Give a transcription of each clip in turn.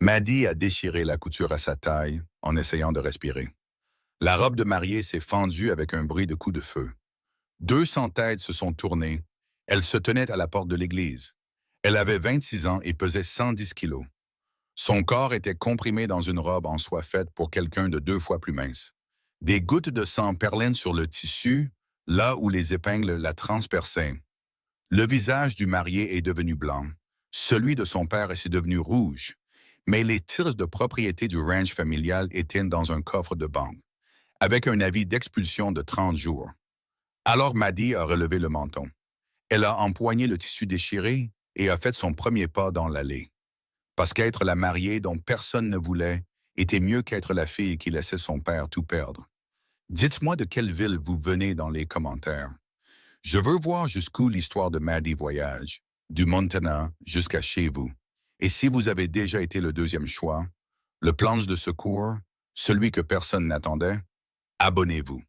Maddie a déchiré la couture à sa taille en essayant de respirer. La robe de mariée s'est fendue avec un bruit de coups de feu. 200 têtes se sont tournées. Elle se tenait à la porte de l'église. Elle avait 26 ans et pesait 110 kilos. Son corps était comprimé dans une robe en soie faite pour quelqu'un de 2 fois plus mince. Des gouttes de sang perlaient sur le tissu, là où les épingles la transperçaient. Le visage du marié est devenu blanc. Celui de son père est devenu rouge. Mais les titres de propriété du ranch familial étaient dans un coffre de banque, avec un avis d'expulsion de 30 jours. Alors Maddie a relevé le menton. Elle a empoigné le tissu déchiré et a fait son premier pas dans l'allée. Parce qu'être la mariée dont personne ne voulait était mieux qu'être la fille qui laissait son père tout perdre. Dites-moi de quelle ville vous venez dans les commentaires. Je veux voir jusqu'où l'histoire de Maddie voyage, du Montana jusqu'à chez vous. Et si vous avez déjà été le deuxième choix, le planche de secours, celui que personne n'attendait, abonnez-vous.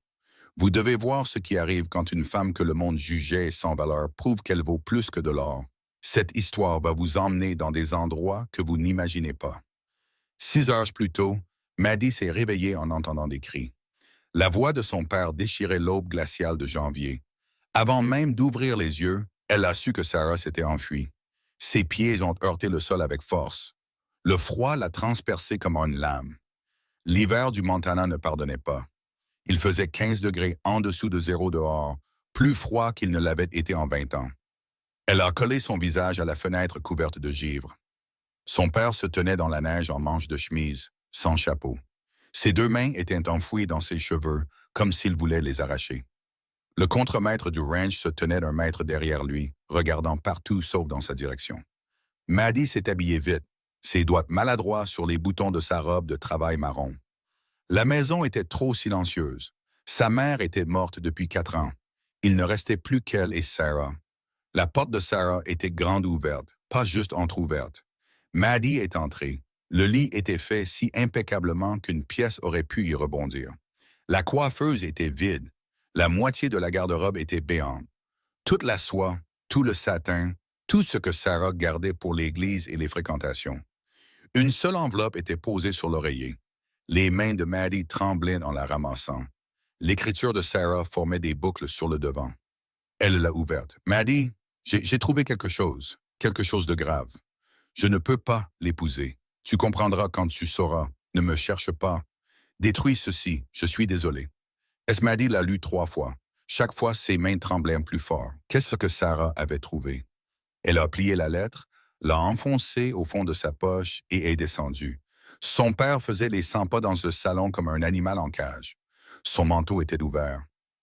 Vous devez voir ce qui arrive quand une femme que le monde jugeait sans valeur prouve qu'elle vaut plus que de l'or. Cette histoire va vous emmener dans des endroits que vous n'imaginez pas. 6 heures plus tôt, Maddie s'est réveillée en entendant des cris. La voix de son père déchirait l'aube glaciale de janvier. Avant même d'ouvrir les yeux, elle a su que Sarah s'était enfuie. Ses pieds ont heurté le sol avec force. Le froid l'a transpercée comme une lame. L'hiver du Montana ne pardonnait pas. Il faisait 15 degrés en dessous de zéro dehors, plus froid qu'il ne l'avait été en 20 ans. Elle a collé son visage à la fenêtre couverte de givre. Son père se tenait dans la neige en manche de chemise, sans chapeau. Ses 2 mains étaient enfouies dans ses cheveux, comme s'il voulait les arracher. Le contremaître du ranch se tenait d'un mètre derrière lui, regardant partout sauf dans sa direction. Maddie s'est habillée vite, ses doigts maladroits sur les boutons de sa robe de travail marron. La maison était trop silencieuse. Sa mère était morte depuis 4 ans. Il ne restait plus qu'elle et Sarah. La porte de Sarah était grande ouverte, pas juste entr'ouverte. Maddie est entrée. Le lit était fait si impeccablement qu'une pièce aurait pu y rebondir. La coiffeuse était vide. La moitié de la garde-robe était béante. Toute la soie, tout le satin, tout ce que Sarah gardait pour l'église et les fréquentations. Une seule enveloppe était posée sur l'oreiller. Les mains de Maddie tremblaient en la ramassant. L'écriture de Sarah formait des boucles sur le devant. Elle l'a ouverte. « Maddie, j'ai trouvé quelque chose de grave. Je ne peux pas l'épouser. Tu comprendras quand tu sauras. Ne me cherche pas. Détruis ceci, je suis désolé. » Maddie l'a lu 3 fois. Chaque fois, ses mains tremblaient plus fort. Qu'est-ce que Sarah avait trouvé? Elle a plié la lettre, l'a enfoncée au fond de sa poche et est descendue. Son père faisait les 100 pas dans le salon comme un animal en cage. Son manteau était ouvert.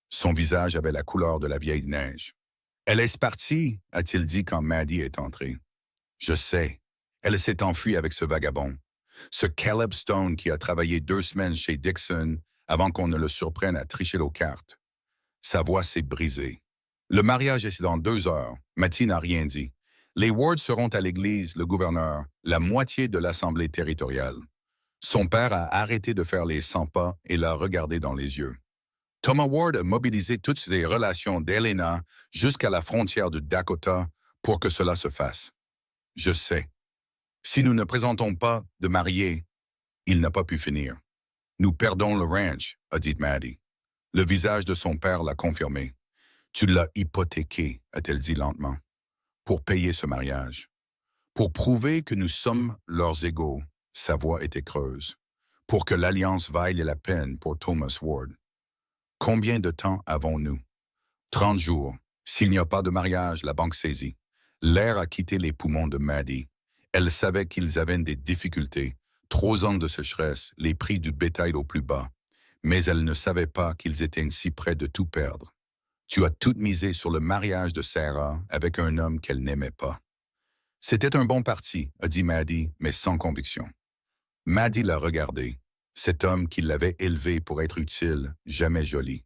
Son visage avait la couleur de la vieille neige. « Elle est partie, a-t-il dit quand Maddie est entrée. « Je sais. Elle s'est enfuie avec ce vagabond. Ce Caleb Stone qui a travaillé 2 semaines chez Dixon avant qu'on ne le surprenne à tricher aux cartes. » Sa voix s'est brisée. « Le mariage est dans 2 heures. » Mattie n'a rien dit. « Les Wards seront à l'église, le gouverneur, la moitié de l'Assemblée territoriale. » Son père a arrêté de faire les 100 pas et l'a regardé dans les yeux. Thomas Ward a mobilisé toutes ses relations d'Helena jusqu'à la frontière du Dakota pour que cela se fasse. Je sais. Si nous ne présentons pas de mariés, il n'a pas pu finir. Nous perdons le ranch, a dit Maddie. Le visage de son père l'a confirmé. Tu l'as hypothéqué, a-t-elle dit lentement, pour payer ce mariage. Pour prouver que nous sommes leurs égaux, sa voix était creuse. Pour que l'alliance vaille la peine pour Thomas Ward. Combien de temps avons-nous? 30 jours. S'il n'y a pas de mariage, la banque saisit. L'air a quitté les poumons de Maddie. Elle savait qu'ils avaient des difficultés. 3 ans de sécheresse, les prix du bétail au plus bas. Mais elle ne savait pas qu'ils étaient si près de tout perdre. Tu as tout misé sur le mariage de Sarah avec un homme qu'elle n'aimait pas. C'était un bon parti, a dit Maddie, mais sans conviction. Maddie l'a regardé. Cet homme qui l'avait élevé pour être utile, jamais joli.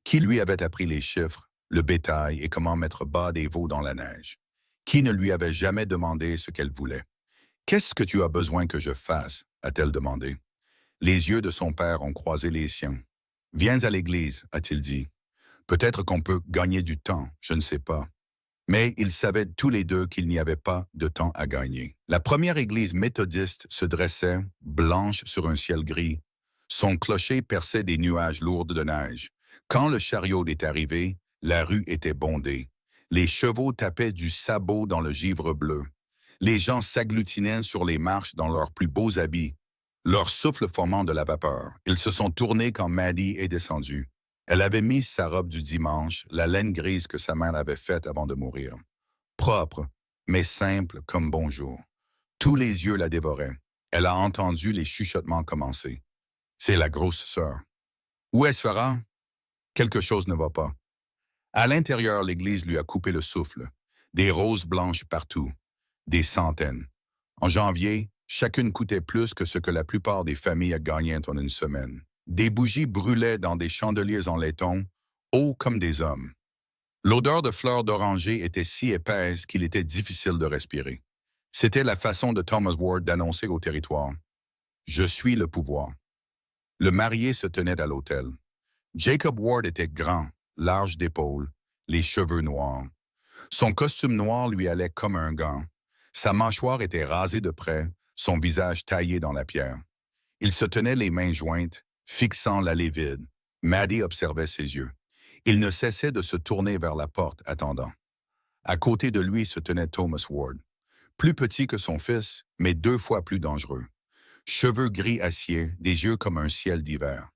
Qui lui avait appris les chiffres, le bétail et comment mettre bas des veaux dans la neige. Qui ne lui avait jamais demandé ce qu'elle voulait. « Qu'est-ce que tu as besoin que je fasse ?» a-t-elle demandé. Les yeux de son père ont croisé les siens. « Viens à l'église, a-t-il dit. Peut-être qu'on peut gagner du temps, je ne sais pas. Mais ils savaient tous les deux qu'il n'y avait pas de temps à gagner. La première église méthodiste se dressait, blanche sur un ciel gris. Son clocher perçait des nuages lourds de neige. Quand le chariot est arrivé, la rue était bondée. Les chevaux tapaient du sabot dans le givre bleu. Les gens s'agglutinaient sur les marches dans leurs plus beaux habits, leur souffle formant de la vapeur. Ils se sont tournés quand Maddie est descendue. Elle avait mis sa robe du dimanche, la laine grise que sa mère avait faite avant de mourir. Propre, mais simple comme bonjour. Tous les yeux la dévoraient. Elle a entendu les chuchotements commencer. C'est la grosse sœur. Où est-ce Farah? Quelque chose ne va pas. À l'intérieur, l'église lui a coupé le souffle. Des roses blanches partout. Des centaines. En janvier, chacune coûtait plus que ce que la plupart des familles gagnaient en une semaine. Des bougies brûlaient dans des chandeliers en laiton, hauts comme des hommes. L'odeur de fleurs d'oranger était si épaisse qu'il était difficile de respirer. C'était la façon de Thomas Ward d'annoncer au territoire. Je suis le pouvoir. Le marié se tenait à l'autel. Jacob Ward était grand, large d'épaules, les cheveux noirs. Son costume noir lui allait comme un gant. Sa mâchoire était rasée de près, son visage taillé dans la pierre. Il se tenait les mains jointes, fixant l'allée vide. Maddie observait ses yeux. Il ne cessait de se tourner vers la porte, attendant. À côté de lui se tenait Thomas Ward. Plus petit que son fils, mais 2 fois plus dangereux. Cheveux gris acier, des yeux comme un ciel d'hiver.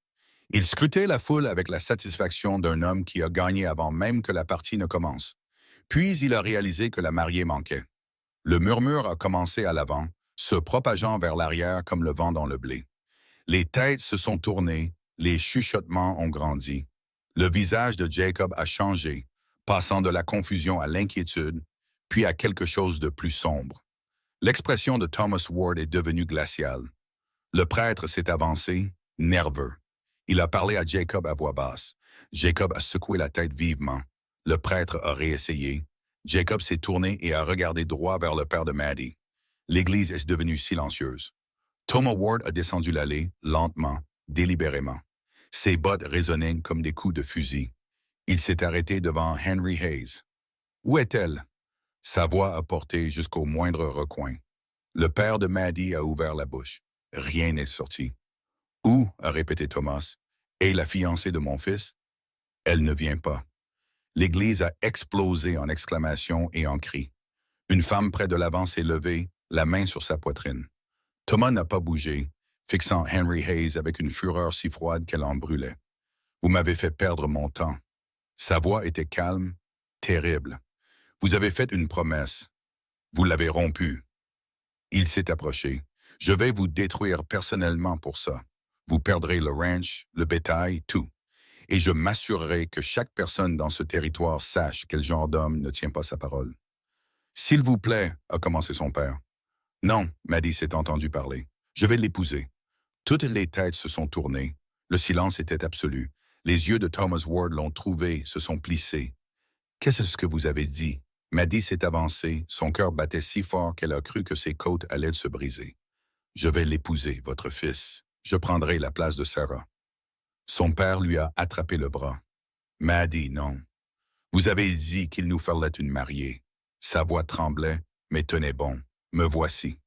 Il scrutait la foule avec la satisfaction d'un homme qui a gagné avant même que la partie ne commence. Puis il a réalisé que la mariée manquait. Le murmure a commencé à l'avant, se propageant vers l'arrière comme le vent dans le blé. Les têtes se sont tournées, les chuchotements ont grandi. Le visage de Jacob a changé, passant de la confusion à l'inquiétude, puis à quelque chose de plus sombre. L'expression de Thomas Ward est devenue glaciale. Le prêtre s'est avancé, nerveux. Il a parlé à Jacob à voix basse. Jacob a secoué la tête vivement. Le prêtre a réessayé. Jacob s'est tourné et a regardé droit vers le père de Maddie. L'église est devenue silencieuse. Thomas Ward a descendu l'allée, lentement, délibérément. Ses bottes résonnaient comme des coups de fusil. Il s'est arrêté devant Henry Hayes. Où est-elle? Sa voix a porté jusqu'au moindre recoin. Le père de Maddie a ouvert la bouche. Rien n'est sorti. Où? A répété Thomas. Et la fiancée de mon fils? Elle ne vient pas. L'église a explosé en exclamations et en cris. Une femme près de l'avant s'est levée, la main sur sa poitrine. Thomas n'a pas bougé, fixant Henry Hayes avec une fureur si froide qu'elle en brûlait. Vous m'avez fait perdre mon temps. Sa voix était calme, terrible. Vous avez fait une promesse. Vous l'avez rompue. Il s'est approché. Je vais vous détruire personnellement pour ça. Vous perdrez le ranch, le bétail, tout. Et je m'assurerai que chaque personne dans ce territoire sache quel genre d'homme ne tient pas sa parole. S'il vous plaît, a commencé son père. Non, Maddie s'est entendu parler. Je vais l'épouser. Toutes les têtes se sont tournées. Le silence était absolu. Les yeux de Thomas Ward l'ont trouvé, se sont plissés. Qu'est-ce que vous avez dit? Maddie s'est avancée, son cœur battait si fort qu'elle a cru que ses côtes allaient se briser. Je vais l'épouser, votre fils. Je prendrai la place de Sarah. Son père lui a attrapé le bras. Maddie, non. Vous avez dit qu'il nous fallait une mariée. Sa voix tremblait, mais tenait bon. Me voici.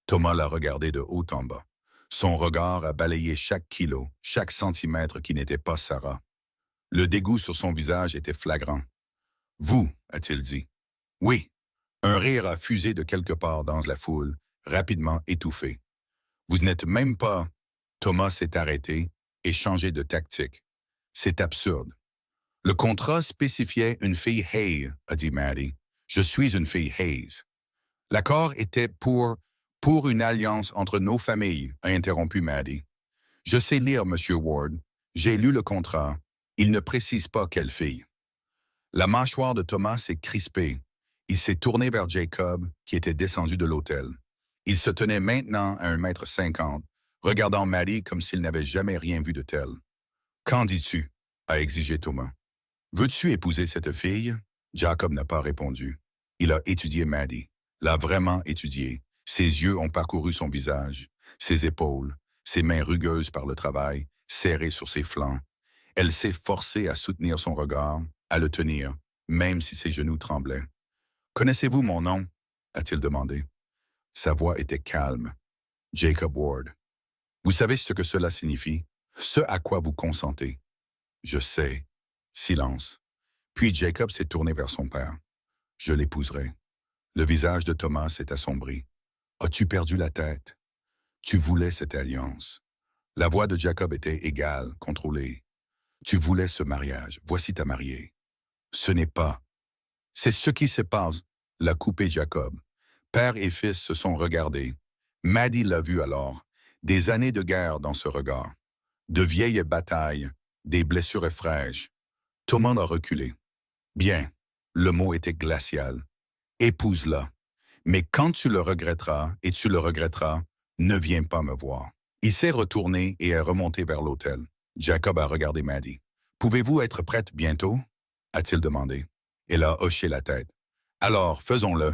Thomas l'a regardé de haut en bas. Son regard a balayé chaque kilo, chaque centimètre qui n'était pas Sarah. Le dégoût sur son visage était flagrant. Vous, a-t-il dit. Oui. Un rire a fusé de quelque part dans la foule, rapidement étouffé. Vous n'êtes même pas... Thomas s'est arrêté et changé de tactique. C'est absurde. Le contrat spécifiait une fille Hay, a dit Maddie. Je suis une fille Hayes. L'accord était pour une alliance entre nos familles, a interrompu Maddie. Je sais lire, Monsieur Ward. J'ai lu le contrat. Il ne précise pas quelle fille. La mâchoire de Thomas s'est crispée. Il s'est tourné vers Jacob, qui était descendu de l'autel. Il se tenait maintenant à 1,50 m, regardant Maddie comme s'il n'avait jamais rien vu de tel. Qu'en dis-tu? A exigé Thomas. Veux-tu épouser cette fille? Jacob n'a pas répondu. Il a étudié Maddie, l'a vraiment étudiée. Ses yeux ont parcouru son visage, ses épaules, ses mains rugueuses par le travail, serrées sur ses flancs. Elle s'est forcée à soutenir son regard, à le tenir, même si ses genoux tremblaient. Connaissez-vous mon nom? A-t-il demandé. Sa voix était calme. Jacob Ward. Vous savez ce que cela signifie? Ce à quoi vous consentez. Je sais. Silence. Puis Jacob s'est tourné vers son père. Je l'épouserai. Le visage de Thomas s'est assombri. As-tu perdu la tête? Tu voulais cette alliance. La voix de Jacob était égale, contrôlée. Tu voulais ce mariage. Voici ta mariée. Ce n'est pas. C'est ce qui se passe, l'a coupé Jacob. Père et fils se sont regardés. Maddie l'a vu alors. Des années de guerre dans ce regard. De vieilles batailles, des blessures fraîches. Tout le monde a reculé. Bien, le mot était glacial. Épouse-la. Mais quand tu le regretteras, et tu le regretteras, ne viens pas me voir. Il s'est retourné et est remonté vers l'hôtel. Jacob a regardé Maddie. Pouvez-vous être prête bientôt? A-t-il demandé. Elle a hoché la tête. Alors, faisons-le.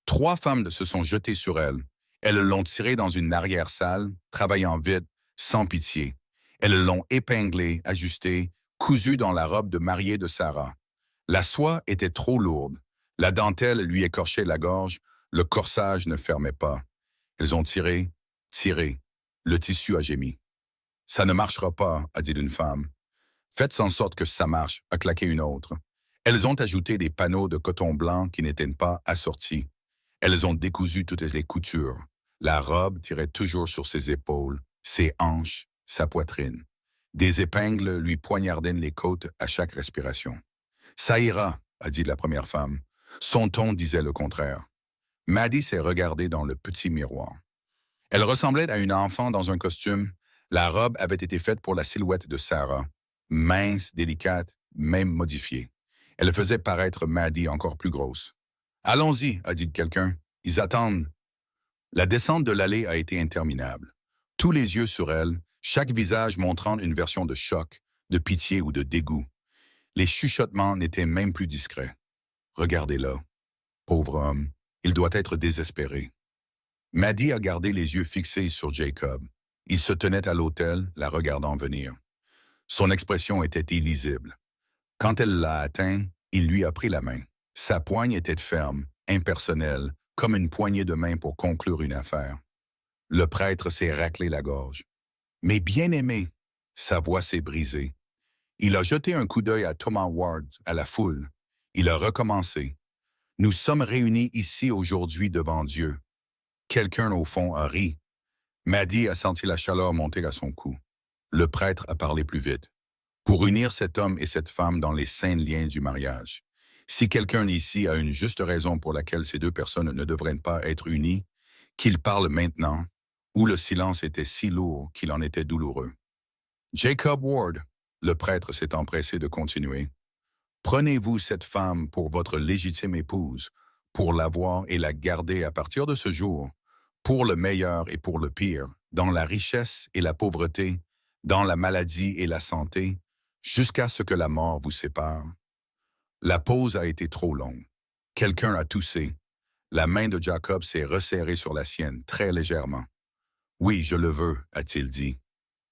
3 femmes se sont jetées sur elle. Elles l'ont tirée dans une arrière-salle, travaillant vite, sans pitié. Elles l'ont épinglée, ajustée, cousue dans la robe de mariée de Sarah. La soie était trop lourde. La dentelle lui écorchait la gorge, le corsage ne fermait pas. Elles ont tiré, tiré. Le tissu a gémi. Ça ne marchera pas, a dit une femme. Faites en sorte que ça marche, a claqué une autre. Elles ont ajouté des panneaux de coton blanc qui n'étaient pas assortis. Elles ont décousu toutes les coutures. La robe tirait toujours sur ses épaules, ses hanches, sa poitrine. Des épingles lui poignardaient les côtes à chaque respiration. Ça ira, a dit la première femme. Son ton disait le contraire. Maddie s'est regardée dans le petit miroir. Elle ressemblait à une enfant dans un costume. La robe avait été faite pour la silhouette de Sarah. Mince, délicate, même modifiée. Elle faisait paraître Maddie encore plus grosse. « Allons-y, a dit quelqu'un. Ils attendent. » La descente de l'allée a été interminable. Tous les yeux sur elle, chaque visage montrant une version de choc, de pitié ou de dégoût. Les chuchotements n'étaient même plus discrets. « Regardez-le. Pauvre homme, il doit être désespéré. » Maddie a gardé les yeux fixés sur Jacob. Il se tenait à l'autel, la regardant venir. Son expression était illisible. Quand elle l'a atteint, il lui a pris la main. Sa poigne était ferme, impersonnelle, comme une poignée de main pour conclure une affaire. Le prêtre s'est raclé la gorge. « Mais bien-aimé !» Sa voix s'est brisée. Il a jeté un coup d'œil à Thomas Ward, à la foule. Il a recommencé. « Nous sommes réunis ici aujourd'hui devant Dieu. » Quelqu'un au fond a ri. Maddie a senti la chaleur monter à son cou. Le prêtre a parlé plus vite. Pour unir cet homme et cette femme dans les saints liens du mariage. Si quelqu'un ici a une juste raison pour laquelle ces 2 personnes ne devraient pas être unies, qu'il parle maintenant, où le silence était si lourd qu'il en était douloureux. Jacob Ward, le prêtre s'est empressé de continuer. Prenez-vous cette femme pour votre légitime épouse, pour l'avoir et la garder à partir de ce jour, pour le meilleur et pour le pire, dans la richesse et la pauvreté, dans la maladie et la santé, jusqu'à ce que la mort vous sépare. La pause a été trop longue. Quelqu'un a toussé. La main de Jacob s'est resserrée sur la sienne, très légèrement. « Oui, je le veux, a-t-il dit. »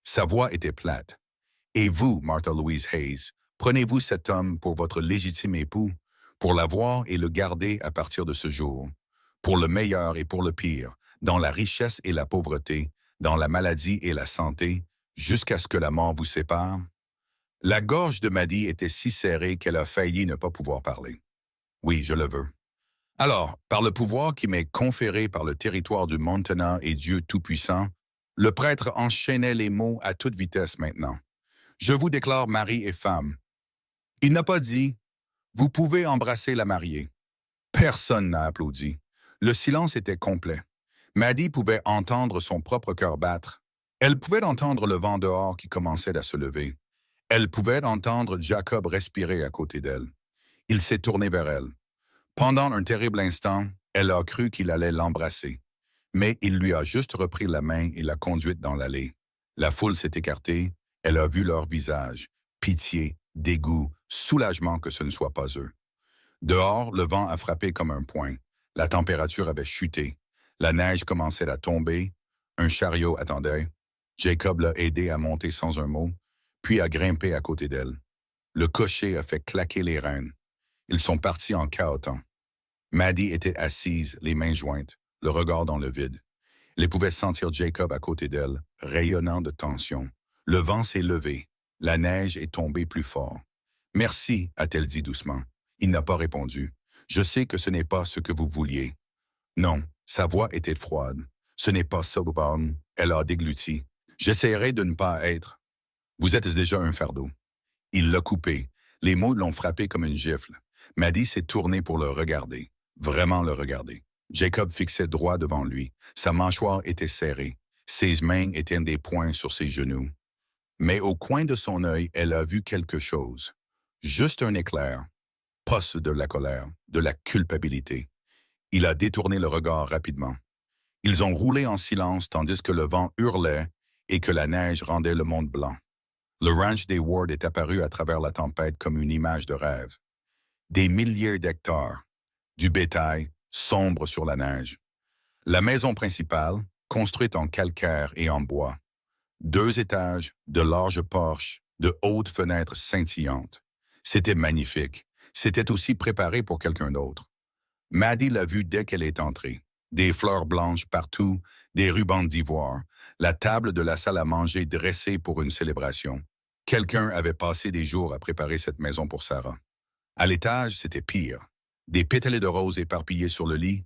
Sa voix était plate. « Et vous, Martha Louise Hayes, prenez-vous cet homme pour votre légitime époux, pour l'avoir et le garder à partir de ce jour, pour le meilleur et pour le pire, dans la richesse et la pauvreté, dans la maladie et la santé, jusqu'à ce que la mort vous sépare? » La gorge de Maddie était si serrée qu'elle a failli ne pas pouvoir parler. « Oui, je le veux. » Alors, par le pouvoir qui m'est conféré par le territoire du Montana et Dieu Tout-Puissant, le prêtre enchaînait les mots à toute vitesse maintenant. « Je vous déclare mari et femme. » Il n'a pas dit « Vous pouvez embrasser la mariée. » Personne n'a applaudi. Le silence était complet. Maddie pouvait entendre son propre cœur battre. Elle pouvait entendre le vent dehors qui commençait à se lever. Elle pouvait entendre Jacob respirer à côté d'elle. Il s'est tourné vers elle. Pendant un terrible instant, elle a cru qu'il allait l'embrasser. Mais il lui a juste repris la main et l'a conduite dans l'allée. La foule s'est écartée. Elle a vu leur visage. Pitié, dégoût, soulagement que ce ne soit pas eux. Dehors, le vent a frappé comme un poing. La température avait chuté. La neige commençait à tomber. Un chariot attendait. Jacob l'a aidé à monter sans un mot, puis a grimpé à côté d'elle. Le cocher a fait claquer les rênes. Ils sont partis en cahotant. Maddie était assise, les mains jointes, le regard dans le vide. Elle pouvait sentir Jacob à côté d'elle, rayonnant de tension. Le vent s'est levé. La neige est tombée plus fort. Merci, a-t-elle dit doucement. Il n'a pas répondu. Je sais que ce n'est pas ce que vous vouliez. Non, sa voix était froide. Ce n'est pas ça, Bob. Elle a dégluti. J'essaierai de ne pas être. Vous êtes déjà un fardeau. Il l'a coupé. Les mots l'ont frappé comme une gifle. Maddie s'est tournée pour le regarder. Vraiment le regarder. Jacob fixait droit devant lui. Sa mâchoire était serrée. Ses mains étaient des poings sur ses genoux. Mais au coin de son œil, elle a vu quelque chose. Juste un éclair. Pas de la colère, de la culpabilité. Il a détourné le regard rapidement. Ils ont roulé en silence tandis que le vent hurlait et que la neige rendait le monde blanc. Le ranch des Ward est apparu à travers la tempête comme une image de rêve. Des milliers d'hectares, du bétail, sombre sur la neige. La maison principale, construite en calcaire et en bois. 2 étages, de larges porches, de hautes fenêtres scintillantes. C'était magnifique. C'était aussi préparé pour quelqu'un d'autre. Maddie l'a vu dès qu'elle est entrée. Des fleurs blanches partout, des rubans d'ivoire, la table de la salle à manger dressée pour une célébration. Quelqu'un avait passé des jours à préparer cette maison pour Sarah. À l'étage, c'était pire. Des pétales de roses éparpillés sur le lit,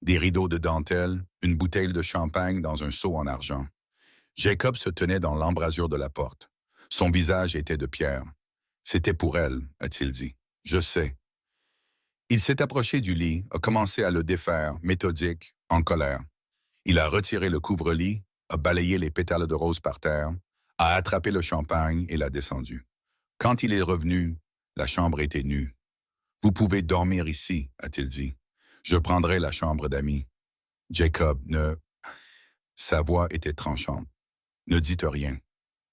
des rideaux de dentelle, une bouteille de champagne dans un seau en argent. Jacob se tenait dans l'embrasure de la porte. Son visage était de pierre. C'était pour elle, a-t-il dit. Je sais. Il s'est approché du lit, a commencé à le défaire, méthodique, en colère. Il a retiré le couvre-lit, a balayé les pétales de rose par terre, a attrapé le champagne et l'a descendu. Quand il est revenu, la chambre était nue. « Vous pouvez dormir ici, a-t-il dit. Je prendrai la chambre d'amis. » Jacob ne... Sa voix était tranchante. Ne dites rien.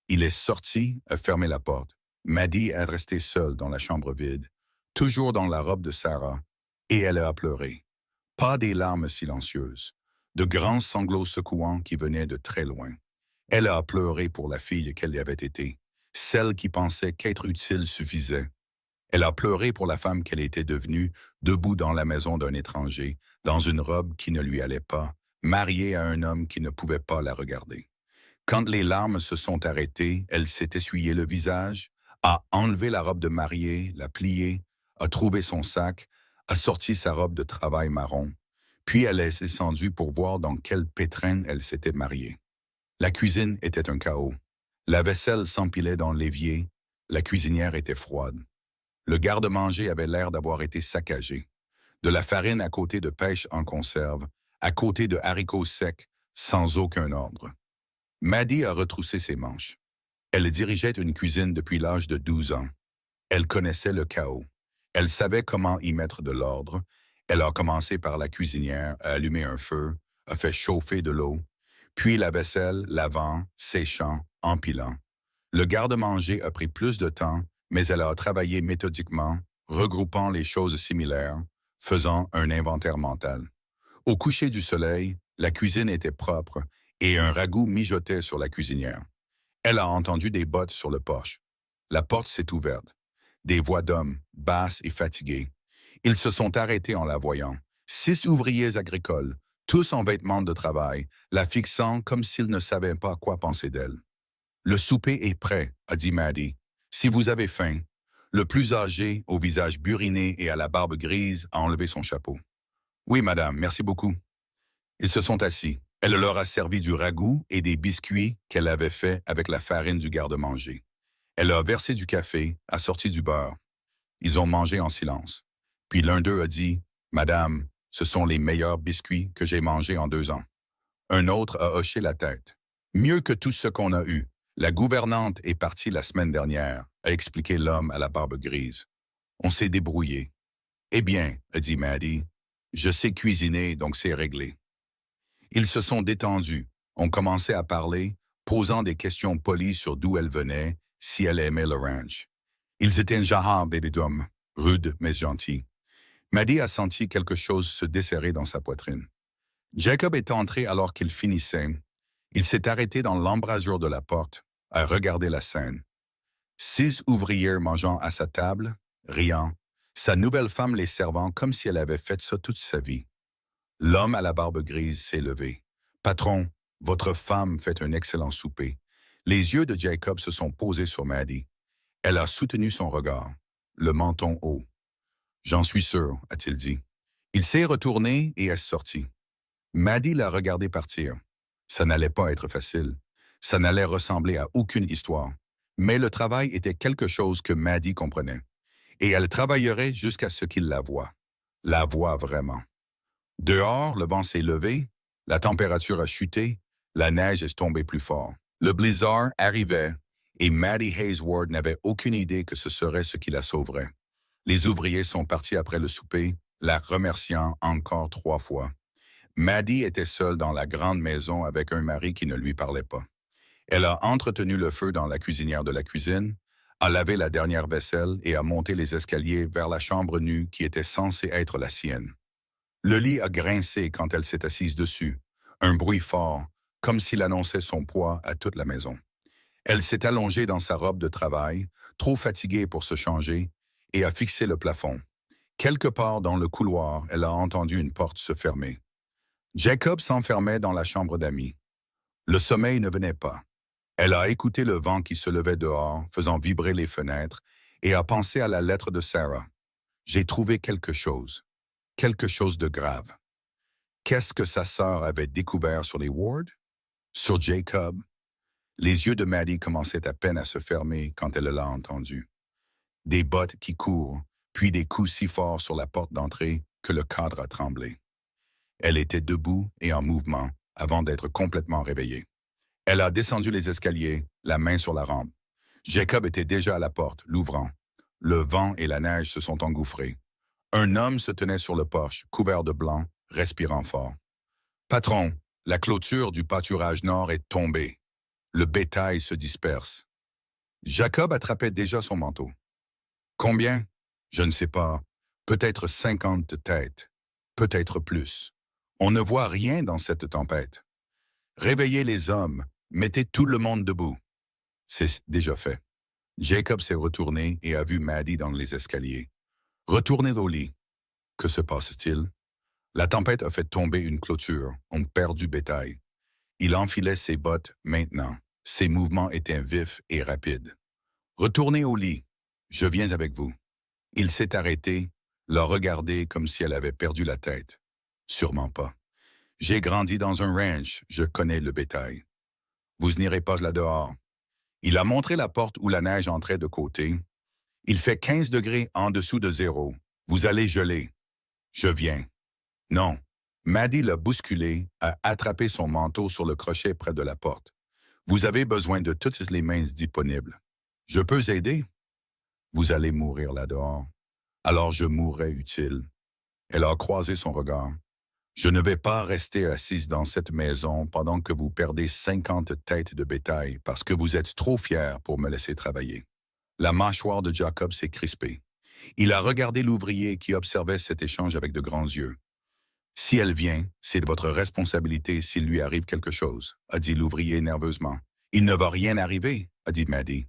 Il est sorti, a fermé la porte. Maddie est restée seule dans la chambre vide, toujours dans la robe de Sarah, et elle a pleuré. Pas des larmes silencieuses, de grands sanglots secouants qui venaient de très loin. Elle a pleuré pour la fille qu'elle avait été, celle qui pensait qu'être utile suffisait. Elle a pleuré pour la femme qu'elle était devenue, debout dans la maison d'un étranger, dans une robe qui ne lui allait pas, mariée à un homme qui ne pouvait pas la regarder. Quand les larmes se sont arrêtées, elle s'est essuyé le visage, a enlevé la robe de mariée, l'a pliée, a trouvé son sac, a sorti sa robe de travail marron, puis elle est descendue pour voir dans quel pétrin elle s'était mariée. La cuisine était un chaos. La vaisselle s'empilait dans l'évier, la cuisinière était froide. Le garde-manger avait l'air d'avoir été saccagé. De la farine à côté de pêche en conserve, à côté de haricots secs, sans aucun ordre. Maddie a retroussé ses manches. Elle dirigeait une cuisine depuis l'âge de 12 ans. Elle connaissait le chaos. Elle savait comment y mettre de l'ordre. Elle a commencé par la cuisinière, a allumé un feu, a fait chauffer de l'eau, puis la vaisselle, lavant, séchant, empilant. Le garde-manger a pris plus de temps, mais elle a travaillé méthodiquement, regroupant les choses similaires, faisant un inventaire mental. Au coucher du soleil, la cuisine était propre et un ragoût mijotait sur la cuisinière. Elle a entendu des bottes sur le porche. La porte s'est ouverte. Des voix d'hommes, basses et fatiguées. Ils se sont arrêtés en la voyant. 6 ouvriers agricoles, tous en vêtements de travail, la fixant comme s'ils ne savaient pas quoi penser d'elle. « Le souper est prêt », a dit Maddie. « Si vous avez faim. » Le plus âgé, au visage buriné et à la barbe grise, a enlevé son chapeau. « Oui, madame, merci beaucoup. » Ils se sont assis. Elle leur a servi du ragoût et des biscuits qu'elle avait faits avec la farine du garde-manger. Elle a versé du café, a sorti du beurre. Ils ont mangé en silence. Puis l'un d'eux a dit « Madame, ce sont les meilleurs biscuits que j'ai mangés en 2 ans. » Un autre a hoché la tête. « Mieux que tout ce qu'on a eu. La gouvernante est partie la semaine dernière, a expliqué l'homme à la barbe grise. On s'est débrouillé. Eh bien, a dit Maddie, je sais cuisiner, donc c'est réglé. Ils se sont détendus, ont commencé à parler, posant des questions polies sur d'où elle venait, si elle aimait le ranch. Ils étaient jahab et d'hommes, rudes mais gentils. Maddie a senti quelque chose se desserrer dans sa poitrine. Jacob est entré alors qu'il finissait. Il s'est arrêté dans l'embrasure de la porte, à regarder la scène. 6 ouvriers mangeant à sa table, riant, sa nouvelle femme les servant comme si elle avait fait ça toute sa vie. L'homme à la barbe grise s'est levé. Patron, votre femme fait un excellent souper. Les yeux de Jacob se sont posés sur Maddie. Elle a soutenu son regard, le menton haut. J'en suis sûr, a-t-il dit. Il s'est retourné et est sorti. Maddie l'a regardé partir. Ça n'allait pas être facile. Ça n'allait ressembler à aucune histoire. Mais le travail était quelque chose que Maddie comprenait. Et elle travaillerait jusqu'à ce qu'il la voie. La voie vraiment. Dehors, le vent s'est levé, la température a chuté, la neige est tombée plus fort. Le blizzard arrivait et Maddie Hayward n'avait aucune idée que ce serait ce qui la sauverait. Les ouvriers sont partis après le souper, la remerciant encore 3 fois. Maddie était seule dans la grande maison avec un mari qui ne lui parlait pas. Elle a entretenu le feu dans la cuisinière de la cuisine, a lavé la dernière vaisselle et a monté les escaliers vers la chambre nue qui était censée être la sienne. Le lit a grincé quand elle s'est assise dessus, un bruit fort, comme s'il annonçait son poids à toute la maison. Elle s'est allongée dans sa robe de travail, trop fatiguée pour se changer, et a fixé le plafond. Quelque part dans le couloir, elle a entendu une porte se fermer. Jacob s'enfermait dans la chambre d'amis. Le sommeil ne venait pas. Elle a écouté le vent qui se levait dehors, faisant vibrer les fenêtres, et a pensé à la lettre de Sarah. J'ai trouvé quelque chose de grave. Qu'est-ce que sa sœur avait découvert sur les Ward? Sur Jacob? Les yeux de Maddie commençaient à peine à se fermer quand elle l'a entendu. Des bottes qui courent, puis des coups si forts sur la porte d'entrée que le cadre a tremblé. Elle était debout et en mouvement avant d'être complètement réveillée. Elle a descendu les escaliers, la main sur la rampe. Jacob était déjà à la porte, l'ouvrant. Le vent et la neige se sont engouffrés. Un homme se tenait sur le porche, couvert de blanc, respirant fort. « Patron, la clôture du pâturage nord est tombée. Le bétail se disperse. » Jacob attrapait déjà son manteau. « Combien? Je ne sais pas. Peut-être 50 têtes. Peut-être plus. On ne voit rien dans cette tempête. Réveillez les hommes, mettez tout le monde debout. » C'est déjà fait. Jacob s'est retourné et a vu Maddie dans les escaliers. Retournez au lit. Que se passe-t-il? La tempête a fait tomber une clôture. On perd du bétail. Il enfilait ses bottes maintenant. Ses mouvements étaient vifs et rapides. Retournez au lit. Je viens avec vous. Il s'est arrêté, l'a regardé comme si elle avait perdu la tête. Sûrement pas. J'ai grandi dans un ranch, je connais le bétail. Vous n'irez pas là-dehors. Il a montré la porte où la neige entrait de côté. Il fait 15 degrés en dessous de zéro. Vous allez geler. Je viens. Non. Maddie l'a bousculé, a attrapé son manteau sur le crochet près de la porte. Vous avez besoin de toutes les mains disponibles. Je peux aider? Vous allez mourir là-dehors. Alors je mourrai utile. Elle a croisé son regard. Je ne vais pas rester assise dans cette maison pendant que vous perdez 50 têtes de bétail parce que vous êtes trop fiers pour me laisser travailler. La mâchoire de Jacob s'est crispée. Il a regardé l'ouvrier qui observait cet échange avec de grands yeux. « Si elle vient, c'est de votre responsabilité s'il lui arrive quelque chose, » a dit l'ouvrier nerveusement. « Il ne va rien arriver, » a dit Maddie.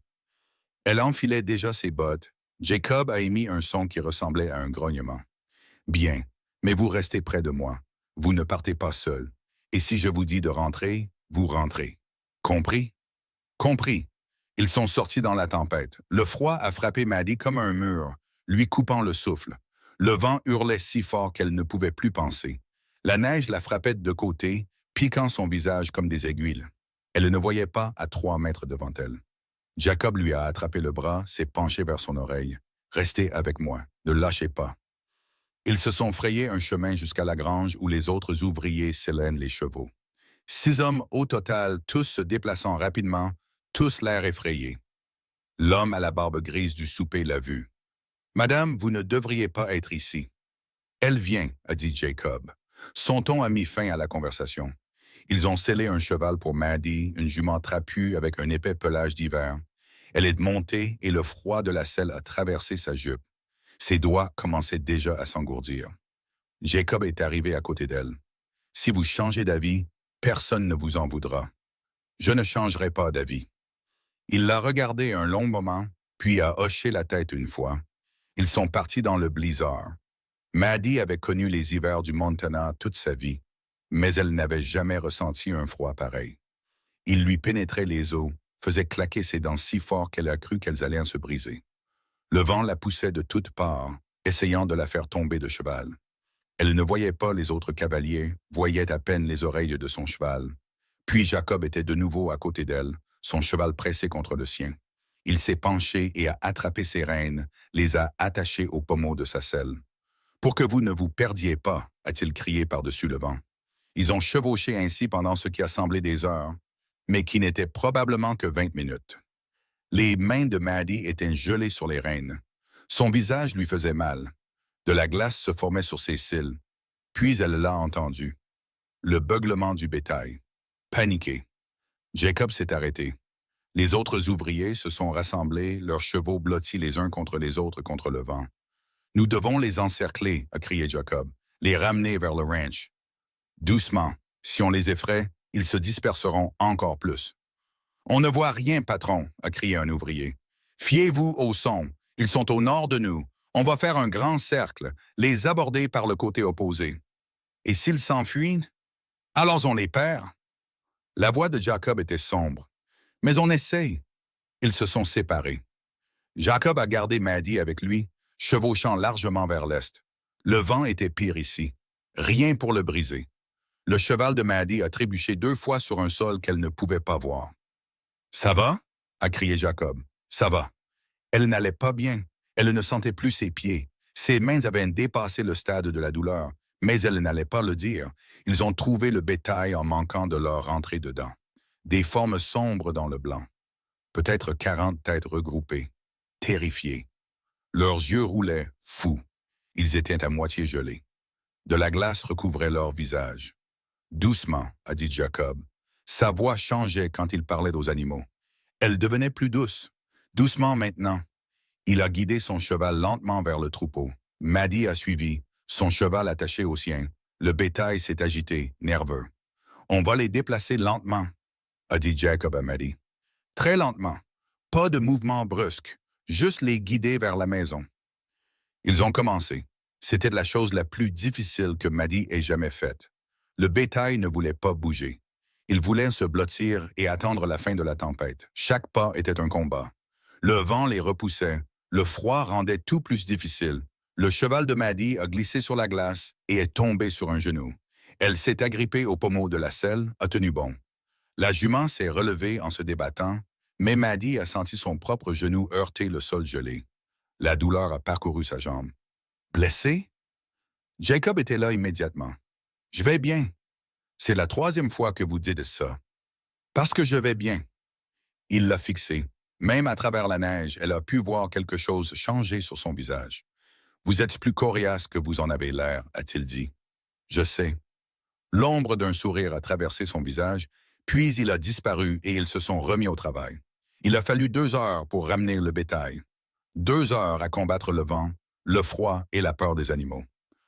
Elle enfilait déjà ses bottes. Jacob a émis un son qui ressemblait à un grognement. « Bien, mais vous restez près de moi. Vous ne partez pas seul. Et si je vous dis de rentrer, vous rentrez. Compris? » Compris. Ils sont sortis dans la tempête. Le froid a frappé Maddie comme un mur, lui coupant le souffle. Le vent hurlait si fort qu'elle ne pouvait plus penser. La neige la frappait de côté, piquant son visage comme des aiguilles. Elle ne voyait pas à 3 mètres devant elle. Jacob lui a attrapé le bras, s'est penché vers son oreille. « Restez avec moi, ne lâchez pas. » Ils se sont frayés un chemin jusqu'à la grange où les autres ouvriers sélènent les chevaux. 6 hommes au total, tous se déplaçant rapidement, tous l'air effrayés. L'homme à la barbe grise du souper l'a vu. « Madame, vous ne devriez pas être ici. »« Elle vient, » a dit Jacob. Son ton a mis fin à la conversation. Ils ont scellé un cheval pour Maddie, une jument trapue avec un épais pelage d'hiver. Elle est montée et le froid de la selle a traversé sa jupe. Ses doigts commençaient déjà à s'engourdir. Jacob est arrivé à côté d'elle. « Si vous changez d'avis, personne ne vous en voudra. »« Je ne changerai pas d'avis. » Il l'a regardé un long moment, puis a hoché la tête une fois. Ils sont partis dans le blizzard. Maddie avait connu les hivers du Montana toute sa vie, mais elle n'avait jamais ressenti un froid pareil. Il lui pénétrait les os, faisait claquer ses dents si fort qu'elle a cru qu'elles allaient se briser. Le vent la poussait de toutes parts, essayant de la faire tomber de cheval. Elle ne voyait pas les autres cavaliers, voyait à peine les oreilles de son cheval. Puis Jacob était de nouveau à côté d'elle, son cheval pressé contre le sien. Il s'est penché et a attrapé ses rênes, les a attachées au pommeau de sa selle. « Pour que vous ne vous perdiez pas », a-t-il crié par-dessus le vent. Ils ont chevauché ainsi pendant ce qui a semblé des heures, mais qui n'était probablement que 20 minutes. Les mains de Maddie étaient gelées sur les rênes. Son visage lui faisait mal. De la glace se formait sur ses cils. Puis elle l'a entendu. Le beuglement du bétail. Paniqué. Jacob s'est arrêté. Les autres ouvriers se sont rassemblés, leurs chevaux blottis les uns contre les autres contre le vent. « Nous devons les encercler », a crié Jacob, « les ramener vers le ranch. Doucement, si on les effraie, ils se disperseront encore plus. »« On ne voit rien, patron », a crié un ouvrier. « Fiez-vous au son, ils sont au nord de nous. On va faire un grand cercle, les aborder par le côté opposé. Et s'ils s'enfuient, alors on les perd. » La voix de Jacob était sombre. « Mais on essaye. » Ils se sont séparés. Jacob a gardé Maddie avec lui, chevauchant largement vers l'est. Le vent était pire ici. Rien pour le briser. Le cheval de Maddie a trébuché 2 fois sur un sol qu'elle ne pouvait pas voir. « Ça va ?» a crié Jacob. « Ça va. » Elle n'allait pas bien. Elle ne sentait plus ses pieds. Ses mains avaient dépassé le stade de la douleur, mais elle n'allait pas le dire. Ils ont trouvé le bétail en manquant de leur rentrer dedans. Des formes sombres dans le blanc. Peut-être 40 têtes regroupées, terrifiées. Leurs yeux roulaient, fous. Ils étaient à moitié gelés. De la glace recouvrait leur visage. « Doucement », a dit Jacob. Sa voix changeait quand il parlait aux animaux. Elle devenait plus douce. Doucement maintenant. Il a guidé son cheval lentement vers le troupeau. Maddie a suivi, son cheval attaché au sien. Le bétail s'est agité, nerveux. « On va les déplacer lentement », a dit Jacob à Maddie. « Très lentement. Pas de mouvement brusque. Juste les guider vers la maison. » Ils ont commencé. C'était la chose la plus difficile que Maddie ait jamais faite. Le bétail ne voulait pas bouger. Il voulait se blottir et attendre la fin de la tempête. Chaque pas était un combat. Le vent les repoussait. Le froid rendait tout plus difficile. Le cheval de Maddie a glissé sur la glace et est tombé sur un genou. Elle s'est agrippée au pommeau de la selle, a tenu bon. La jument s'est relevée en se débattant, mais Maddie a senti son propre genou heurter le sol gelé. La douleur a parcouru sa jambe. « Blessé ?» Jacob était là immédiatement. « Je vais bien. C'est la 3e fois que vous dites ça. »« Parce que je vais bien. » Il l'a fixée. Même à travers la neige, elle a pu voir quelque chose changer sur son visage. « Vous êtes plus coriace que vous en avez l'air, » a-t-il dit. « Je sais. » L'ombre d'un sourire a traversé son visage, puis il a disparu et ils se sont remis au travail. Il a fallu 2 heures pour ramener le bétail. 2 heures à combattre le vent, le froid et la peur des animaux.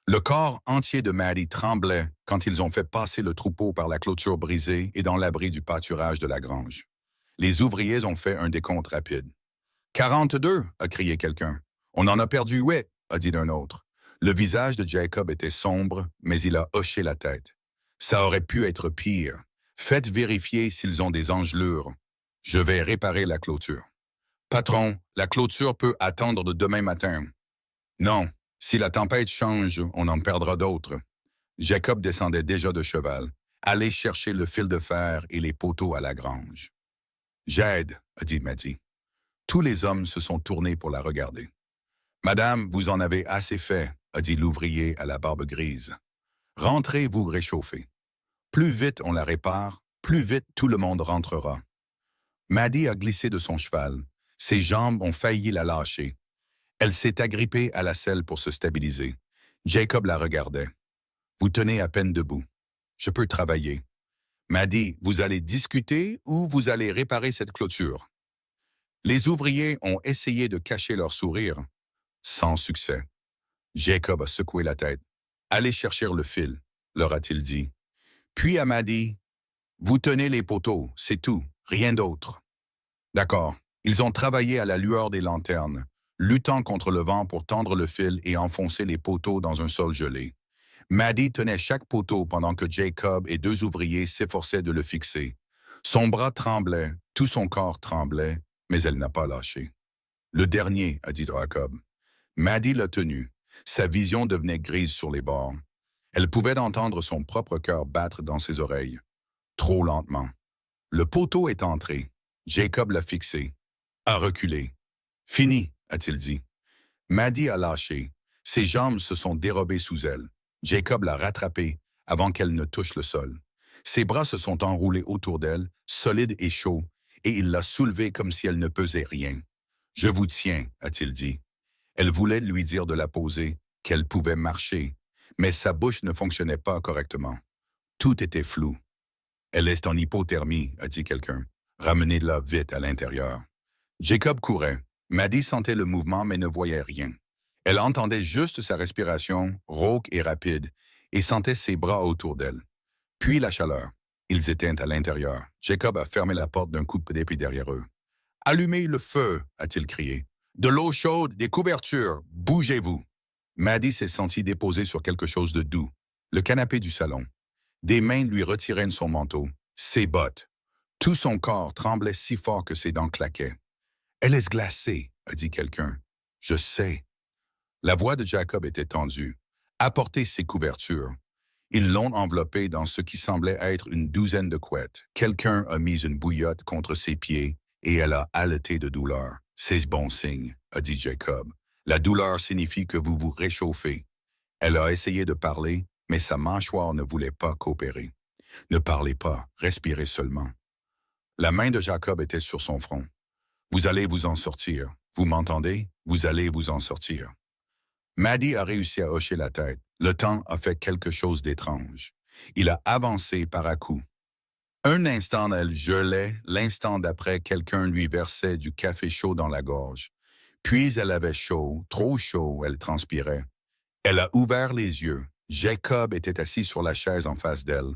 Le corps entier de Maddie tremblait quand ils ont fait passer le troupeau par la clôture brisée et dans l'abri du pâturage de la grange. Les ouvriers ont fait un décompte rapide. « 42 » a crié quelqu'un. « On en a perdu 8 » a dit un autre. Le visage de Jacob était sombre, mais il a hoché la tête. « Ça aurait pu être pire. Faites vérifier s'ils ont des engelures. Je vais réparer la clôture. »« Patron, la clôture peut attendre de demain matin. »« Non, si la tempête change, on en perdra d'autres. » Jacob descendait déjà de cheval. « Allez chercher le fil de fer et les poteaux à la grange. »« J'aide, » a dit Maddie. Tous les hommes se sont tournés pour la regarder. « Madame, vous en avez assez fait, » a dit l'ouvrier à la barbe grise. « Rentrez vous réchauffer. Plus vite on la répare, plus vite tout le monde rentrera. » Maddie a glissé de son cheval. Ses jambes ont failli la lâcher. Elle s'est agrippée à la selle pour se stabiliser. Jacob la regardait. « Vous tenez à peine debout. Je peux travailler. » Maddie, vous allez discuter ou vous allez réparer cette clôture? Les ouvriers ont essayé de cacher leur sourire. Sans succès. Jacob a secoué la tête. « Allez chercher le fil, » leur a-t-il dit. Puis à Maddie, « Vous tenez les poteaux, c'est tout, rien d'autre. » D'accord. Ils ont travaillé à la lueur des lanternes. luttant contre le vent pour tendre le fil et enfoncer les poteaux dans un sol gelé. Maddie tenait chaque poteau pendant que Jacob et deux ouvriers s'efforçaient de le fixer. Son bras tremblait, tout son corps tremblait, mais elle n'a pas lâché. Le dernier, a dit Jacob. Maddie l'a tenu. Sa vision devenait grise sur les bords. Elle pouvait entendre son propre cœur battre dans ses oreilles. Trop lentement. Le poteau est entré. Jacob l'a fixé. A reculé. Fini, a-t-il dit. Maddie a lâché. Ses jambes se sont dérobées sous elle. Jacob l'a rattrapée avant qu'elle ne touche le sol. Ses bras se sont enroulés autour d'elle, solides et chauds, et il l'a soulevée comme si elle ne pesait rien. « Je vous tiens », a-t-il dit. Elle voulait lui dire de la poser, qu'elle pouvait marcher, mais sa bouche ne fonctionnait pas correctement. Tout était flou. « Elle est en hypothermie », a dit quelqu'un. « Ramenez-la vite à l'intérieur. » Jacob courait. Maddie sentait le mouvement mais ne voyait rien. Elle entendait juste sa respiration, rauque et rapide, et sentait ses bras autour d'elle. Puis la chaleur. Ils étaient à l'intérieur. Jacob a fermé la porte d'un coup d'épée derrière eux. « Allumez le feu !» a-t-il crié. « De l'eau chaude, des couvertures, bougez-vous !» Maddie s'est sentie déposée sur quelque chose de doux. Le canapé du salon. Des mains lui retiraient son manteau, ses bottes. Tout son corps tremblait si fort que ses dents claquaient. « Elle est glacée !» a dit quelqu'un. « Je sais. » La voix de Jacob était tendue. « Apportez ces couvertures. » Ils l'ont enveloppée dans ce qui semblait être une douzaine de couettes. Quelqu'un a mis une bouillotte contre ses pieds et elle a haleté de douleur. « C'est bon signe, » a dit Jacob. « La douleur signifie que vous vous réchauffez. » Elle a essayé de parler, mais sa mâchoire ne voulait pas coopérer. « Ne parlez pas, respirez seulement. » La main de Jacob était sur son front. « Vous allez vous en sortir. Vous m'entendez? Vous allez vous en sortir. » Maddie a réussi à hocher la tête. Le temps a fait quelque chose d'étrange. Il a avancé par à-coups. Un instant, elle gelait, l'instant d'après, quelqu'un lui versait du café chaud dans la gorge. Puis elle avait chaud, trop chaud, elle transpirait. Elle a ouvert les yeux. Jacob était assis sur la chaise en face d'elle.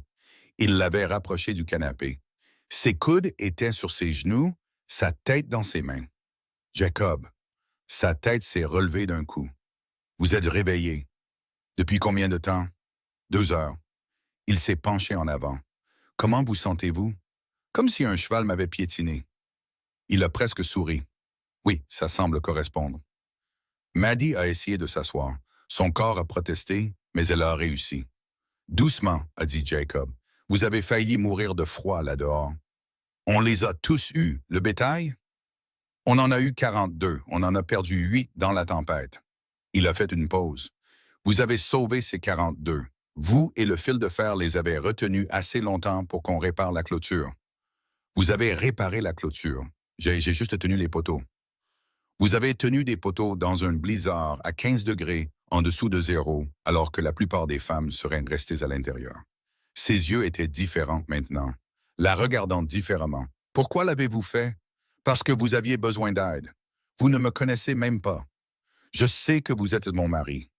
Il l'avait rapproché du canapé. Ses coudes étaient sur ses genoux, sa tête dans ses mains. « Jacob !» Sa tête s'est relevée d'un coup. « Vous êtes réveillé. » « Depuis combien de temps? » « 2 heures. » Il s'est penché en avant. « Comment vous sentez-vous? » « Comme si un cheval m'avait piétiné. » Il a presque souri. « Oui, ça semble correspondre. » Maddie a essayé de s'asseoir. Son corps a protesté, mais elle a réussi. « Doucement, » a dit Jacob. « Vous avez failli mourir de froid là-dehors. » « On les a tous eus, le bétail? » « On en a eu 42, on en a perdu 8 dans la tempête. » Il a fait une pause. « Vous avez sauvé ces 42. Vous et le fil de fer les avez retenus assez longtemps pour qu'on répare la clôture. Vous avez réparé la clôture. J'ai juste tenu les poteaux. Vous avez tenu des poteaux dans un blizzard à 15 degrés en dessous de zéro, alors que la plupart des femmes seraient restées à l'intérieur. » Ses yeux étaient différents maintenant, la regardant différemment. « Pourquoi l'avez-vous fait? Parce que vous aviez besoin d'aide. Vous ne me connaissez même pas. Je sais que vous êtes mon mari. »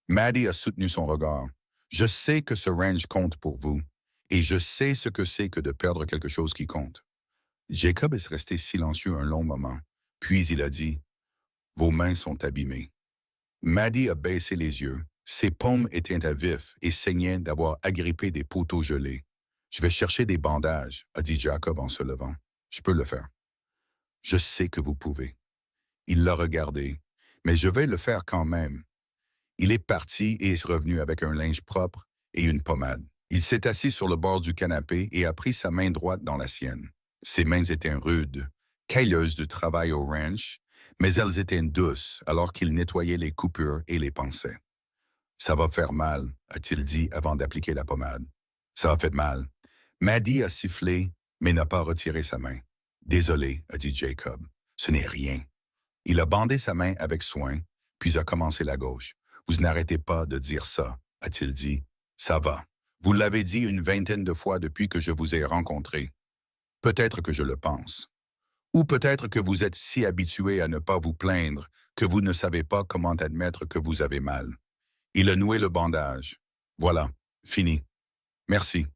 Maddie a soutenu son regard. « Je sais que ce ranch compte pour vous, et je sais ce que c'est que de perdre quelque chose qui compte. » Jacob est resté silencieux un long moment, puis il a dit « Vos mains sont abîmées. » Maddie a baissé les yeux. Ses paumes étaient à vif et saignaient d'avoir agrippé des poteaux gelés. « Je vais chercher des bandages, » a dit Jacob en se levant. « Je peux le faire. »« Je sais que vous pouvez. » Il l'a regardé. « Mais je vais le faire quand même. » Il est parti et est revenu avec un linge propre et une pommade. Il s'est assis sur le bord du canapé et a pris sa main droite dans la sienne. Ses mains étaient rudes, cailleuses de travail au ranch, mais elles étaient douces alors qu'il nettoyait les coupures et les pansait. « Ça va faire mal, » a-t-il dit avant d'appliquer la pommade. « Ça a fait mal. » Maddie a sifflé, mais n'a pas retiré sa main. « Désolé, » a dit Jacob. « Ce n'est rien. » Il a bandé sa main avec soin, puis a commencé la gauche. « Vous n'arrêtez pas de dire ça, » a-t-il dit. « Ça va. Vous l'avez dit une vingtaine de fois depuis que je vous ai rencontré. Peut-être que je le pense. Ou peut-être que vous êtes si habitué à ne pas vous plaindre que vous ne savez pas comment admettre que vous avez mal. » Il a noué le bandage. « Voilà, fini. Merci. »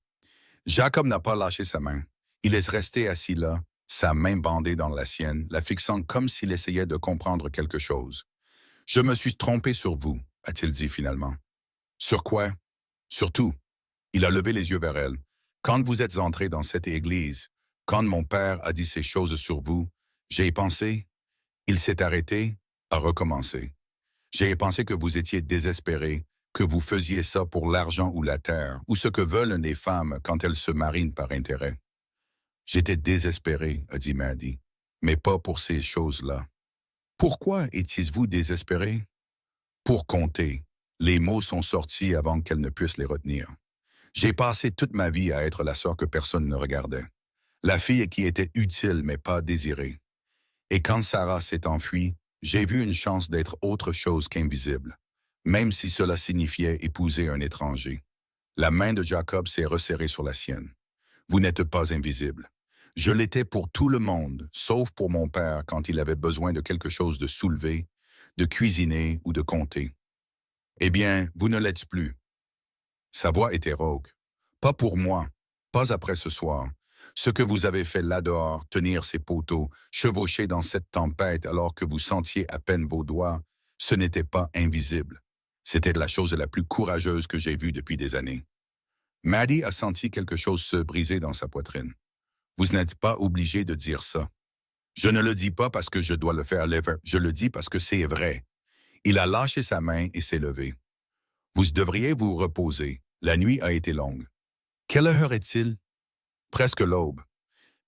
Jacob n'a pas lâché sa main. Il est resté assis là, sa main bandée dans la sienne, la fixant comme s'il essayait de comprendre quelque chose. « Je me suis trompé sur vous, a-t-il dit finalement. Sur quoi? Sur tout. Il a levé les yeux vers elle. Quand vous êtes entré dans cette église, quand mon père a dit ces choses sur vous, j'ai pensé, il s'est arrêté, a recommencé. J'ai pensé que vous étiez désespéré, que vous faisiez ça pour l'argent ou la terre, ou ce que veulent les femmes quand elles se marient par intérêt. J'étais désespéré, a dit Maddie, mais pas pour ces choses-là. Pourquoi étiez-vous désespéré? Pour compter. Les mots sont sortis avant qu'elle ne puisse les retenir. J'ai passé toute ma vie à être la sœur que personne ne regardait. La fille qui était utile mais pas désirée. Et quand Sarah s'est enfuie, j'ai vu une chance d'être autre chose qu'invisible, même si cela signifiait épouser un étranger. La main de Jacob s'est resserrée sur la sienne. Vous n'êtes pas invisible. Je l'étais pour tout le monde, sauf pour mon père quand il avait besoin de quelque chose de soulevé, de cuisiner ou de compter. Eh bien, vous ne l'êtes plus. Sa voix était rauque. Pas pour moi, pas après ce soir. Ce que vous avez fait là-dehors, tenir ces poteaux, chevaucher dans cette tempête alors que vous sentiez à peine vos doigts, ce n'était pas invisible. C'était la chose la plus courageuse que j'ai vue depuis des années. Maddie a senti quelque chose se briser dans sa poitrine. Vous n'êtes pas obligé de dire ça. Je ne le dis pas parce que je dois le faire lever, je le dis parce que c'est vrai. Il a lâché sa main et s'est levé. Vous devriez vous reposer. La nuit a été longue. Quelle heure est-il? Presque l'aube.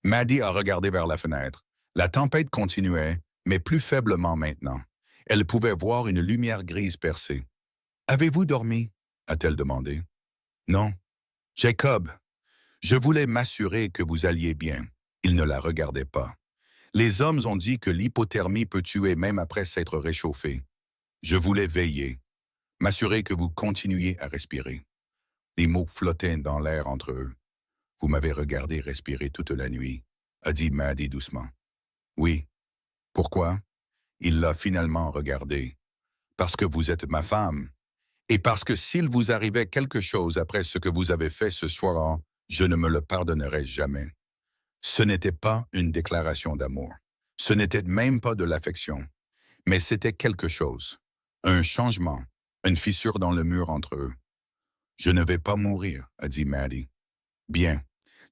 Maddie a regardé vers la fenêtre. La tempête continuait, mais plus faiblement maintenant. Elle pouvait voir une lumière grise percer. « Avez-vous dormi? » a-t-elle demandé. « Non. »« Jacob, je voulais m'assurer que vous alliez bien. » Il ne la regardait pas. « Les hommes ont dit que l'hypothermie peut tuer même après s'être réchauffé. Je voulais veiller, m'assurer que vous continuiez à respirer. » Les mots flottaient dans l'air entre eux. « Vous m'avez regardé respirer toute la nuit, » a dit Maddie doucement. « Oui. Pourquoi? » Il l'a finalement regardé. « Parce que vous êtes ma femme. Et parce que s'il vous arrivait quelque chose après ce que vous avez fait ce soir, je ne me le pardonnerai jamais. » Ce n'était pas une déclaration d'amour. Ce n'était même pas de l'affection. Mais c'était quelque chose. Un changement, une fissure dans le mur entre eux. « Je ne vais pas mourir, » a dit Maddie. « Bien. »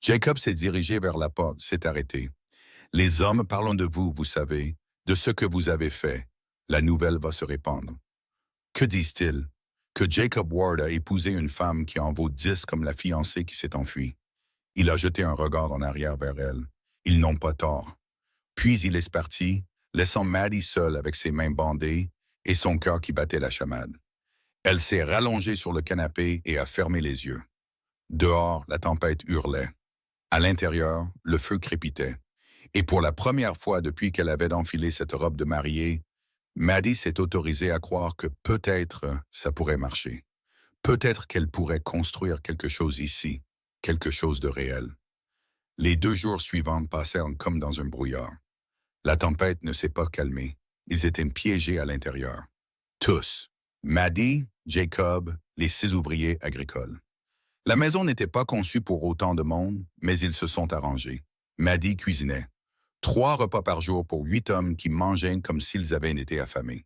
Jacob s'est dirigé vers la porte, s'est arrêté. « Les hommes parlent de vous, vous savez, de ce que vous avez fait. La nouvelle va se répandre. » Que disent-ils? Que Jacob Ward a épousé une femme qui en vaut 10 comme la fiancée qui s'est enfuie. Il a jeté un regard en arrière vers elle. Ils n'ont pas tort. Puis il est parti, laissant Maddie seule avec ses mains bandées et son cœur qui battait la chamade. Elle s'est rallongée sur le canapé et a fermé les yeux. Dehors, la tempête hurlait. À l'intérieur, le feu crépitait. Et pour la première fois depuis qu'elle avait enfilé cette robe de mariée, Maddie s'est autorisée à croire que peut-être ça pourrait marcher. Peut-être qu'elle pourrait construire quelque chose ici, quelque chose de réel. Les 2 jours suivants passèrent comme dans un brouillard. La tempête ne s'est pas calmée. Ils étaient piégés à l'intérieur. Tous. Maddie, Jacob, les 6 ouvriers agricoles. La maison n'était pas conçue pour autant de monde, mais ils se sont arrangés. Maddie cuisinait. 3 repas par jour pour 8 hommes qui mangeaient comme s'ils avaient été affamés.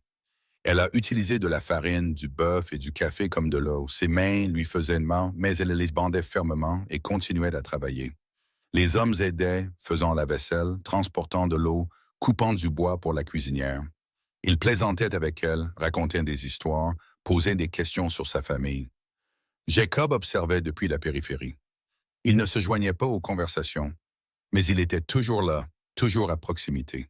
Elle a utilisé de la farine, du bœuf et du café comme de l'eau. Ses mains lui faisaient mal, mais elle les bandait fermement et continuait à travailler. Les hommes aidaient, faisant la vaisselle, transportant de l'eau, coupant du bois pour la cuisinière. Ils plaisantaient avec elle, racontaient des histoires, posaient des questions sur sa famille. Jacob observait depuis la périphérie. Il ne se joignait pas aux conversations, mais il était toujours là, toujours à proximité.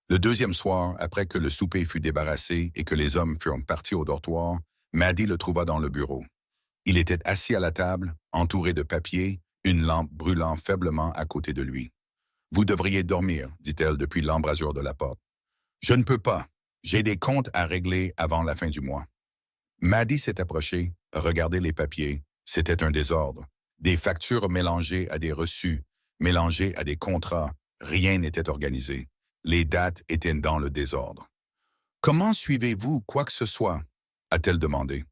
Le 2e soir, après que le souper fut débarrassé et que les hommes furent partis au dortoir, Maddie le trouva dans le bureau. Il était assis à la table, entouré de papier, une lampe brûlant faiblement à côté de lui. « Vous devriez dormir, » dit-elle depuis l'embrasure de la porte. « Je ne peux pas. J'ai des comptes à régler avant la fin du mois. » Maddie s'est approchée, a regardé les papiers. C'était un désordre. Des factures mélangées à des reçus, mélangées à des contrats. Rien n'était organisé. Les dates étaient dans le désordre. « Comment suivez-vous quoi que ce soit? » a-t-elle demandé.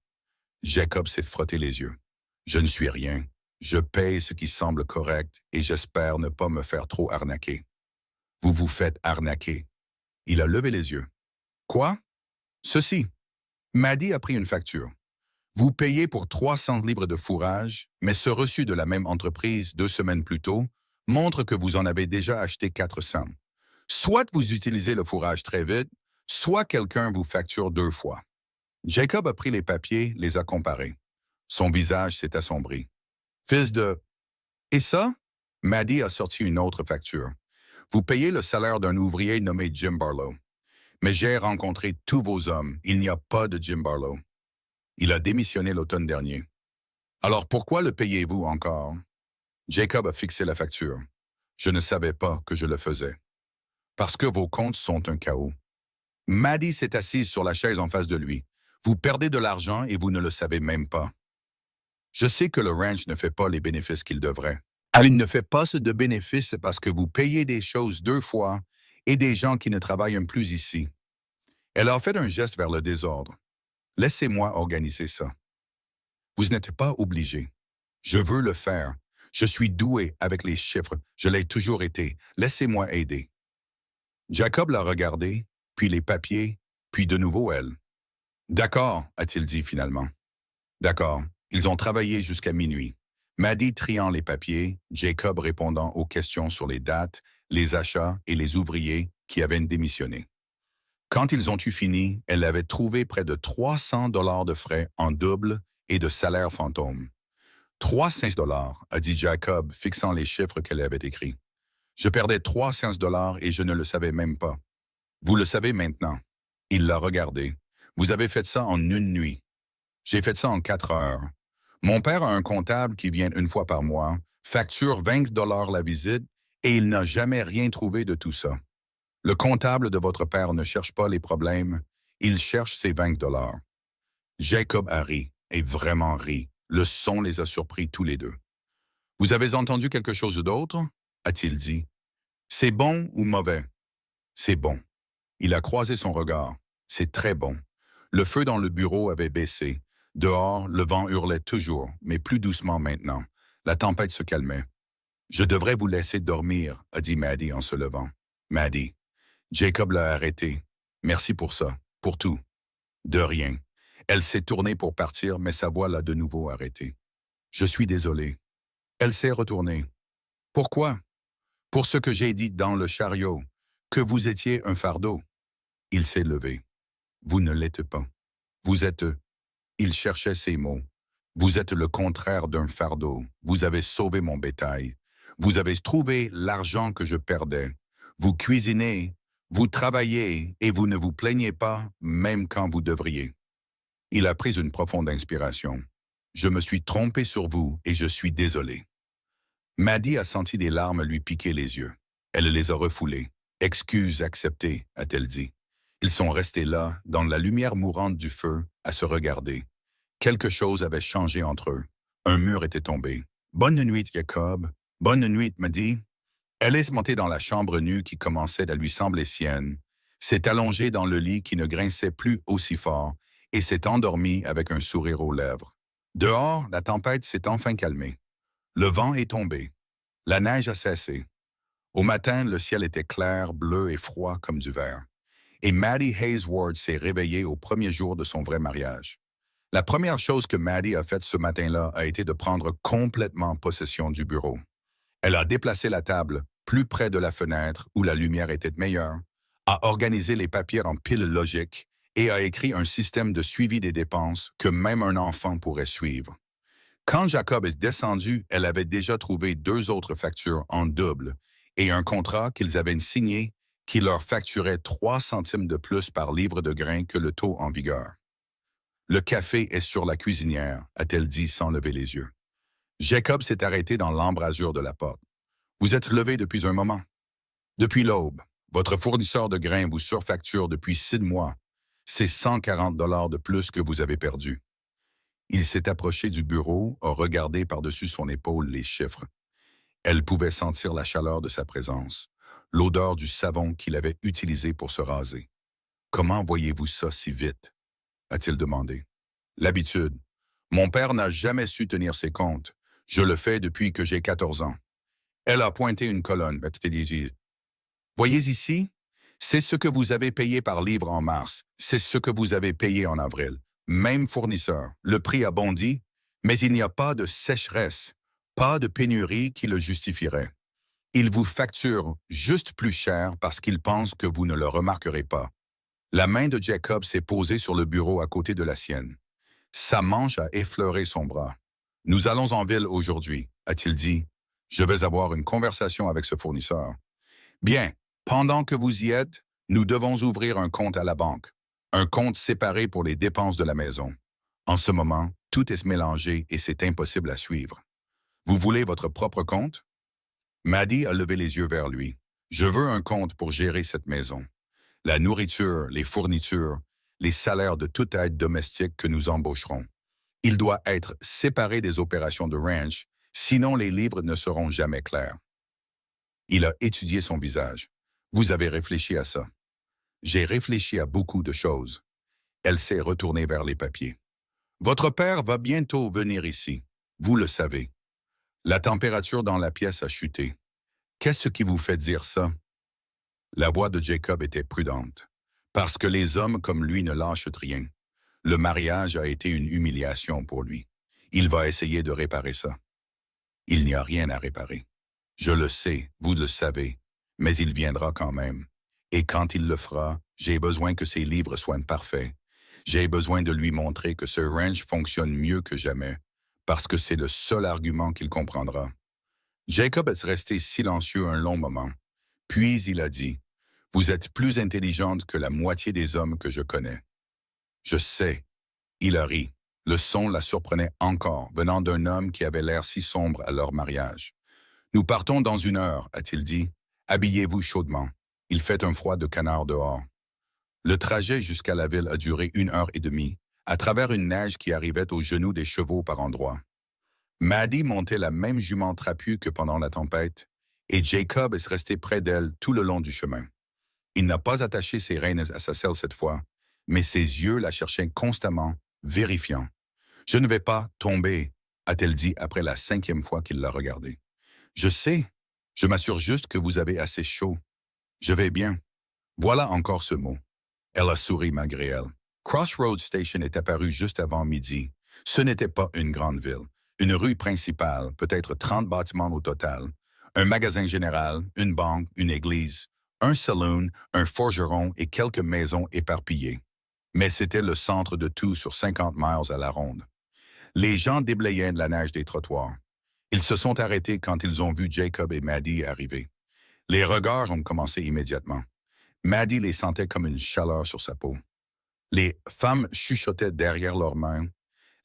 Jacob s'est frotté les yeux. « Je ne suis rien. Je paye ce qui semble correct et j'espère ne pas me faire trop arnaquer. » Vous vous faites arnaquer. Il a levé les yeux. Quoi? Ceci. Maddie a pris une facture. Vous payez pour 300 livres de fourrage, mais ce reçu de la même entreprise 2 semaines plus tôt montre que vous en avez déjà acheté 400. Soit vous utilisez le fourrage très vite, soit quelqu'un vous facture 2 fois. Jacob a pris les papiers, les a comparés. Son visage s'est assombri. Fils de... Et ça? Maddie a sorti une autre facture. Vous payez le salaire d'un ouvrier nommé Jim Barlow. Mais j'ai rencontré tous vos hommes. Il n'y a pas de Jim Barlow. Il a démissionné l'automne dernier. Alors pourquoi le payez-vous encore? Jacob a fixé la facture. Je ne savais pas que je le faisais. Parce que vos comptes sont un chaos. Maddie s'est assise sur la chaise en face de lui. Vous perdez de l'argent et vous ne le savez même pas. Je sais que le ranch ne fait pas les bénéfices qu'il devrait. Il ne fait pas ce de bénéfices parce que vous payez des choses 2 fois et des gens qui ne travaillent plus ici. Elle a fait un geste vers le désordre. Laissez-moi organiser ça. Vous n'êtes pas obligé. Je veux le faire. Je suis doué avec les chiffres. Je l'ai toujours été. Laissez-moi aider. Jacob l'a regardé, puis les papiers, puis de nouveau elle. D'accord, a-t-il dit finalement. D'accord. Ils ont travaillé jusqu'à minuit. Maddie triant les papiers, Jacob répondant aux questions sur les dates, les achats et les ouvriers qui avaient démissionné. Quand ils ont eu fini, elle avait trouvé près de 300 $ de frais en double et de salaire fantôme. 300 $, a dit Jacob, fixant les chiffres qu'elle avait écrits. Je perdais 300 $ et je ne le savais même pas. Vous le savez maintenant. Il l'a regardé. Vous avez fait ça en une nuit. J'ai fait ça en 4 heures. Mon père a un comptable qui vient 1 fois par mois, facture 20 $ la visite et il n'a jamais rien trouvé de tout ça. Le comptable de votre père ne cherche pas les problèmes, il cherche ses 20 $. Jacob a ri, et vraiment ri. Le son les a surpris tous les deux. Vous avez entendu quelque chose d'autre? A-t-il dit. C'est bon ou mauvais? C'est bon. Il a croisé son regard. C'est très bon. Le feu dans le bureau avait baissé. Dehors, le vent hurlait toujours, mais plus doucement maintenant. La tempête se calmait. Je devrais vous laisser dormir, a dit Maddie en se levant. Maddie. Jacob l'a arrêté. Merci pour ça, pour tout. De rien. Elle s'est tournée pour partir, mais sa voix l'a de nouveau arrêtée. Je suis désolé. Elle s'est retournée. Pourquoi? Pour ce que j'ai dit dans le chariot, que vous étiez un fardeau. Il s'est levé. Vous ne l'êtes pas. Vous êtes... Il cherchait ses mots. Vous êtes le contraire d'un fardeau. Vous avez sauvé mon bétail. Vous avez trouvé l'argent que je perdais. Vous cuisinez, vous travaillez et vous ne vous plaignez pas, même quand vous devriez. Il a pris une profonde inspiration. Je me suis trompé sur vous et je suis désolé. Maddie a senti des larmes lui piquer les yeux. Elle les a refoulées. Excuse acceptée, a-t-elle dit. Ils sont restés là, dans la lumière mourante du feu, à se regarder. Quelque chose avait changé entre eux. Un mur était tombé. Bonne nuit, Jacob. Bonne nuit, Maddie. Elle est montée dans la chambre nue qui commençait à lui sembler sienne, s'est allongée dans le lit qui ne grinçait plus aussi fort et s'est endormie avec un sourire aux lèvres. Dehors, la tempête s'est enfin calmée. Le vent est tombé. La neige a cessé. Au matin, le ciel était clair, bleu et froid comme du verre. Et Maddie Hayward s'est réveillée au premier jour de son vrai mariage. La première chose que Maddie a faite ce matin-là a été de prendre complètement possession du bureau. Elle a déplacé la table plus près de la fenêtre où la lumière était meilleure, a organisé les papiers en piles logiques et a écrit un système de suivi des dépenses que même un enfant pourrait suivre. Quand Jacob est descendu, elle avait déjà trouvé 2 autres factures en double et un contrat qu'ils avaient signé qui leur facturait 3 centimes de plus par livre de grains que le taux en vigueur. Le café est sur la cuisinière, a-t-elle dit sans lever les yeux. Jacob s'est arrêté dans l'embrasure de la porte. Vous êtes levé depuis un moment. Depuis l'aube, votre fournisseur de grains vous surfacture depuis 6 mois. C'est 140 $ de plus que vous avez perdu. Il s'est approché du bureau, a regardé par-dessus son épaule les chiffres. Elle pouvait sentir la chaleur de sa présence, l'odeur du savon qu'il avait utilisé pour se raser. Comment voyez-vous ça si vite? A-t-il demandé. L'habitude. Mon père n'a jamais su tenir ses comptes. Je le fais depuis que j'ai 14 ans. Elle a pointé une colonne. Voyez ici, c'est ce que vous avez payé par livre en mars, c'est ce que vous avez payé en avril. Même fournisseur, le prix a bondi, mais il n'y a pas de sécheresse, pas de pénurie qui le justifierait. Il vous facture juste plus cher parce qu'il pense que vous ne le remarquerez pas. La main de Jacob s'est posée sur le bureau à côté de la sienne. Sa manche a effleuré son bras. Nous allons en ville aujourd'hui, a-t-il dit. Je vais avoir une conversation avec ce fournisseur. Bien, pendant que vous y êtes, nous devons ouvrir un compte à la banque. Un compte séparé pour les dépenses de la maison. En ce moment, tout est mélangé et c'est impossible à suivre. Vous voulez votre propre compte? Maddie a levé les yeux vers lui. Je veux un compte pour gérer cette maison. La nourriture, les fournitures, les salaires de toute aide domestique que nous embaucherons. Il doit être séparé des opérations de ranch, sinon les livres ne seront jamais clairs. Il a étudié son visage. Vous avez réfléchi à ça. J'ai réfléchi à beaucoup de choses. Elle s'est retournée vers les papiers. Votre père va bientôt venir ici. Vous le savez. La température dans la pièce a chuté. Qu'est-ce qui vous fait dire ça? La voix de Jacob était prudente. Parce que les hommes comme lui ne lâchent rien. Le mariage a été une humiliation pour lui. Il va essayer de réparer ça. Il n'y a rien à réparer. Je le sais, vous le savez, mais il viendra quand même. Et quand il le fera, j'ai besoin que ses livres soient parfaits. J'ai besoin de lui montrer que ce ranch fonctionne mieux que jamais, parce que c'est le seul argument qu'il comprendra. Jacob est resté silencieux un long moment. Puis il a dit, « Vous êtes plus intelligente que la moitié des hommes que je connais. » Je sais. Il a ri. Le son la surprenait encore, venant d'un homme qui avait l'air si sombre à leur mariage. « Nous partons dans 1 heure, a-t-il dit. Habillez-vous chaudement. Il fait un froid de canard dehors. » Le trajet jusqu'à la ville a duré 1 heure et demie, à travers une neige qui arrivait aux genoux des chevaux par endroits. Maddie montait la même jument trapue que pendant la tempête, et Jacob est resté près d'elle tout le long du chemin. Il n'a pas attaché ses rênes à sa selle cette fois, mais ses yeux la cherchaient constamment, vérifiant. « Je ne vais pas tomber, a-t-elle dit après la 5e fois qu'il l'a regardée. « Je sais, je m'assure juste que vous avez assez chaud. Je vais bien. » Voilà encore ce mot. Elle a souri malgré elle. Crossroads Station est apparu juste avant midi. Ce n'était pas une grande ville. Une rue principale, peut-être 30 bâtiments au total. Un magasin général, une banque, une église, un saloon, un forgeron et quelques maisons éparpillées. Mais c'était le centre de tout sur 50 miles à la ronde. Les gens déblayaient de la neige des trottoirs. Ils se sont arrêtés quand ils ont vu Jacob et Maddie arriver. Les regards ont commencé immédiatement. Maddie les sentait comme une chaleur sur sa peau. Les femmes chuchotaient derrière leurs mains.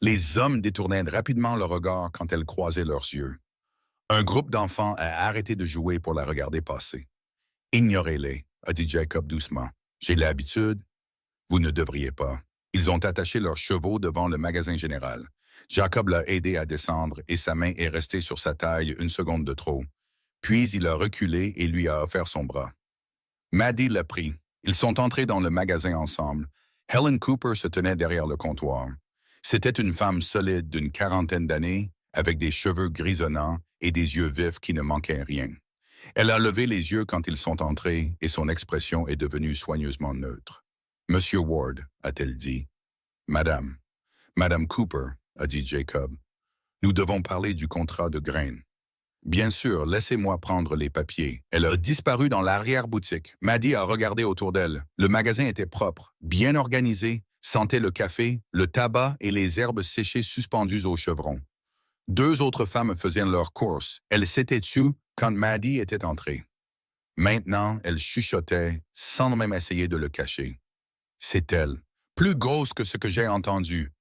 Les hommes détournaient rapidement le regard quand elles croisaient leurs yeux. Un groupe d'enfants a arrêté de jouer pour la regarder passer. « Ignorez-les, » a dit Jacob doucement. « J'ai l'habitude. » « Vous ne devriez pas. » Ils ont attaché leurs chevaux devant le magasin général. Jacob l'a aidé à descendre et sa main est restée sur sa taille 1 seconde de trop. Puis il a reculé et lui a offert son bras. Maddie l'a pris. Ils sont entrés dans le magasin ensemble. Helen Cooper se tenait derrière le comptoir. C'était une femme solide d'une 40aine d'années, avec des cheveux grisonnants et des yeux vifs qui ne manquaient rien. Elle a levé les yeux quand ils sont entrés et son expression est devenue soigneusement neutre. « Monsieur Ward, » a-t-elle dit. « Madame. »« Madame Cooper, » a dit Jacob. « Nous devons parler du contrat de grain. » « Bien sûr, laissez-moi prendre les papiers. » Elle a disparu dans l'arrière-boutique. Maddie a regardé autour d'elle. Le magasin était propre, bien organisé, sentait le café, le tabac et les herbes séchées suspendues au chevron. 2 autres femmes faisaient leurs courses. Elles s'étaient tues quand Maddie était entrée. Maintenant, elle chuchotait sans même essayer de le cacher. C'est elle, plus grosse que ce que j'ai entendu.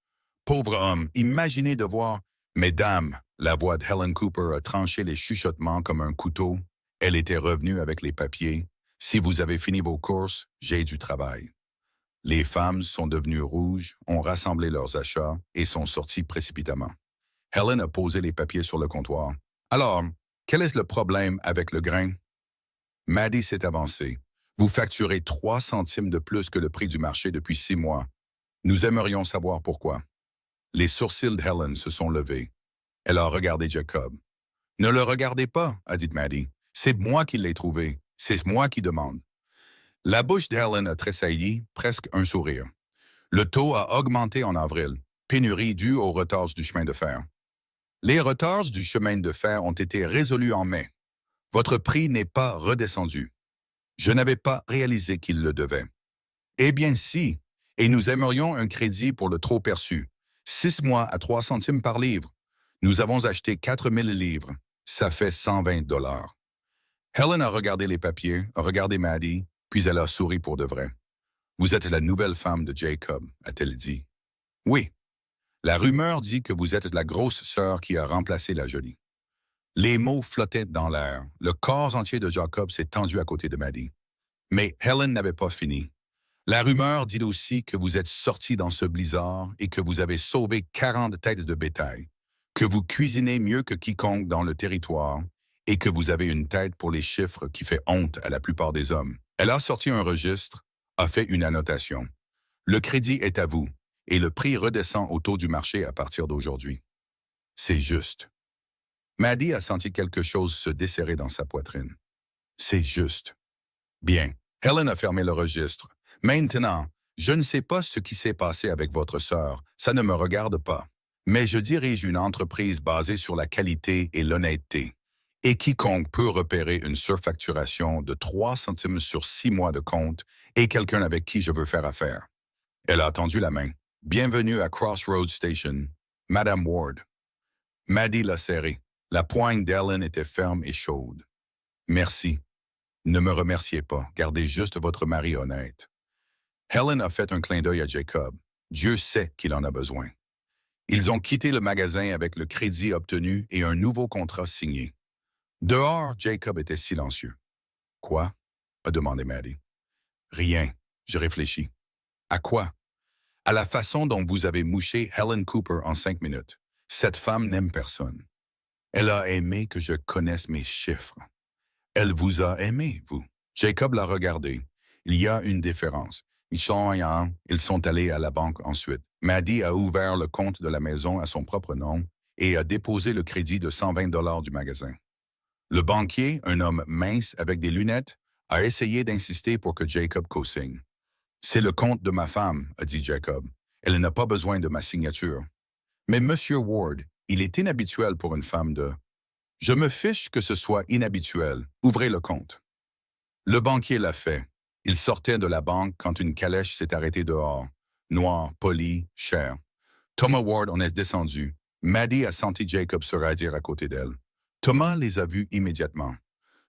Pauvre homme, imaginez de voir... Mesdames, la voix de Helen Cooper a tranché les chuchotements comme un couteau. Elle était revenue avec les papiers. Si vous avez fini vos courses, j'ai du travail. Les femmes sont devenues rouges, ont rassemblé leurs achats et sont sorties précipitamment. Helen a posé les papiers sur le comptoir. Alors, quel est le problème avec le grain? Maddie s'est avancée. Vous facturez 3 centimes de plus que le prix du marché depuis 6 mois. Nous aimerions savoir pourquoi. Les sourcils de Helen se sont levés. Elle a regardé Jacob. « Ne le regardez pas, » a dit Maddie. « C'est moi qui l'ai trouvé. C'est moi qui demande. La bouche d'Helen a tressailli, presque un sourire. Le taux a augmenté en avril, pénurie due aux retards du chemin de fer. Les retards du chemin de fer ont été résolus en mai. Votre prix n'est pas redescendu. Je n'avais pas réalisé qu'il le devait. Eh bien si, et nous aimerions un crédit pour le trop perçu. 6 mois à 3 centimes par livre. Nous avons acheté 4000 livres. Ça fait 120 $. Helen a regardé les papiers, a regardé Maddie, puis elle a souri pour de vrai. Vous êtes la nouvelle femme de Jacob, a-t-elle dit. Oui. La rumeur dit que vous êtes la grosse sœur qui a remplacé la jolie. Les mots flottaient dans l'air. Le corps entier de Jacob s'est tendu à côté de Maddie. Mais Helen n'avait pas fini. La rumeur dit aussi que vous êtes sorti dans ce blizzard et que vous avez sauvé 40 têtes de bétail, que vous cuisinez mieux que quiconque dans le territoire et que vous avez une tête pour les chiffres qui fait honte à la plupart des hommes. Elle a sorti un registre, a fait une annotation. Le crédit est à vous et le prix redescend au taux du marché à partir d'aujourd'hui. C'est juste. Maddie a senti quelque chose se desserrer dans sa poitrine. C'est juste. Bien. Helen a fermé le registre. Maintenant, je ne sais pas ce qui s'est passé avec votre sœur, ça ne me regarde pas. Mais je dirige une entreprise basée sur la qualité et l'honnêteté. Et quiconque peut repérer une surfacturation de 3 centimes sur 6 mois de compte est quelqu'un avec qui je veux faire affaire. Elle a tendu la main. Bienvenue à Crossroads Station, Madame Ward. Maddie l'a serrée. La poigne d'Helen était ferme et chaude. Merci. Ne me remerciez pas, gardez juste votre mari honnête. Helen a fait un clin d'œil à Jacob. Dieu sait qu'il en a besoin. Ils ont quitté le magasin avec le crédit obtenu et un nouveau contrat signé. Dehors, Jacob était silencieux. « Quoi? » a demandé Maddie. « Rien. » Je réfléchis. « À quoi? » « À la façon dont vous avez mouché Helen Cooper en 5 minutes. Cette femme n'aime personne. Elle a aimé que je connaisse mes chiffres. Elle vous a aimé, vous. » Jacob l'a regardé. Il y a une différence. Ils sont allés à la banque ensuite. Maddie a ouvert le compte de la maison à son propre nom et a déposé le crédit de 120 $ du magasin. Le banquier, un homme mince avec des lunettes, a essayé d'insister pour que Jacob co-signe. « C'est le compte de ma femme, » a dit Jacob. « Elle n'a pas besoin de ma signature. » « Mais Monsieur Ward, il est inhabituel pour une femme de... » « Je me fiche que ce soit inhabituel. Ouvrez le compte. » Le banquier l'a fait. Il sortait de la banque quand une calèche s'est arrêtée dehors. Noire, polie, chère. Thomas Ward en est descendu. Maddie a senti Jacob se raidir à côté d'elle. Thomas les a vus immédiatement.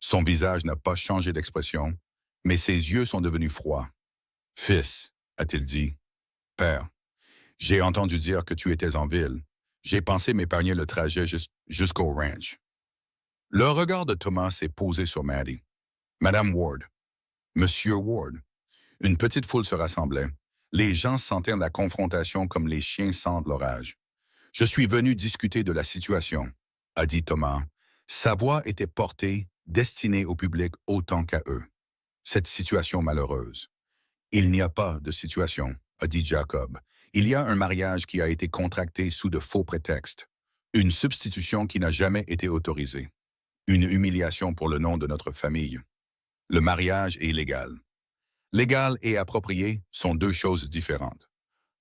Son visage n'a pas changé d'expression, mais ses yeux sont devenus froids. « Fils, » a-t-il dit. « Père, j'ai entendu dire que tu étais en ville. J'ai pensé m'épargner le trajet jusqu'au ranch. » Le regard de Thomas s'est posé sur Maddie. Madame Ward. Monsieur Ward. Une petite foule se rassemblait. Les gens sentaient la confrontation comme les chiens sentent l'orage. « Je suis venu discuter de la situation, » a dit Thomas. Sa voix était portée, destinée au public autant qu'à eux. Cette situation malheureuse. « Il n'y a pas de situation, » a dit Jacob. « Il y a un mariage qui a été contracté sous de faux prétextes. Une substitution qui n'a jamais été autorisée. Une humiliation pour le nom de notre famille. Le mariage est légal. Légal et approprié sont deux choses différentes. »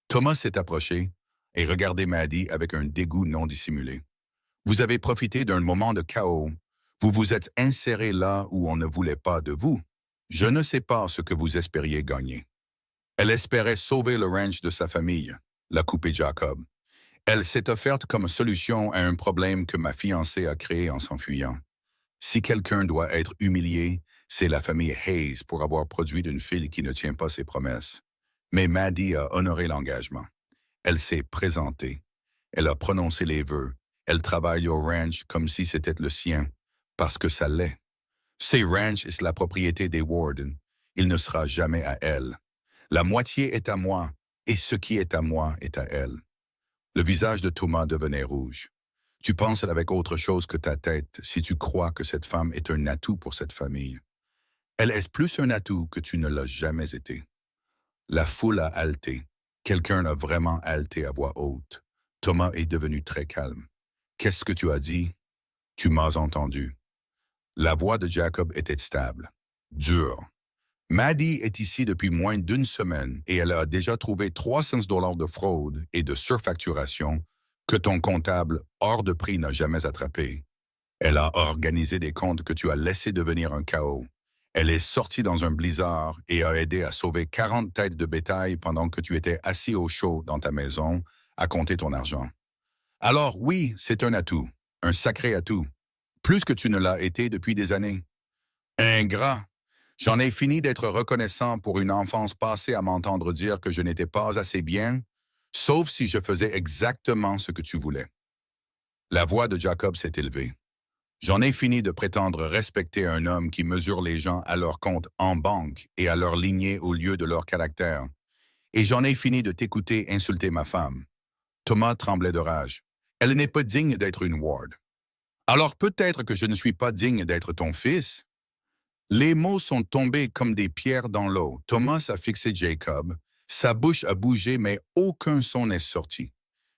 Thomas s'est approché et regardé Maddie avec un dégoût non dissimulé. « Vous avez profité d'un moment de chaos. Vous vous êtes inséré là où on ne voulait pas de vous. Je ne sais pas ce que vous espériez gagner. » Elle espérait sauver le ranch de sa famille, l'a coupé Jacob. Elle s'est offerte comme solution à un problème que ma fiancée a créé en s'enfuyant. Si quelqu'un doit être humilié, c'est la famille Hayes pour avoir produit une fille qui ne tient pas ses promesses. Mais Maddie a honoré l'engagement. Elle s'est présentée. Elle a prononcé les vœux. Elle travaille au ranch comme si c'était le sien, parce que ça l'est. Ces ranchs est la propriété des Warden. Il ne sera jamais à elle. La moitié est à moi, et ce qui est à moi est à elle. Le visage de Thomas devenait rouge. Tu penses avec autre chose que ta tête si tu crois que cette femme est un atout pour cette famille. Elle est plus un atout que tu ne l'as jamais été. La foule a haleté. Quelqu'un a vraiment haleté à voix haute. Thomas est devenu très calme. « Qu'est-ce que tu as dit? » « Tu m'as entendu. » La voix de Jacob était stable. Dur. Maddie est ici depuis moins d'une semaine et elle a déjà trouvé 300 dollars de fraude et de surfacturation que ton comptable hors de prix n'a jamais attrapé. Elle a organisé des comptes que tu as laissés devenir un chaos. Elle est sortie dans un blizzard et a aidé à sauver 40 têtes de bétail pendant que tu étais assis au chaud dans ta maison à compter ton argent. Alors oui, c'est un atout, un sacré atout, plus que tu ne l'as été depuis des années. Ingrat. J'en ai fini d'être reconnaissant pour une enfance passée à m'entendre dire que je n'étais pas assez bien, sauf si je faisais exactement ce que tu voulais. La voix de Jacob s'est élevée. J'en ai fini de prétendre respecter un homme qui mesure les gens à leur compte en banque et à leur lignée au lieu de leur caractère. Et j'en ai fini de t'écouter insulter ma femme. Thomas tremblait de rage. Elle n'est pas digne d'être une Ward. Alors peut-être que je ne suis pas digne d'être ton fils? Les mots sont tombés comme des pierres dans l'eau. Thomas a fixé Jacob. Sa bouche a bougé, mais aucun son n'est sorti.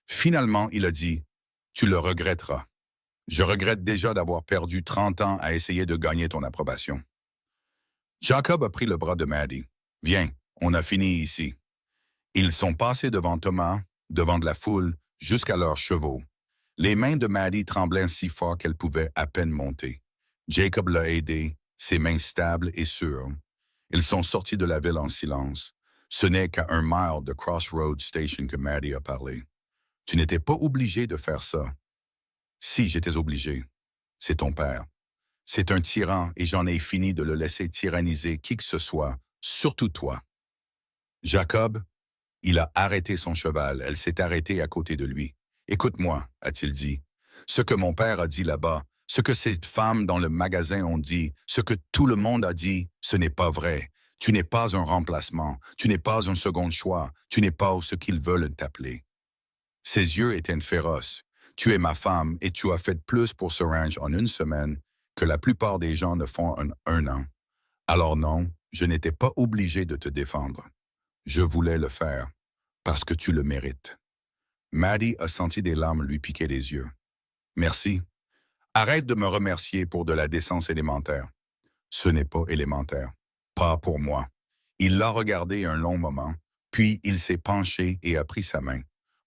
Finalement, il a dit, « Tu le regretteras. Je regrette déjà d'avoir perdu 30 ans à essayer de gagner ton approbation. » Jacob a pris le bras de Maddie. « Viens, on a fini ici. » Ils sont passés devant Thomas, devant de la foule, jusqu'à leurs chevaux. Les mains de Maddie tremblaient si fort qu'elle pouvait à peine monter. Jacob l'a aidé, ses mains stables et sûres. Ils sont sortis de la ville en silence. Ce n'est qu'à 1 mile de Crossroads Station que Maddie a parlé. « Tu n'étais pas obligé de faire ça. » « Si j'étais obligé. C'est ton père. C'est un tyran et j'en ai fini de le laisser tyranniser qui que ce soit, surtout toi. » Jacob, il a arrêté son cheval. Elle s'est arrêtée à côté de lui. « Écoute-moi, a-t-il dit. Ce que mon père a dit là-bas, ce que ces femmes dans le magasin ont dit, ce que tout le monde a dit, ce n'est pas vrai. Tu n'es pas un remplacement. Tu n'es pas un second choix. Tu n'es pas ce qu'ils veulent t'appeler. » Ses yeux étaient féroces. « Tu es ma femme et tu as fait plus pour ce ranch en 1 semaine que la plupart des gens ne font en 1 an. Alors non, je n'étais pas obligé de te défendre. Je voulais le faire, parce que tu le mérites. » Maddie a senti des larmes lui piquer les yeux. « Merci. Arrête de me remercier pour de la décence élémentaire. Ce n'est pas élémentaire. Pas pour moi. » Il l'a regardé un long moment, puis il s'est penché et a pris sa main.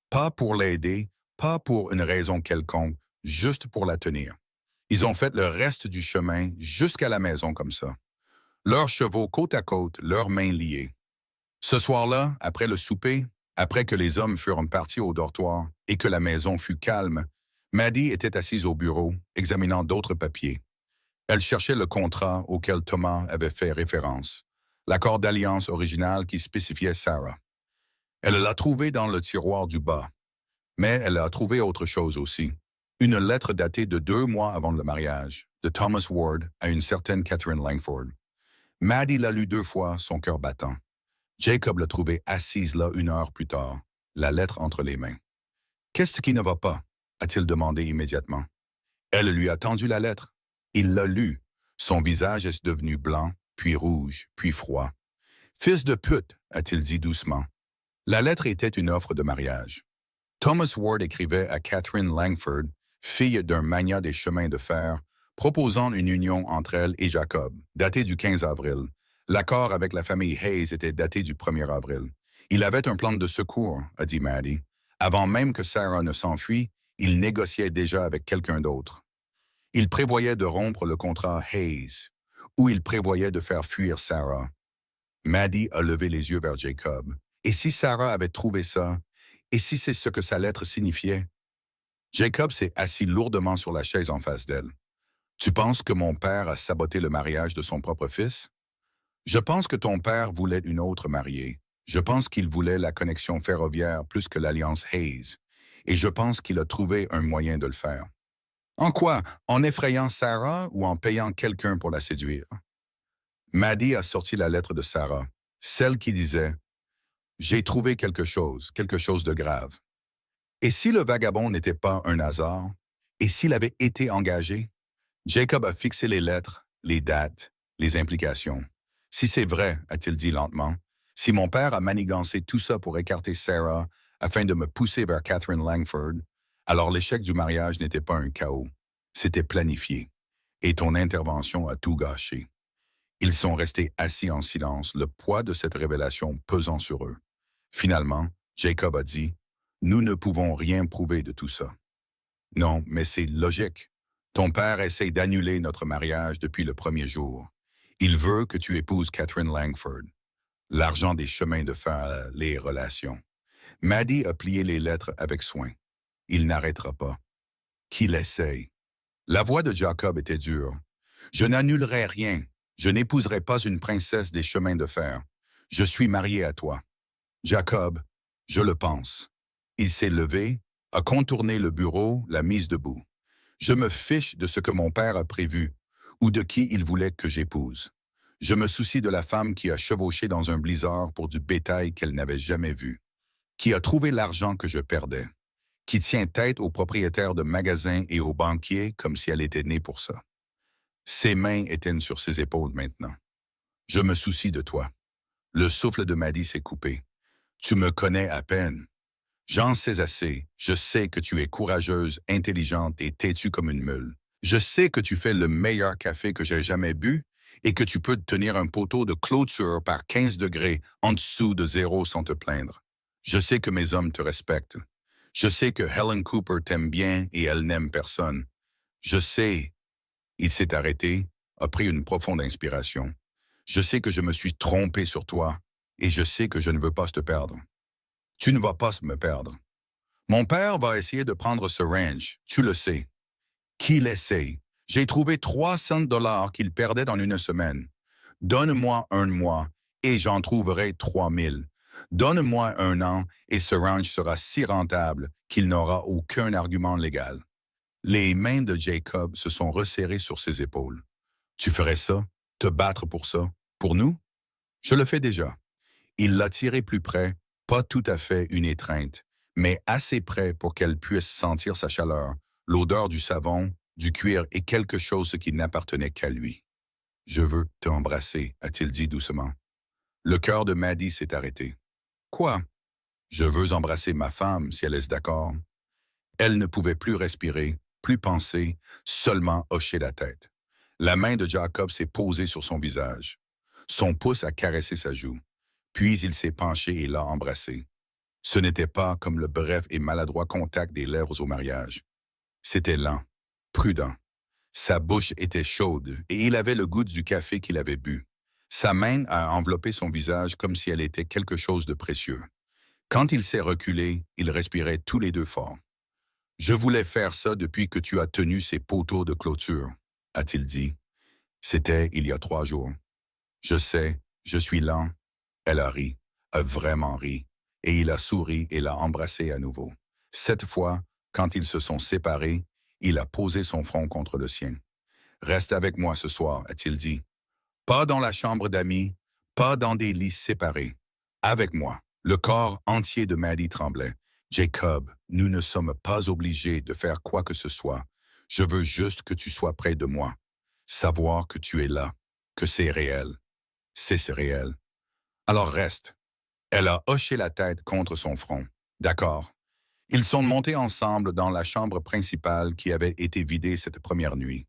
Pas pour l'aider, pas pour une raison quelconque, juste pour la tenir. Ils ont fait le reste du chemin jusqu'à la maison comme ça. Leurs chevaux côte à côte, leurs mains liées. Ce soir-là, après le souper, après que les hommes furent partis au dortoir et que la maison fut calme, Maddie était assise au bureau, examinant d'autres papiers. Elle cherchait le contrat auquel Thomas avait fait référence, l'accord d'alliance original qui spécifiait Sarah. Elle l'a trouvé dans le tiroir du bas. Mais elle a trouvé autre chose aussi. Une lettre datée de 2 mois avant le mariage, de Thomas Ward à une certaine Catherine Langford. Maddie l'a lu 2 fois, son cœur battant. Jacob l'a trouvée assise là 1 heure plus tard, la lettre entre les mains. « Qu'est-ce qui ne va pas ?» a-t-il demandé immédiatement. Elle lui a tendu la lettre. Il l'a lue. Son visage est devenu blanc, puis rouge, puis froid. « Fils de pute !» a-t-il dit doucement. La lettre était une offre de mariage. Thomas Ward écrivait à Catherine Langford, fille d'un magnat des chemins de fer, proposant une union entre elle et Jacob, datée du 15 avril. L'accord avec la famille Hayes était daté du 1er avril. Il avait un plan de secours, a dit Maddie. Avant même que Sarah ne s'enfuit, il négociait déjà avec quelqu'un d'autre. Il prévoyait de rompre le contrat Hayes, ou il prévoyait de faire fuir Sarah. Maddie a levé les yeux vers Jacob. Et si Sarah avait trouvé ça? Et si c'est ce que sa lettre signifiait? Jacob s'est assis lourdement sur la chaise en face d'elle. « Tu penses que mon père a saboté le mariage de son propre fils? Je pense que ton père voulait une autre mariée. Je pense qu'il voulait la connexion ferroviaire plus que l'alliance Hayes. Et je pense qu'il a trouvé un moyen de le faire. En quoi? En effrayant Sarah ou en payant quelqu'un pour la séduire? » Maddie a sorti la lettre de Sarah, celle qui disait « J'ai trouvé quelque chose de grave. » Et si le vagabond n'était pas un hasard? Et s'il avait été engagé? Jacob a fixé les lettres, les dates, les implications. « Si c'est vrai, a-t-il dit lentement, si mon père a manigancé tout ça pour écarter Sarah afin de me pousser vers Catherine Langford, alors l'échec du mariage n'était pas un chaos. C'était planifié. Et ton intervention a tout gâché. Ils sont restés assis en silence, le poids de cette révélation pesant sur eux. Finalement, Jacob a dit, « Nous ne pouvons rien prouver de tout ça. » Non, mais c'est logique. Ton père essaie d'annuler notre mariage depuis le premier jour. Il veut que tu épouses Catherine Langford. L'argent des chemins de fer, les relations. Maddie a plié les lettres avec soin. Il n'arrêtera pas. Qu'il essaye. La voix de Jacob était dure. Je n'annulerai rien. Je n'épouserai pas une princesse des chemins de fer. Je suis marié à toi. Jacob, je le pense. Il s'est levé, a contourné le bureau, l'a mise debout. Je me fiche de ce que mon père a prévu ou de qui il voulait que j'épouse. Je me soucie de la femme qui a chevauché dans un blizzard pour du bétail qu'elle n'avait jamais vu, qui a trouvé l'argent que je perdais, qui tient tête aux propriétaires de magasins et aux banquiers comme si elle était née pour ça. Ses mains étaient sur ses épaules maintenant. Je me soucie de toi. Le souffle de Maddie s'est coupé. Tu me connais à peine. J'en sais assez. Je sais que tu es courageuse, intelligente et têtue comme une mule. Je sais que tu fais le meilleur café que j'ai jamais bu et que tu peux tenir un poteau de clôture par 15 degrés en dessous de zéro sans te plaindre. Je sais que mes hommes te respectent. Je sais que Helen Cooper t'aime bien et elle n'aime personne. Je sais. Il s'est arrêté, a pris une profonde inspiration. Je sais que je me suis trompé sur toi et je sais que je ne veux pas te perdre. Tu ne vas pas me perdre. Mon père va essayer de prendre ce ranch, tu le sais. Qu'il essaye. J'ai trouvé 300 dollars qu'il perdait dans une semaine. Donne-moi un mois et j'en trouverai 3000. Donne-moi un an et ce ranch sera si rentable qu'il n'aura aucun argument légal. Les mains de Jacob se sont resserrées sur ses épaules. Tu ferais ça? Te battre pour ça? Pour nous? Je le fais déjà. Il l'a tirée plus près, pas tout à fait une étreinte, mais assez près pour qu'elle puisse sentir sa chaleur, l'odeur du savon, du cuir et quelque chose qui n'appartenait qu'à lui. Je veux t'embrasser, a-t-il dit doucement. Le cœur de Maddie s'est arrêté. Quoi? Je veux embrasser ma femme, si elle est d'accord. Elle ne pouvait plus respirer, plus penser, seulement hocher la tête. La main de Jacob s'est posée sur son visage. Son pouce a caressé sa joue. Puis il s'est penché et l'a embrassée. Ce n'était pas comme le bref et maladroit contact des lèvres au mariage. C'était lent, prudent. Sa bouche était chaude et il avait le goût du café qu'il avait bu. Sa main a enveloppé son visage comme si elle était quelque chose de précieux. Quand il s'est reculé, ils respiraient tous les deux fort. « Je voulais faire ça depuis que tu as tenu ces poteaux de clôture, » a-t-il dit. C'était il y a 3 jours. Je sais, je suis lent. Elle a ri, a vraiment ri, et il a souri et l'a embrassée à nouveau. Cette fois, quand ils se sont séparés, il a posé son front contre le sien. « Reste avec moi ce soir, a-t-il dit. Pas dans la chambre d'amis, pas dans des lits séparés. Avec moi. » Le corps entier de Maddie tremblait. « Jacob, nous ne sommes pas obligés de faire quoi que ce soit. Je veux juste que tu sois près de moi. Savoir que tu es là, que c'est réel. C'est réel. Alors reste. » Elle a hoché la tête contre son front. « D'accord. » Ils sont montés ensemble dans la chambre principale qui avait été vidée cette première nuit.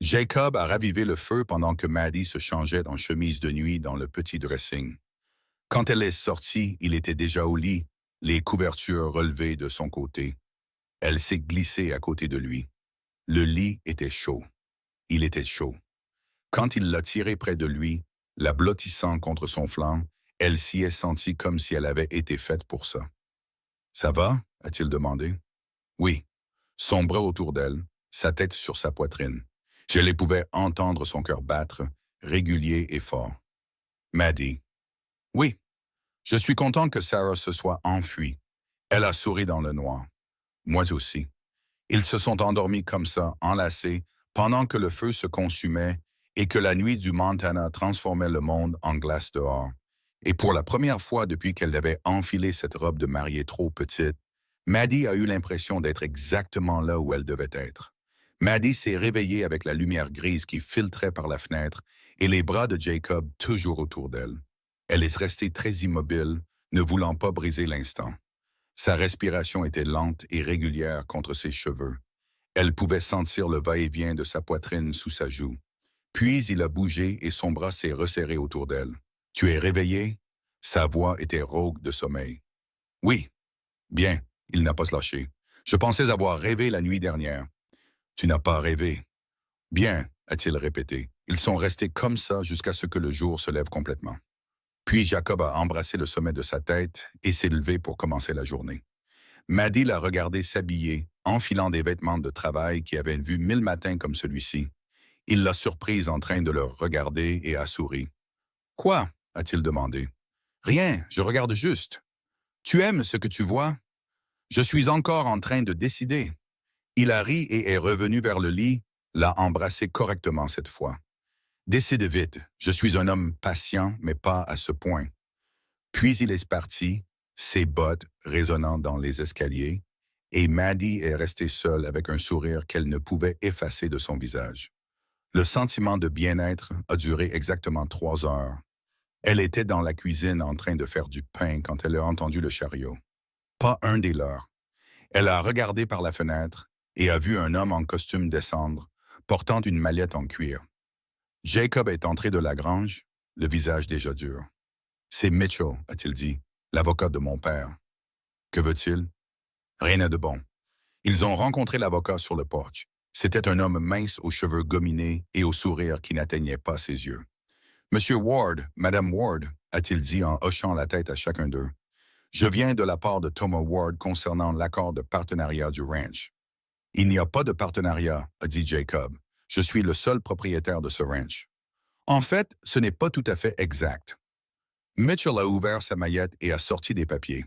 Jacob a ravivé le feu pendant que Maddie se changeait en chemise de nuit dans le petit dressing. Quand elle est sortie, il était déjà au lit, les couvertures relevées de son côté. Elle s'est glissée à côté de lui. Le lit était chaud. Il était chaud. Quand il l'a tirée près de lui, la blottissant contre son flanc, elle s'y est sentie comme si elle avait été faite pour ça. « Ça va? » a-t-il demandé. « Oui. » Son bras autour d'elle, sa tête sur sa poitrine. Je les pouvais entendre son cœur battre, régulier et fort. Maddie. « Oui. Je suis content que Sarah se soit enfuie. » Elle a souri dans le noir. Moi aussi. Ils se sont endormis comme ça, enlacés, pendant que le feu se consumait et que la nuit du Montana transformait le monde en glace dehors. Et pour la première fois depuis qu'elle avait enfilé cette robe de mariée trop petite, Maddie a eu l'impression d'être exactement là où elle devait être. Maddie s'est réveillée avec la lumière grise qui filtrait par la fenêtre et les bras de Jacob toujours autour d'elle. Elle est restée très immobile, ne voulant pas briser l'instant. Sa respiration était lente et régulière contre ses cheveux. Elle pouvait sentir le va-et-vient de sa poitrine sous sa joue. Puis il a bougé et son bras s'est resserré autour d'elle. Tu es réveillé? Sa voix était rauque de sommeil. Oui. Bien, il n'a pas se lâché. Je pensais avoir rêvé la nuit dernière. Tu n'as pas rêvé. Bien, a-t-il répété. Ils sont restés comme ça jusqu'à ce que le jour se lève complètement. Puis Jacob a embrassé le sommet de sa tête et s'est levé pour commencer la journée. Maddie l'a regardé s'habiller, enfilant des vêtements de travail qui avaient vu 1000 matins comme celui-ci. Il l'a surprise en train de le regarder et a souri. « Quoi » a-t-il demandé. « Rien, je regarde juste. Tu aimes ce que tu vois? Je suis encore en train de décider. » Il a ri et est revenu vers le lit, l'a embrassé correctement cette fois. « Décide vite, je suis un homme patient, mais pas à ce point. » Puis il est parti, ses bottes résonnant dans les escaliers, et Maddie est restée seule avec un sourire qu'elle ne pouvait effacer de son visage. Le sentiment de bien-être a duré exactement 3 heures. Elle était dans la cuisine en train de faire du pain quand elle a entendu le chariot. Pas un des leurs. Elle a regardé par la fenêtre et a vu un homme en costume descendre, portant une mallette en cuir. Jacob est entré de la grange, le visage déjà dur. « C'est Mitchell, a-t-il dit, l'avocat de mon père. » Que veut-il? Rien de bon. Ils ont rencontré l'avocat sur le porche. C'était un homme mince aux cheveux gominés et au sourire qui n'atteignait pas ses yeux. « Monsieur Ward, Madame Ward, a-t-il dit en hochant la tête à chacun d'eux. Je viens de la part de Thomas Ward concernant l'accord de partenariat du ranch. » Il n'y a pas de partenariat, a dit Jacob. Je suis le seul propriétaire de ce ranch. En fait, ce n'est pas tout à fait exact. Mitchell a ouvert sa maillette et a sorti des papiers.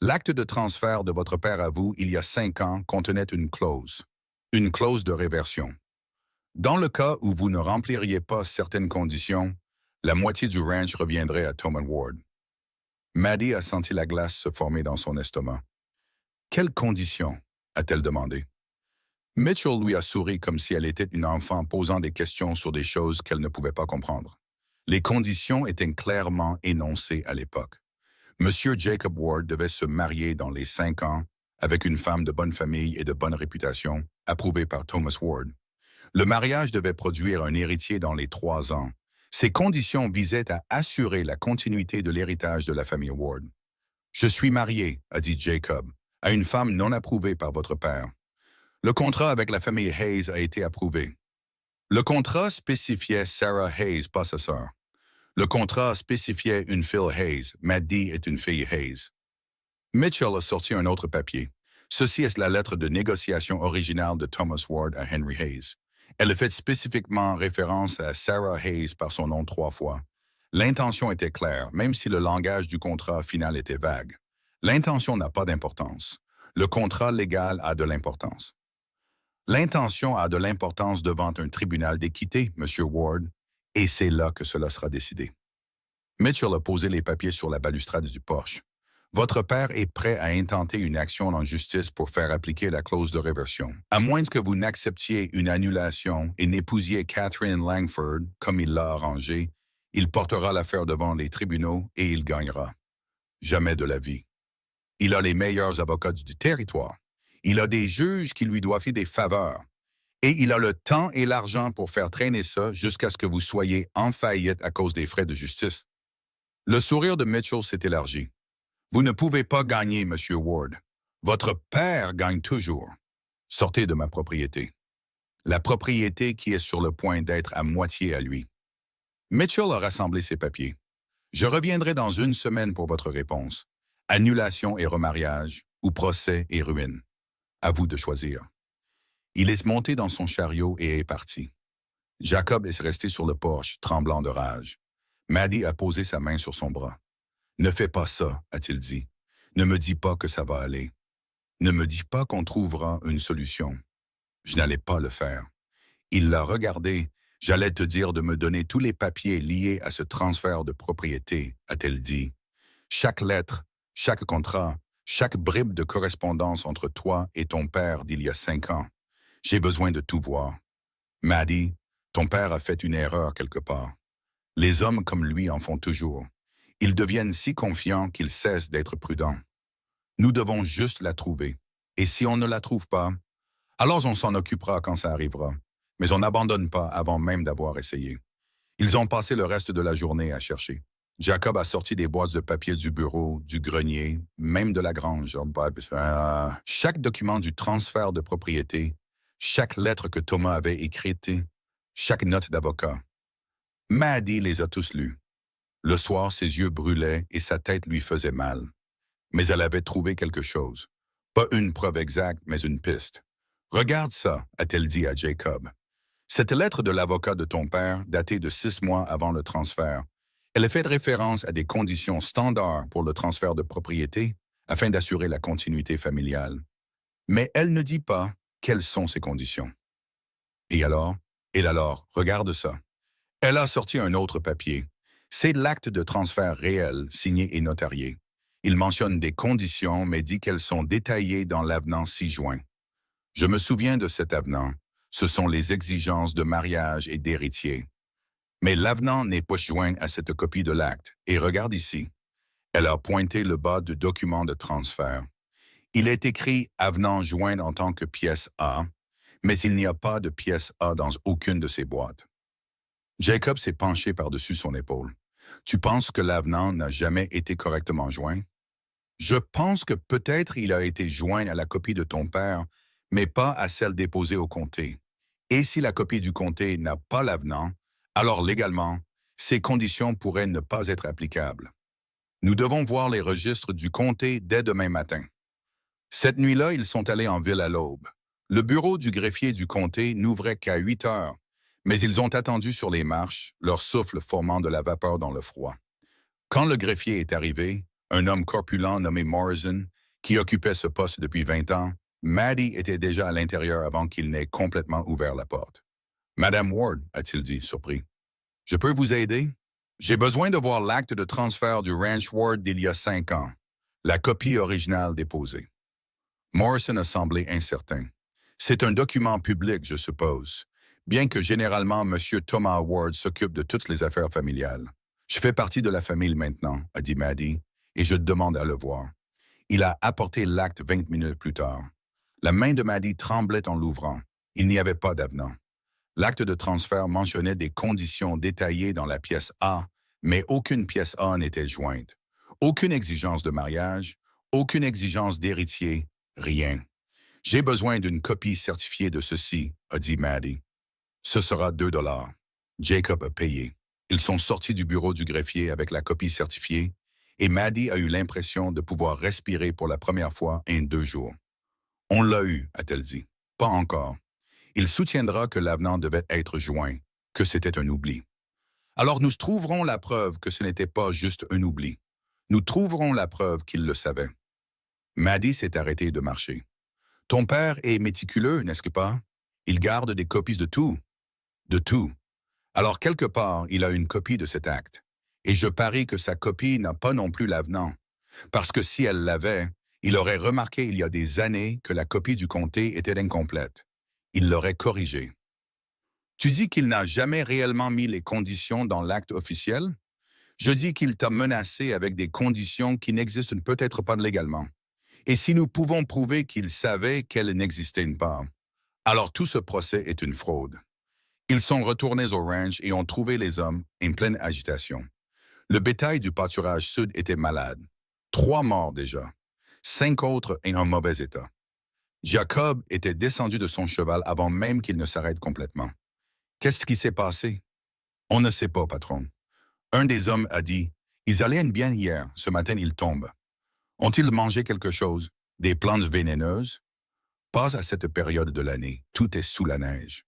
L'acte de transfert de votre père à vous, il y a 5 ans, contenait une clause de réversion. Dans le cas où vous ne rempliriez pas certaines conditions, la moitié du ranch reviendrait à Thomas Ward. Maddie a senti la glace se former dans son estomac. « Quelles conditions » a-t-elle demandé. Mitchell lui a souri comme si elle était une enfant posant des questions sur des choses qu'elle ne pouvait pas comprendre. Les conditions étaient clairement énoncées à l'époque. Monsieur Jacob Ward devait se marier dans les 5 ans avec une femme de bonne famille et de bonne réputation, approuvée par Thomas Ward. Le mariage devait produire un héritier dans les 3 ans. Ces conditions visaient à assurer la continuité de l'héritage de la famille Ward. « Je suis marié, a dit Jacob, à une femme non approuvée par votre père. Le contrat avec la famille Hayes a été approuvé. Le contrat spécifiait Sarah Hayes, pas sa sœur. Le contrat spécifiait une fille Hayes. Maddie est une fille Hayes. » Mitchell a sorti un autre papier. Ceci est la lettre de négociation originale de Thomas Ward à Henry Hayes. Elle fait spécifiquement référence à Sarah Hayes par son nom 3 fois. L'intention était claire, même si le langage du contrat final était vague. L'intention n'a pas d'importance. Le contrat légal a de l'importance. L'intention a de l'importance devant un tribunal d'équité, Monsieur Ward, et c'est là que cela sera décidé. Mitchell a posé les papiers sur la balustrade du porche. Votre père est prêt à intenter une action en justice pour faire appliquer la clause de réversion. À moins que vous n'acceptiez une annulation et n'épousiez Catherine Langford, comme il l'a arrangé, il portera l'affaire devant les tribunaux et il gagnera. Jamais de la vie. Il a les meilleurs avocats du territoire. Il a des juges qui lui doivent des faveurs. Et il a le temps et l'argent pour faire traîner ça jusqu'à ce que vous soyez en faillite à cause des frais de justice. Le sourire de Mitchell s'est élargi. Vous ne pouvez pas gagner, Monsieur Ward. Votre père gagne toujours. Sortez de ma propriété. La propriété qui est sur le point d'être à moitié à lui. Mitchell a rassemblé ses papiers. Je reviendrai dans 1 semaine pour votre réponse. Annulation et remariage, ou procès et ruine. À vous de choisir. Il est monté dans son chariot et est parti. Jacob est resté sur le porche, tremblant de rage. Maddie a posé sa main sur son bras. « Ne fais pas ça, a-t-il dit. Ne me dis pas que ça va aller. Ne me dis pas qu'on trouvera une solution. » Je n'allais pas le faire. Il l'a regardé. « J'allais te dire de me donner tous les papiers liés à ce transfert de propriété, a-t-elle dit. Chaque lettre, chaque contrat, chaque bribe de correspondance entre toi et ton père d'il y a 5 ans. J'ai besoin de tout voir. Maddie, ton père a fait une erreur quelque part. Les hommes comme lui en font toujours. Ils deviennent si confiants qu'ils cessent d'être prudents. Nous devons juste la trouver. Et si on ne la trouve pas, alors on s'en occupera quand ça arrivera. Mais on n'abandonne pas avant même d'avoir essayé. Ils ont passé le reste de la journée à chercher. Jacob a sorti des boîtes de papier du bureau, du grenier, même de la grange. Chaque document du transfert de propriété, chaque lettre que Thomas avait écrite, chaque note d'avocat. Maddie les a tous lus. Le soir, ses yeux brûlaient et sa tête lui faisait mal. Mais elle avait trouvé quelque chose. Pas une preuve exacte, mais une piste. Regarde ça, a-t-elle dit à Jacob. Cette lettre de l'avocat de ton père, datée de 6 mois avant le transfert, elle fait référence à des conditions standards pour le transfert de propriété afin d'assurer la continuité familiale. Mais elle ne dit pas quelles sont ces conditions. Et alors, regarde ça. Elle a sorti un autre papier. C'est l'acte de transfert réel, signé et notarié. Il mentionne des conditions, mais dit qu'elles sont détaillées dans l'avenant ci-joint. Je me souviens de cet avenant. Ce sont les exigences de mariage et d'héritier. Mais l'avenant n'est pas joint à cette copie de l'acte. Et regarde ici. Elle a pointé le bas du document de transfert. Il est écrit « avenant joint en tant que pièce A », mais il n'y a pas de pièce A dans aucune de ces boîtes. Jacob s'est penché par-dessus son épaule. « Tu penses que l'avenant n'a jamais été correctement joint? » « Je pense que peut-être il a été joint à la copie de ton père, mais pas à celle déposée au comté. Et si la copie du comté n'a pas l'avenant, alors légalement, ces conditions pourraient ne pas être applicables. Nous devons voir les registres du comté dès demain matin. » Cette nuit-là, ils sont allés en ville à l'aube. Le bureau du greffier du comté n'ouvrait qu'à 8 heures, mais ils ont attendu sur les marches, leur souffle formant de la vapeur dans le froid. Quand le greffier est arrivé, un homme corpulent nommé Morrison, qui occupait ce poste depuis 20 ans, Maddie était déjà à l'intérieur avant qu'il n'ait complètement ouvert la porte. « Madame Ward, a-t-il dit, surpris. « Je peux vous aider? J'ai besoin de voir l'acte de transfert du Ranch Ward d'il y a 5 ans, la copie originale déposée. » Morrison a semblé incertain. « C'est un document public, je suppose, bien que généralement M. Thomas Ward s'occupe de toutes les affaires familiales. Je fais partie de la famille maintenant, a dit Maddie, et je demande à le voir. » Il a apporté l'acte 20 minutes plus tard. La main de Maddie tremblait en l'ouvrant. Il n'y avait pas d'avenant. L'acte de transfert mentionnait des conditions détaillées dans la pièce A, mais aucune pièce A n'était jointe. Aucune exigence de mariage, aucune exigence d'héritier, rien. « J'ai besoin d'une copie certifiée de ceci, a dit Maddie. Ce sera 2 $. Jacob a payé. Ils sont sortis du bureau du greffier avec la copie certifiée et Maddie a eu l'impression de pouvoir respirer pour la première fois en 2 jours. « On l'a eu, a-t-elle dit. « Pas encore. Il soutiendra que l'avenant devait être joint, que c'était un oubli. Alors nous trouverons la preuve que ce n'était pas juste un oubli. Nous trouverons la preuve qu'il le savait. » Maddie s'est arrêtée de marcher. « Ton père est méticuleux, n'est-ce pas? Il garde des copies de tout. De tout. Alors quelque part, il a une copie de cet acte. Et je parie que sa copie n'a pas non plus l'avenant. Parce que si elle l'avait, il aurait remarqué il y a des années que la copie du comté était incomplète. Il l'aurait corrigée. Tu dis qu'il n'a jamais réellement mis les conditions dans l'acte officiel? Je dis qu'il t'a menacé avec des conditions qui n'existent peut-être pas légalement. Et si nous pouvons prouver qu'il savait qu'elles n'existaient pas, alors tout ce procès est une fraude. Ils sont retournés au ranch et ont trouvé les hommes en pleine agitation. Le bétail du pâturage sud était malade. 3 morts déjà. 5 autres en mauvais état. Jacob était descendu de son cheval avant même qu'il ne s'arrête complètement. « Qu'est-ce qui s'est passé? »« On ne sait pas, patron. » Un des hommes a dit, « Ils allaient bien hier, ce matin ils tombent. Ont-ils mangé quelque chose? Des plantes vénéneuses? » Pas à cette période de l'année, tout est sous la neige.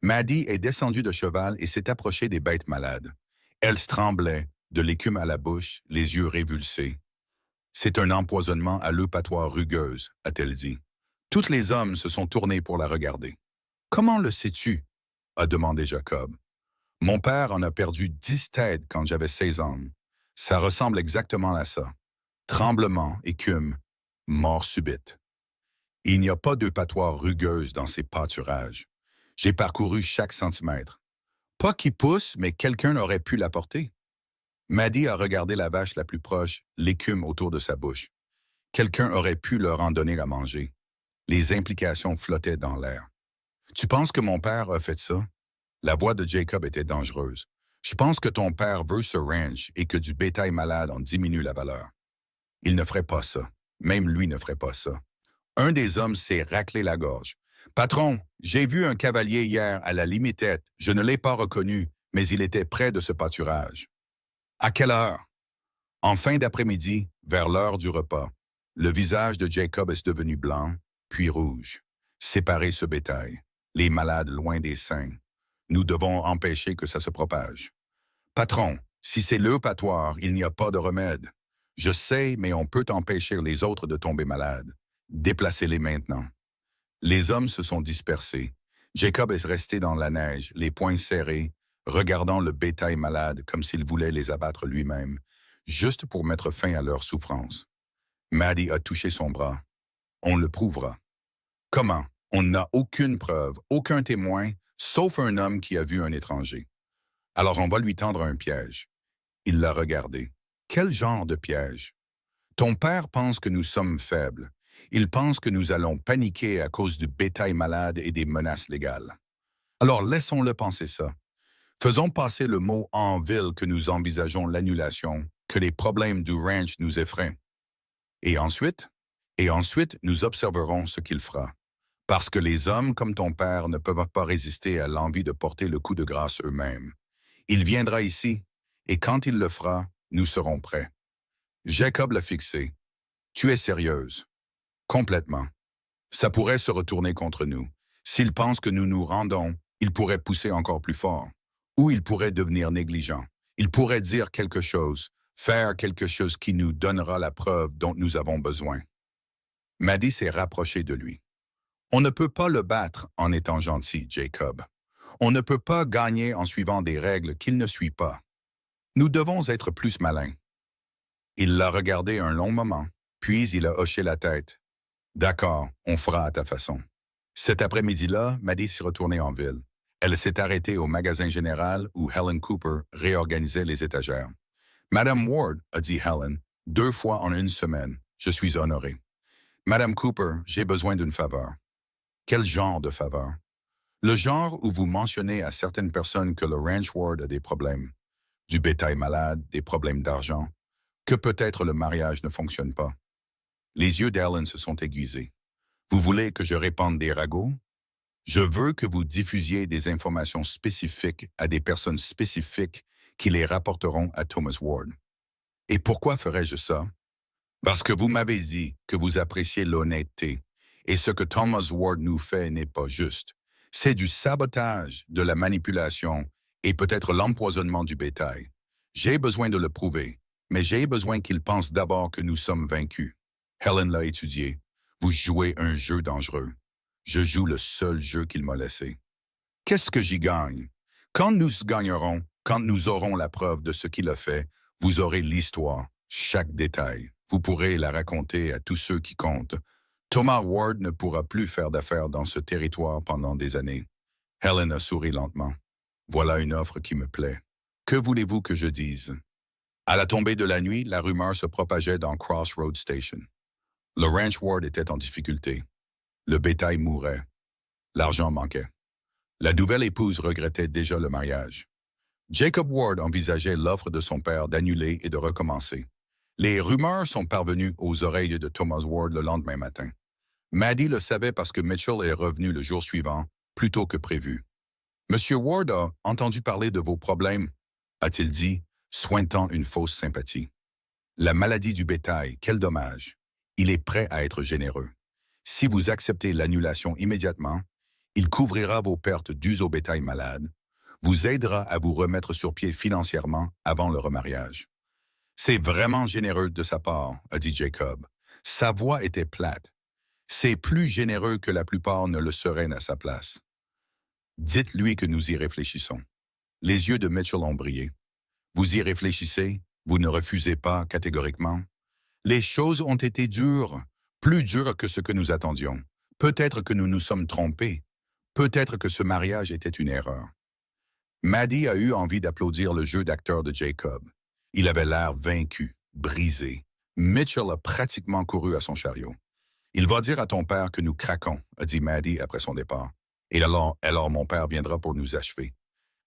Maddie est descendue de cheval et s'est approchée des bêtes malades. Elle tremblait, de l'écume à la bouche, les yeux révulsés. « C'est un empoisonnement à l'eupatoire rugueuse, a-t-elle dit. Tous les hommes se sont tournés pour la regarder. « Comment le sais-tu? » a demandé Jacob. « Mon père en a perdu 10 têtes quand j'avais 16 ans. Ça ressemble exactement à ça. Tremblement, écume, mort subite. Il n'y a pas d'eupatoire rugueuse dans ces pâturages. J'ai parcouru chaque centimètre. Pas qui pousse, mais quelqu'un aurait pu l'apporter. » Maddie a regardé la vache la plus proche, l'écume autour de sa bouche. Quelqu'un aurait pu leur en donner à manger. Les implications flottaient dans l'air. Tu penses que mon père a fait ça? La voix de Jacob était dangereuse. Je pense que ton père veut ce ranch et que du bétail malade en diminue la valeur. Il ne ferait pas ça. Même lui ne ferait pas ça. Un des hommes s'est raclé la gorge. Patron, j'ai vu un cavalier hier à la limitette. Je ne l'ai pas reconnu, mais il était près de ce pâturage. À quelle heure? En fin d'après-midi, vers l'heure du repas. Le visage de Jacob est devenu blanc, puis rouge. Séparez ce bétail. Les malades loin des saints. Nous devons empêcher que ça se propage. Patron, si c'est l'éupatoire, il n'y a pas de remède. Je sais, mais on peut empêcher les autres de tomber malades. Déplacez-les maintenant. Les hommes se sont dispersés. Jacob est resté dans la neige, les poings serrés, regardant le bétail malade comme s'il voulait les abattre lui-même, juste pour mettre fin à leur souffrance. Maddie a touché son bras. On le prouvera. Comment? On n'a aucune preuve, aucun témoin, sauf un homme qui a vu un étranger. Alors on va lui tendre un piège. Il l'a regardé. Quel genre de piège? Ton père pense que nous sommes faibles. Il pense que nous allons paniquer à cause du bétail malade et des menaces légales. Alors laissons-le penser ça. Faisons passer le mot en ville que nous envisageons l'annulation, que les problèmes du ranch nous effraient. Et ensuite? Et ensuite, nous observerons ce qu'il fera. Parce que les hommes comme ton père ne peuvent pas résister à l'envie de porter le coup de grâce eux-mêmes. Il viendra ici, et quand il le fera, nous serons prêts. Jacob l'a fixé. Tu es sérieuse. Complètement. Ça pourrait se retourner contre nous. S'il pense que nous nous rendons, il pourrait pousser encore plus fort. Ou il pourrait devenir négligent. Il pourrait dire quelque chose, faire quelque chose qui nous donnera la preuve dont nous avons besoin. Maddie s'est rapprochée de lui. On ne peut pas le battre en étant gentil, Jacob. On ne peut pas gagner en suivant des règles qu'il ne suit pas. Nous devons être plus malins. Il l'a regardé un long moment, puis il a hoché la tête. D'accord, on fera à ta façon. Cet après-midi-là, Maddie s'est retournée en ville. Elle s'est arrêtée au magasin général où Helen Cooper réorganisait les étagères. Madame Ward, a dit Helen, 2 fois en une semaine. Je suis honoré. Madame Cooper, j'ai besoin d'une faveur. Quel genre de faveur? Le genre où vous mentionnez à certaines personnes que le Ranch Ward a des problèmes. Du bétail malade, des problèmes d'argent, que peut-être le mariage ne fonctionne pas. Les yeux d'Ellen se sont aiguisés. Vous voulez que je répande des ragots? Je veux que vous diffusiez des informations spécifiques à des personnes spécifiques qui les rapporteront à Thomas Ward. Et pourquoi ferais-je ça? Parce que vous m'avez dit que vous appréciez l'honnêteté, et ce que Thomas Ward nous fait n'est pas juste. C'est du sabotage, de la manipulation et peut-être l'empoisonnement du bétail. J'ai besoin de le prouver, mais j'ai besoin qu'il pense d'abord que nous sommes vaincus. Helen l'a étudié. Vous jouez un jeu dangereux. Je joue le seul jeu qu'il m'a laissé. Qu'est-ce que j'y gagne? Quand nous gagnerons, quand nous aurons la preuve de ce qu'il a fait, vous aurez l'histoire, chaque détail. Vous pourrez la raconter à tous ceux qui comptent. Thomas Ward ne pourra plus faire d'affaires dans ce territoire pendant des années. Helen a souri lentement. Voilà une offre qui me plaît. Que voulez-vous que je dise? À la tombée de la nuit, la rumeur se propageait dans Crossroads Station. Le Ranch Ward était en difficulté. Le bétail mourait. L'argent manquait. La nouvelle épouse regrettait déjà le mariage. Jacob Ward envisageait l'offre de son père d'annuler et de recommencer. Les rumeurs sont parvenues aux oreilles de Thomas Ward le lendemain matin. Maddie le savait parce que Mitchell est revenu le jour suivant, plus tôt que prévu. « Monsieur Ward a entendu parler de vos problèmes, » a-t-il dit, sointant une fausse sympathie. « La maladie du bétail, quel dommage. Il est prêt à être généreux. Si vous acceptez l'annulation immédiatement, il couvrira vos pertes dues au bétail malade, vous aidera à vous remettre sur pied financièrement avant le remariage. » « C'est vraiment généreux de sa part, a dit Jacob. Sa voix était plate. C'est plus généreux que la plupart ne le seraient à sa place. Dites-lui que nous y réfléchissons. Les yeux de Mitchell ont brillé. Vous y réfléchissez, vous ne refusez pas catégoriquement. Les choses ont été dures, plus dures que ce que nous attendions. Peut-être que nous nous sommes trompés. Peut-être que ce mariage était une erreur. Maddie a eu envie d'applaudir le jeu d'acteur de Jacob. Il avait l'air vaincu, brisé. Mitchell a pratiquement couru à son chariot. « Il va dire à ton père que nous craquons, » a dit Maddie après son départ. Et alors mon père viendra pour nous achever.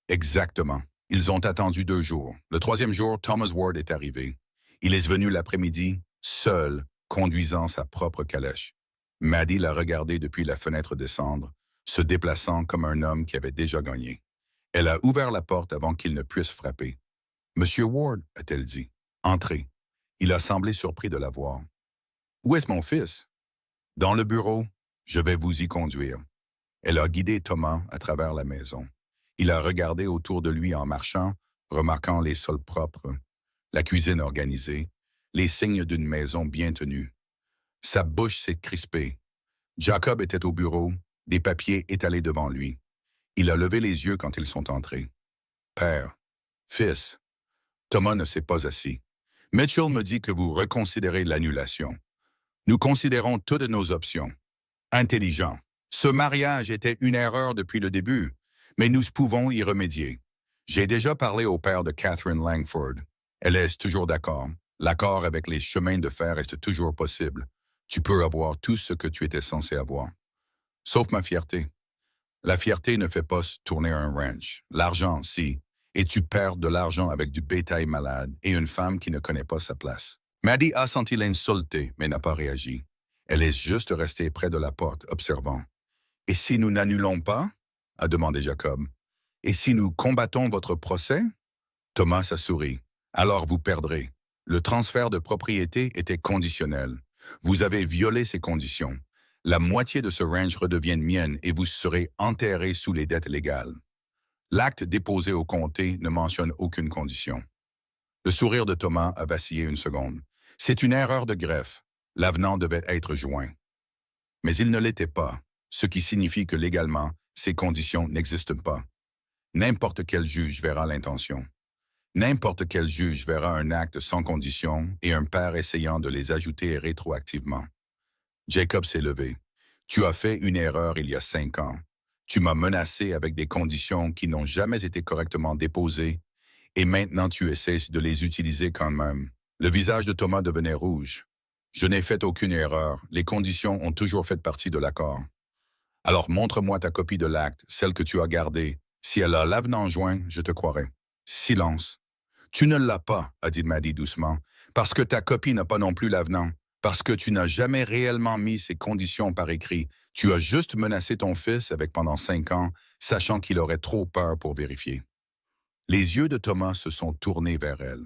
Exactement. Ils ont attendu 2 jours. Le troisième jour, Thomas Ward est arrivé. Il est venu l'après-midi, seul, conduisant sa propre calèche. Maddie l'a regardé depuis la fenêtre descendre, se déplaçant comme un homme qui avait déjà gagné. Elle a ouvert la porte avant qu'il ne puisse frapper. « Monsieur Ward », a-t-elle dit. « Entrez. » Il a semblé surpris de la voir. « Où est-ce mon fils? »« Dans le bureau. Je vais vous y conduire. » Elle a guidé Thomas à travers la maison. Il a regardé autour de lui en marchant, remarquant les sols propres, la cuisine organisée, les signes d'une maison bien tenue. Sa bouche s'est crispée. Jacob était au bureau, des papiers étalés devant lui. Il a levé les yeux quand ils sont entrés. « Père, fils. » Thomas ne s'est pas assis. « Mitchell me dit que vous reconsidérez l'annulation. Nous considérons toutes nos options. Intelligent. Ce mariage était une erreur depuis le début, mais nous pouvons y remédier. J'ai déjà parlé au père de Catherine Langford. Elle est toujours d'accord. L'accord avec les chemins de fer est toujours possible. Tu peux avoir tout ce que tu étais censé avoir. Sauf ma fierté. La fierté ne fait pas tourner un ranch. L'argent, si. Et tu perds de l'argent avec du bétail malade et une femme qui ne connaît pas sa place. Maddie a senti l'insulter, mais n'a pas réagi. Elle est juste restée près de la porte, observant. « Et si nous n'annulons pas ?» a demandé Jacob. « Et si nous combattons votre procès ?» Thomas a souri. « Alors vous perdrez. Le transfert de propriété était conditionnel. Vous avez violé ces conditions. La moitié de ce ranch redevient mienne et vous serez enterré sous les dettes légales. » L'acte déposé au comté ne mentionne aucune condition. Le sourire de Thomas a vacillé une seconde. C'est une erreur de greffe. L'avenant devait être joint. Mais il ne l'était pas, ce qui signifie que légalement, ces conditions n'existent pas. N'importe quel juge verra l'intention. N'importe quel juge verra un acte sans condition et un père essayant de les ajouter rétroactivement. Jacob s'est levé. « Tu as fait une erreur il y a 5 ans. Tu m'as menacé avec des conditions qui n'ont jamais été correctement déposées et maintenant tu essaies de les utiliser quand même. » Le visage de Thomas devenait rouge. « Je n'ai fait aucune erreur. Les conditions ont toujours fait partie de l'accord. Alors montre-moi ta copie de l'acte, celle que tu as gardée. Si elle a l'avenant joint, je te croirai. » Silence. « Tu ne l'as pas, » a dit Maddie doucement, « parce que ta copie n'a pas non plus l'avenant, parce que tu n'as jamais réellement mis ces conditions par écrit. Tu as juste menacé ton fils avec pendant 5 ans, sachant qu'il aurait trop peur pour vérifier. » Les yeux de Thomas se sont tournés vers elle.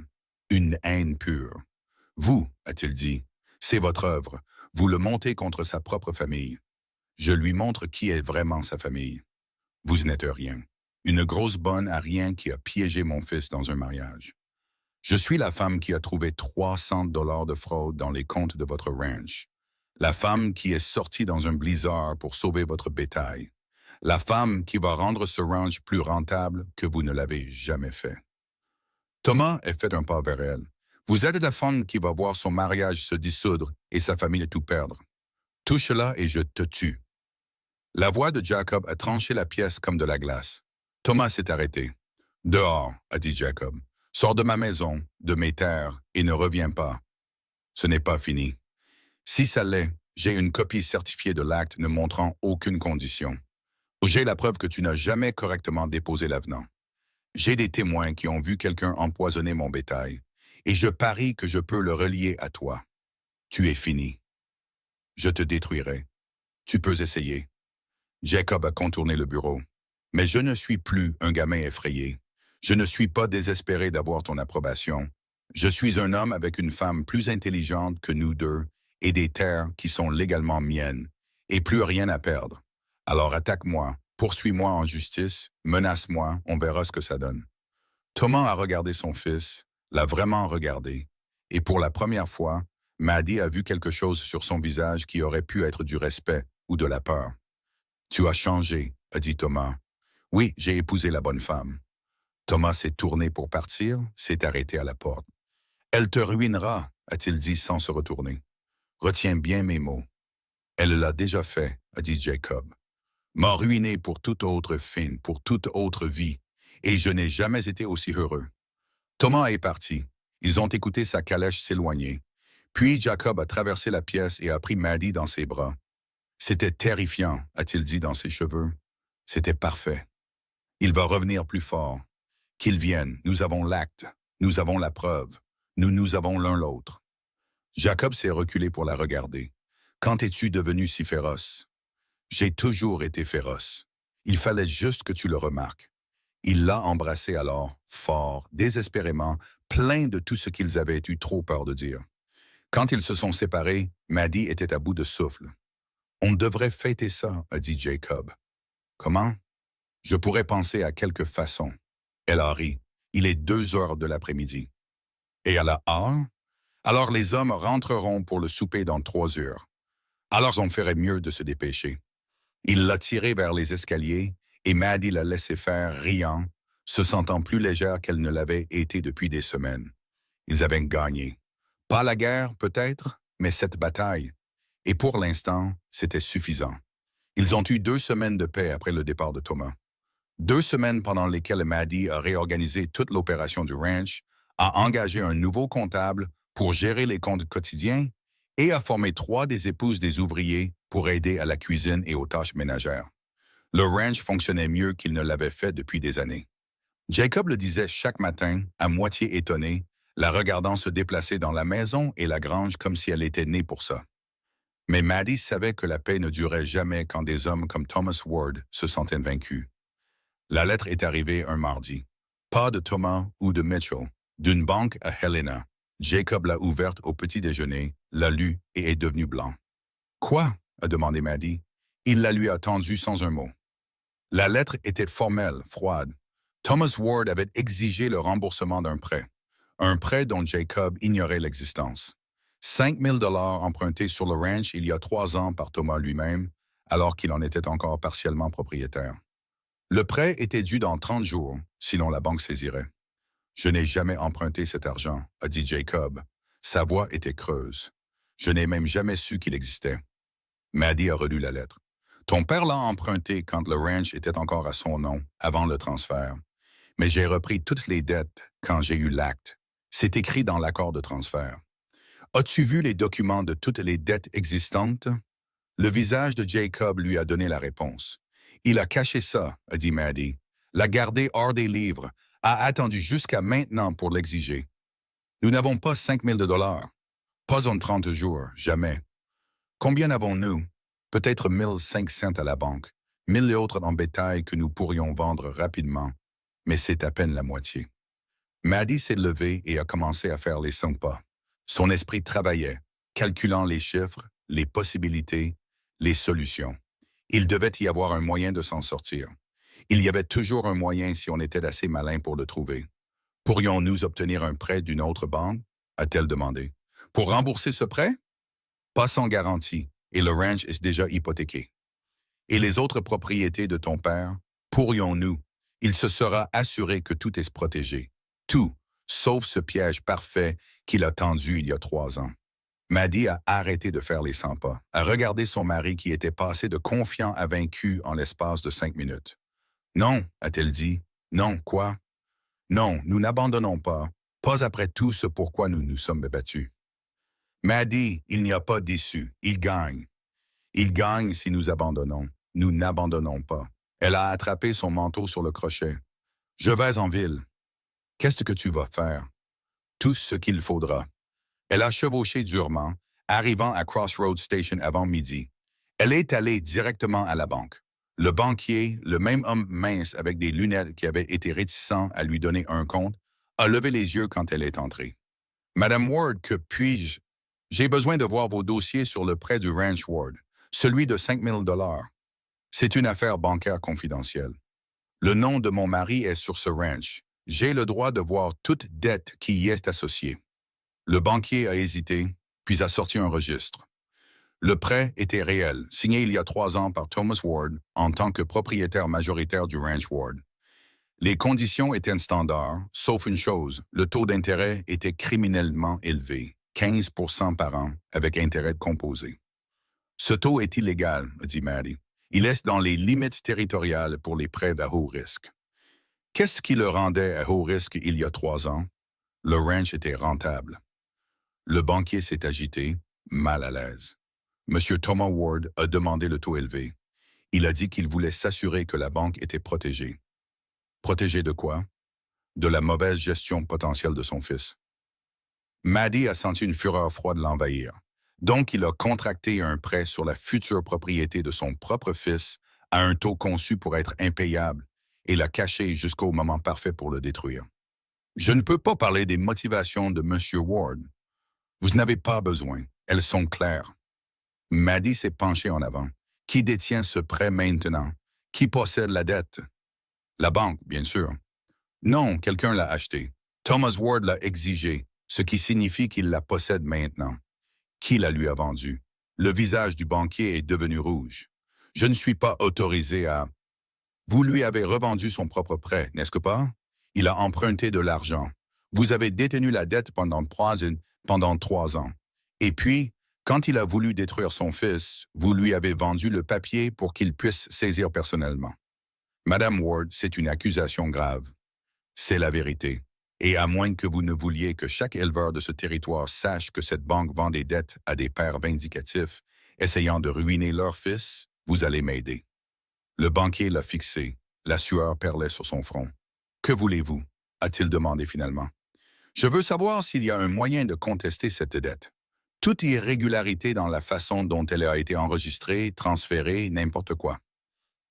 Une haine pure. « Vous, a-t-il dit, c'est votre œuvre. Vous le montez contre sa propre famille. Je lui montre qui est vraiment sa famille. Vous n'êtes rien. Une grosse bonne à rien qui a piégé mon fils dans un mariage. Je suis la femme qui a trouvé 300 $ de fraude dans les comptes de votre ranch. La femme qui est sortie dans un blizzard pour sauver votre bétail. La femme qui va rendre ce ranch plus rentable que vous ne l'avez jamais fait. » Thomas a fait un pas vers elle. « Vous êtes la femme qui va voir son mariage se dissoudre et sa famille tout perdre. Touche-la et je te tue. » La voix de Jacob a tranché la pièce comme de la glace. Thomas s'est arrêté. « Dehors, » a dit Jacob. « Sors de ma maison, de mes terres, et ne reviens pas. Ce n'est pas fini. Si ça l'est, j'ai une copie certifiée de l'acte ne montrant aucune condition. J'ai la preuve que tu n'as jamais correctement déposé l'avenant. J'ai des témoins qui ont vu quelqu'un empoisonner mon bétail, et je parie que je peux le relier à toi. Tu es fini. Je te détruirai. Tu peux essayer. » Jacob a contourné le bureau. « Mais je ne suis plus un gamin effrayé. Je ne suis pas désespéré d'avoir ton approbation. Je suis un homme avec une femme plus intelligente que nous deux et des terres qui sont légalement miennes, et plus rien à perdre. Alors attaque-moi, poursuis-moi en justice, menace-moi, on verra ce que ça donne. » Thomas a regardé son fils, l'a vraiment regardé, et pour la première fois, Maddie a vu quelque chose sur son visage qui aurait pu être du respect ou de la peur. « Tu as changé, » a dit Thomas. « Oui, j'ai épousé la bonne femme. » Thomas s'est tourné pour partir, s'est arrêté à la porte. « Elle te ruinera, » a-t-il dit sans se retourner. « Retiens bien mes mots. »« Elle l'a déjà fait, » a dit Jacob. « M'a ruiné pour toute autre fin, pour toute autre vie, et je n'ai jamais été aussi heureux. » Thomas est parti. Ils ont écouté sa calèche s'éloigner. Puis Jacob a traversé la pièce et a pris Maddie dans ses bras. « C'était terrifiant, » a-t-il dit dans ses cheveux. C'était parfait. Il va revenir plus fort. Qu'il vienne, nous avons l'acte, nous avons la preuve, nous avons l'un l'autre. Jacob s'est reculé pour la regarder. Quand es-tu devenu si féroce? J'ai toujours été féroce. Il fallait juste que tu le remarques. Il l'a embrassé alors, fort, désespérément, plein de tout ce qu'ils avaient eu trop peur de dire. Quand ils se sont séparés, Maddie était à bout de souffle. On devrait fêter ça, a dit Jacob. Comment? Je pourrais penser à quelque façon. Elle a ri. Il est 2 heures de l'après-midi. Et à la heure? Alors les hommes rentreront pour le souper dans 3 heures. Alors on ferait mieux de se dépêcher. Il l'a tirée vers les escaliers et Maddie l'a laissé faire, riant, se sentant plus légère qu'elle ne l'avait été depuis des semaines. Ils avaient gagné. Pas la guerre, peut-être, mais cette bataille. Et pour l'instant, c'était suffisant. Ils ont eu 2 semaines de paix après le départ de Thomas. 2 semaines pendant lesquelles Maddie a réorganisé toute l'opération du ranch, a engagé un nouveau comptable pour gérer les comptes quotidiens et a formé 3 des épouses des ouvriers pour aider à la cuisine et aux tâches ménagères. Le ranch fonctionnait mieux qu'il ne l'avait fait depuis des années. Jacob le disait chaque matin, à moitié étonné, la regardant se déplacer dans la maison et la grange comme si elle était née pour ça. Mais Maddie savait que la paix ne durait jamais quand des hommes comme Thomas Ward se sentaient vaincus. La lettre est arrivée un mardi. Pas de Thomas ou de Mitchell. D'une banque à Helena. Jacob l'a ouverte au petit déjeuner, l'a lue et est devenu blanc. « Quoi? » a demandé Maddie. Il la lui a tendue sans un mot. La lettre était formelle, froide. Thomas Ward avait exigé le remboursement d'un prêt. Un prêt dont Jacob ignorait l'existence. 5 000 $ empruntés sur le ranch il y a 3 ans par Thomas lui-même, alors qu'il en était encore partiellement propriétaire. Le prêt était dû dans 30 jours, sinon la banque saisirait. « Je n'ai jamais emprunté cet argent, » a dit Jacob. Sa voix était creuse. « Je n'ai même jamais su qu'il existait. » Maddie a relu la lettre. « Ton père l'a emprunté quand le ranch était encore à son nom, avant le transfert. Mais j'ai repris toutes les dettes quand j'ai eu l'acte. C'est écrit dans l'accord de transfert. As-tu vu les documents de toutes les dettes existantes? » Le visage de Jacob lui a donné la réponse. Il a caché ça, a dit Maddie, l'a gardé hors des livres, a attendu jusqu'à maintenant pour l'exiger. Nous n'avons pas 5 000 $. Pas en 30 jours, jamais. Combien avons-nous? Peut-être 1 500 à la banque, 1 000 autres en bétail que nous pourrions vendre rapidement, mais c'est à peine la moitié. Maddie s'est levée et a commencé à faire les 5 pas. Son esprit travaillait, calculant les chiffres, les possibilités, les solutions. Il devait y avoir un moyen de s'en sortir. Il y avait toujours un moyen si on était assez malin pour le trouver. Pourrions-nous obtenir un prêt d'une autre banque? A-t-elle demandé. Pour rembourser ce prêt? Pas sans garantie, et le ranch est déjà hypothéqué. Et les autres propriétés de ton père? Pourrions-nous? Il se sera assuré que tout est protégé. Tout, sauf ce piège parfait qu'il a tendu il y a 3 ans. Maddie a arrêté de faire les 100 pas, a regardé son mari qui était passé de confiant à vaincu en l'espace de 5 minutes. « Non, a-t-elle dit. Non, quoi? Non, nous n'abandonnons pas, pas après tout ce pourquoi nous nous sommes battus. Maddie, il n'y a pas d'issue, il gagne. Il gagne si nous abandonnons. Nous n'abandonnons pas. » Elle a attrapé son manteau sur le crochet. « Je vais en ville. »« Qu'est-ce que tu vas faire? »« Tout ce qu'il faudra. » Elle a chevauché durement, arrivant à Crossroads Station avant midi. Elle est allée directement à la banque. Le banquier, le même homme mince avec des lunettes qui avait été réticent à lui donner un compte, a levé les yeux quand elle est entrée. « Madame Ward, que puis-je? J'ai besoin de voir vos dossiers sur le prêt du ranch Ward, celui de 5 000 $. C'est une affaire bancaire confidentielle. Le nom de mon mari est sur ce ranch. J'ai le droit de voir toute dette qui y est associée. » Le banquier a hésité, puis a sorti un registre. Le prêt était réel, signé il y a 3 ans par Thomas Ward en tant que propriétaire majoritaire du ranch Ward. Les conditions étaient standards, sauf une chose, le taux d'intérêt était criminellement élevé, 15 % par an, avec intérêt composé. « Ce taux est illégal, » a dit Maddie. « Il est dans les limites territoriales pour les prêts à haut risque. » Qu'est-ce qui le rendait à haut risque il y a 3 ans? Le ranch était rentable. Le banquier s'est agité, mal à l'aise. Monsieur Thomas Ward a demandé le taux élevé. Il a dit qu'il voulait s'assurer que la banque était protégée. Protégée de quoi? De la mauvaise gestion potentielle de son fils. Maddie a senti une fureur froide l'envahir. Donc, il a contracté un prêt sur la future propriété de son propre fils à un taux conçu pour être impayable et l'a caché jusqu'au moment parfait pour le détruire. Je ne peux pas parler des motivations de M. Ward. Vous n'avez pas besoin. Elles sont claires. Maddie s'est penché en avant. Qui détient ce prêt maintenant? Qui possède la dette? La banque, bien sûr. Non, quelqu'un l'a acheté. Thomas Ward l'a exigé, ce qui signifie qu'il la possède maintenant. Qui la lui a vendue? Le visage du banquier est devenu rouge. Je ne suis pas autorisé à... Vous lui avez revendu son propre prêt, n'est-ce que pas? Il a emprunté de l'argent. Vous avez détenu la dette pendant 3 ans. Et puis, quand il a voulu détruire son fils, vous lui avez vendu le papier pour qu'il puisse saisir personnellement. Madame Ward, c'est une accusation grave. C'est la vérité. Et à moins que vous ne vouliez que chaque éleveur de ce territoire sache que cette banque vend des dettes à des pères vindicatifs, essayant de ruiner leur fils, vous allez m'aider. Le banquier l'a fixé. La sueur perlait sur son front. « Que voulez-vous » a-t-il demandé finalement. « Je veux savoir s'il y a un moyen de contester cette dette. Toute irrégularité dans la façon dont elle a été enregistrée, transférée, n'importe quoi. »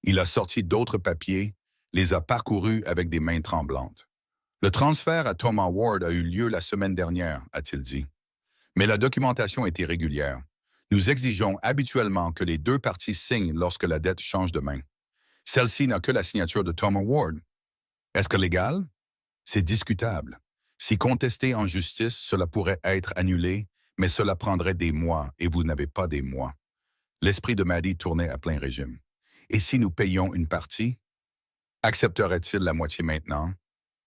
Il a sorti d'autres papiers, les a parcourus avec des mains tremblantes. « Le transfert à Thomas Ward a eu lieu la semaine dernière, a-t-il dit. Mais la documentation est irrégulière. Nous exigeons habituellement que les deux parties signent lorsque la dette change de main. Celle-ci n'a que la signature de Thomas Ward. Est-ce que légal? C'est discutable. Si contesté en justice, cela pourrait être annulé, mais cela prendrait des mois et vous n'avez pas des mois. » L'esprit de Maddie tournait à plein régime. « Et si nous payions une partie? Accepterait-il la moitié maintenant?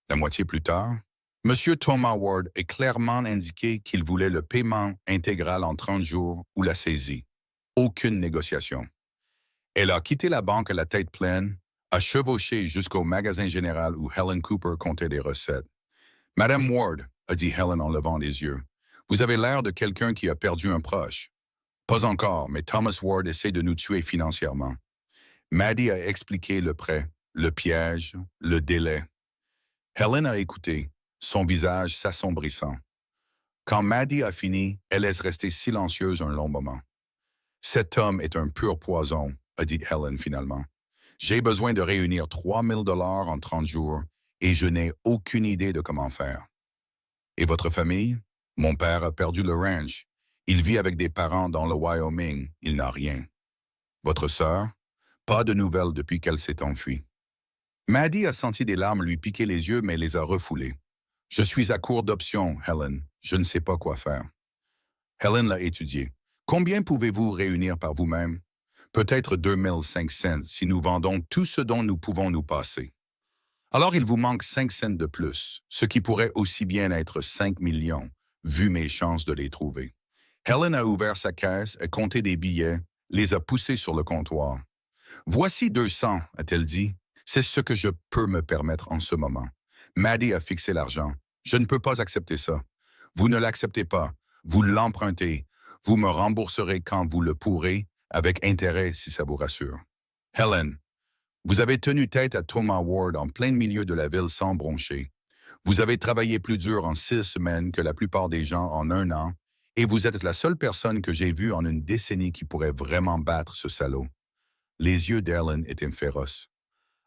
La moitié plus tard? » Monsieur Thomas Ward a clairement indiqué qu'il voulait le paiement intégral en 30 jours ou la saisie. Aucune négociation. Elle a quitté la banque à la tête pleine, a chevauché jusqu'au magasin général où Helen Cooper comptait des recettes. « Madame Ward, » a dit Helen en levant les yeux, « vous avez l'air de quelqu'un qui a perdu un proche. » « Pas encore, mais Thomas Ward essaie de nous tuer financièrement. » Maddie a expliqué le prêt, le piège, le délai. Helen a écouté, son visage s'assombrissant. Quand Maddie a fini, elle est restée silencieuse un long moment. « Cet homme est un pur poison, » a dit Helen finalement. « J'ai besoin de réunir 3 000 $ en 30 jours et je n'ai aucune idée de comment faire. » « Et votre famille? Mon père a perdu le ranch. Il vit avec des parents dans le Wyoming. Il n'a rien. Votre sœur? Pas de nouvelles depuis qu'elle s'est enfuie. » Maddie a senti des larmes lui piquer les yeux, mais les a refoulées. « Je suis à court d'options, Helen. Je ne sais pas quoi faire. » Helen l'a étudié. « Combien pouvez-vous réunir par vous-même? Peut-être 2500 si nous vendons tout ce dont nous pouvons nous passer. Alors il vous manque 5 cents de plus, ce qui pourrait aussi bien être 5 millions, vu mes chances de les trouver. » Helen a ouvert sa caisse, a compté des billets, les a poussés sur le comptoir. « Voici 200, a-t-elle dit. C'est ce que je peux me permettre en ce moment. » Maddie a fixé l'argent. « Je ne peux pas accepter ça. Vous ne l'acceptez pas. Vous l'empruntez. Vous me rembourserez quand vous le pourrez, avec intérêt si ça vous rassure. » Helen, vous avez tenu tête à Thomas Ward en plein milieu de la ville sans broncher. Vous avez travaillé plus dur en 6 semaines que la plupart des gens en 1 an, et vous êtes la seule personne que j'ai vue en une décennie qui pourrait vraiment battre ce salaud. Les yeux d'Helen étaient féroces.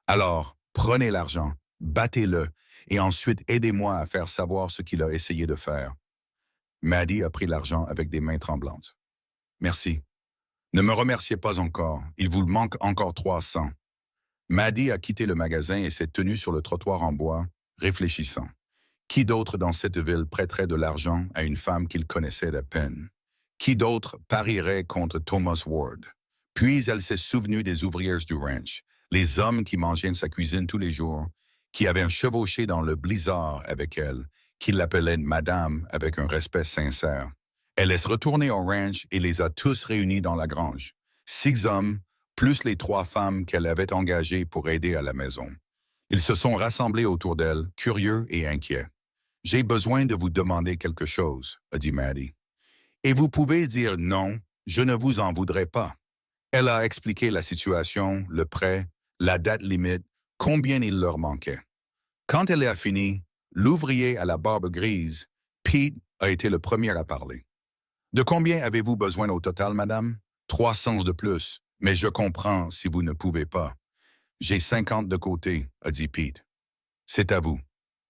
« Alors, prenez l'argent, battez-le, et ensuite aidez-moi à faire savoir ce qu'il a essayé de faire. » Maddie a pris l'argent avec des mains tremblantes. « Merci. Ne me remerciez pas encore, il vous manque encore 300. » Maddie a quitté le magasin et s'est tenue sur le trottoir en bois, réfléchissant. Qui d'autre dans cette ville prêterait de l'argent à une femme qu'il connaissait à peine? Qui d'autre parierait contre Thomas Ward? Puis elle s'est souvenue des ouvrières du ranch, les hommes qui mangeaient de sa cuisine tous les jours, qui avaient chevauché dans le blizzard avec elle, qui l'appelaient Madame avec un respect sincère. Elle est retournée au ranch et les a tous réunis dans la grange. 6 hommes, plus les 3 femmes qu'elle avait engagées pour aider à la maison. Ils se sont rassemblés autour d'elle, curieux et inquiets. « J'ai besoin de vous demander quelque chose, » a dit Maddie. « Et vous pouvez dire non, je ne vous en voudrais pas. » Elle a expliqué la situation, le prêt, la date limite, combien il leur manquait. Quand elle a fini, l'ouvrier à la barbe grise, Pete, a été le premier à parler. De combien avez-vous besoin au total, madame? 300 de plus, mais je comprends si vous ne pouvez pas. J'ai 50 de côté, a dit Pete. C'est à vous.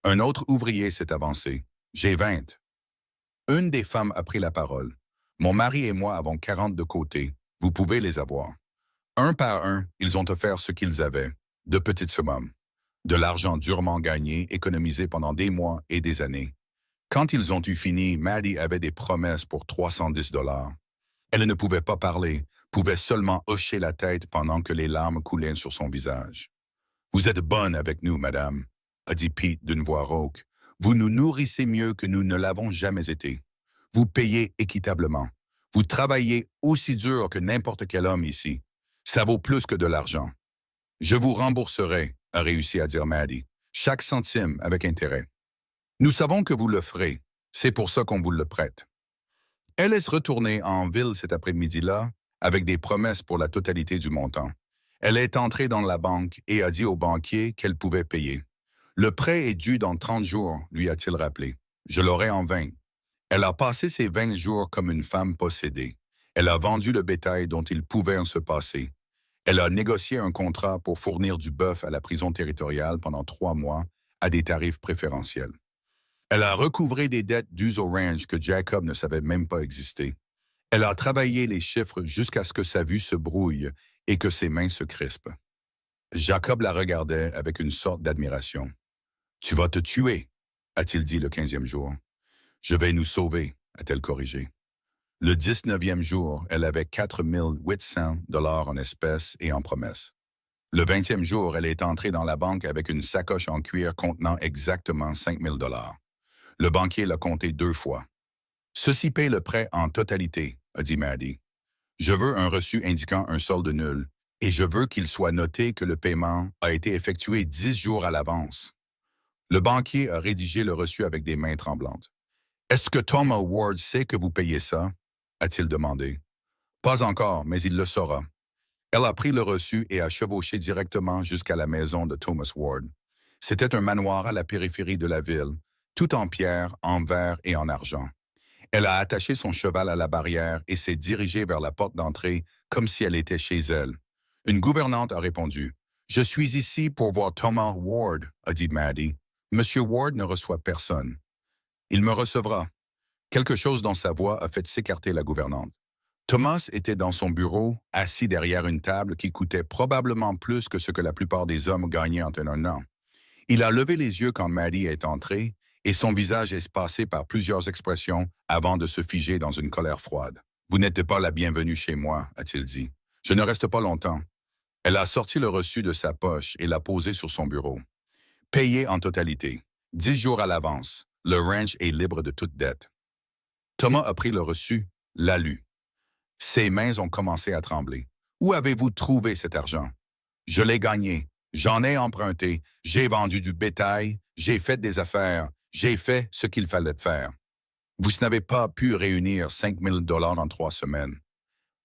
Un autre ouvrier s'est avancé. J'ai 20. Une des femmes a pris la parole. Mon mari et moi avons 40 de côté. Vous pouvez les avoir. Un par un, ils ont offert ce qu'ils avaient, de petites sommes. De l'argent durement gagné, économisé pendant des mois et des années. Quand ils ont eu fini, Maddie avait des promesses pour 310 $. Elle ne pouvait pas parler, pouvait seulement hocher la tête pendant que les larmes coulaient sur son visage. Vous êtes bonne avec nous, madame, a dit Pete d'une voix rauque. Vous nous nourrissez mieux que nous ne l'avons jamais été. Vous payez équitablement. Vous travaillez aussi dur que n'importe quel homme ici. Ça vaut plus que de l'argent. Je vous rembourserai, a réussi à dire Maddie, chaque centime avec intérêt. Nous savons que vous le ferez. C'est pour ça qu'on vous le prête. Elle est retournée en ville cet après-midi-là avec des promesses pour la totalité du montant. Elle est entrée dans la banque et a dit au banquier qu'elle pouvait payer. Le prêt est dû dans 30 jours, lui a-t-il rappelé. Je l'aurai en 20. Elle a passé ces 20 jours comme une femme possédée. Elle a vendu le bétail dont il pouvait se passer. Elle a négocié un contrat pour fournir du bœuf à la prison territoriale pendant 3 mois à des tarifs préférentiels. Elle a recouvré des dettes dues au ranch que Jacob ne savait même pas exister. Elle a travaillé les chiffres jusqu'à ce que sa vue se brouille et que ses mains se crispent. Jacob la regardait avec une sorte d'admiration. « Tu vas te tuer, a-t-il dit le 15e jour. « Je vais nous sauver, a-t-elle corrigé. Le 19e jour, elle avait 4 800 $ en espèces et en promesses. Le 20e jour, elle est entrée dans la banque avec une sacoche en cuir contenant exactement 5 000 $. Le banquier l'a compté 2 fois. « Ceci paie le prêt en totalité, » a dit Maddie. « Je veux un reçu indiquant un solde nul, et je veux qu'il soit noté que le paiement a été effectué 10 jours à l'avance. » Le banquier a rédigé le reçu avec des mains tremblantes. « Est-ce que Thomas Ward sait que vous payez ça? » a-t-il demandé. « Pas encore, mais il le saura. » Elle a pris le reçu et a chevauché directement jusqu'à la maison de Thomas Ward. C'était un manoir à la périphérie de la ville, tout en pierre, en verre et en argent. Elle a attaché son cheval à la barrière et s'est dirigée vers la porte d'entrée comme si elle était chez elle. Une gouvernante a répondu. « Je suis ici pour voir Thomas Ward, » a dit Maddie. « Monsieur Ward ne reçoit personne. »« Il me recevra. » Quelque chose dans sa voix a fait s'écarter la gouvernante. Thomas était dans son bureau, assis derrière une table qui coûtait probablement plus que ce que la plupart des hommes gagnaient en un an. Il a levé les yeux quand Maddie est entrée, et son visage est passé par plusieurs expressions avant de se figer dans une colère froide. « Vous n'êtes pas la bienvenue chez moi, » a-t-il dit. « Je ne reste pas longtemps. » Elle a sorti le reçu de sa poche et l'a posé sur son bureau. « Payé en totalité. 10 jours à l'avance. Le ranch est libre de toute dette. » Thomas a pris le reçu, l'a lu. Ses mains ont commencé à trembler. « Où avez-vous trouvé cet argent? »« Je l'ai gagné. J'en ai emprunté. J'ai vendu du bétail. J'ai fait des affaires. J'ai fait ce qu'il fallait faire. Vous n'avez pas pu réunir 5 000 $ en 3 semaines. »«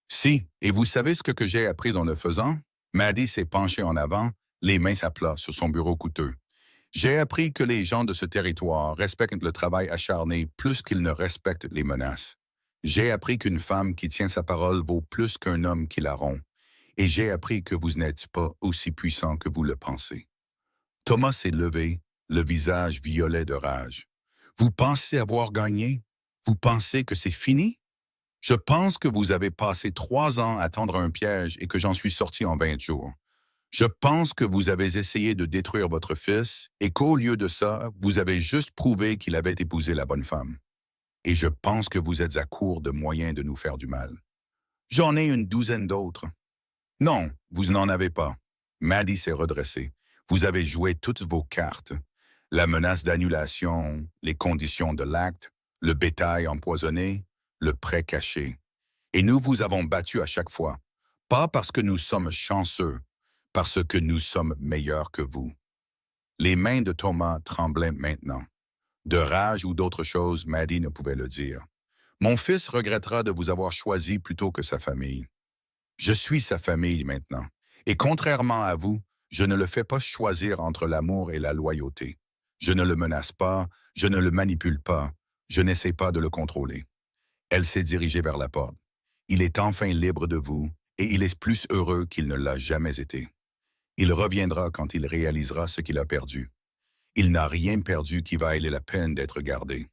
Si, et vous savez ce que j'ai appris en le faisant? » Maddie s'est penchée en avant, les mains à plat sur son bureau coûteux. « J'ai appris que les gens de ce territoire respectent le travail acharné plus qu'ils ne respectent les menaces. J'ai appris qu'une femme qui tient sa parole vaut plus qu'un homme qui la rompt. Et j'ai appris que vous n'êtes pas aussi puissant que vous le pensez. » Thomas s'est levé, le visage violet de rage. « Vous pensez avoir gagné? Vous pensez que c'est fini? Je pense que vous avez passé 3 ans à tendre un piège et que j'en suis sorti en 20 jours. Je pense que vous avez essayé de détruire votre fils et qu'au lieu de ça, vous avez juste prouvé qu'il avait épousé la bonne femme. Et je pense que vous êtes à court de moyens de nous faire du mal. J'en ai une douzaine d'autres. » « Non, vous n'en avez pas. » Maddie s'est redressée. « Vous avez joué toutes vos cartes. La menace d'annulation, les conditions de l'acte, le bétail empoisonné, le prêt caché. Et nous vous avons battu à chaque fois. Pas parce que nous sommes chanceux, parce que nous sommes meilleurs que vous. » Les mains de Thomas tremblaient maintenant. De rage ou d'autre chose, Maddie ne pouvait le dire. « Mon fils regrettera de vous avoir choisi plutôt que sa famille. » Je suis sa famille maintenant. Et contrairement à vous, je ne le fais pas choisir entre l'amour et la loyauté. Je ne le menace pas, je ne le manipule pas, je n'essaie pas de le contrôler. Elle s'est dirigée vers la porte. Il est enfin libre de vous, et il est plus heureux qu'il ne l'a jamais été. Il reviendra quand il réalisera ce qu'il a perdu. Il n'a rien perdu qui vaille la peine d'être gardé.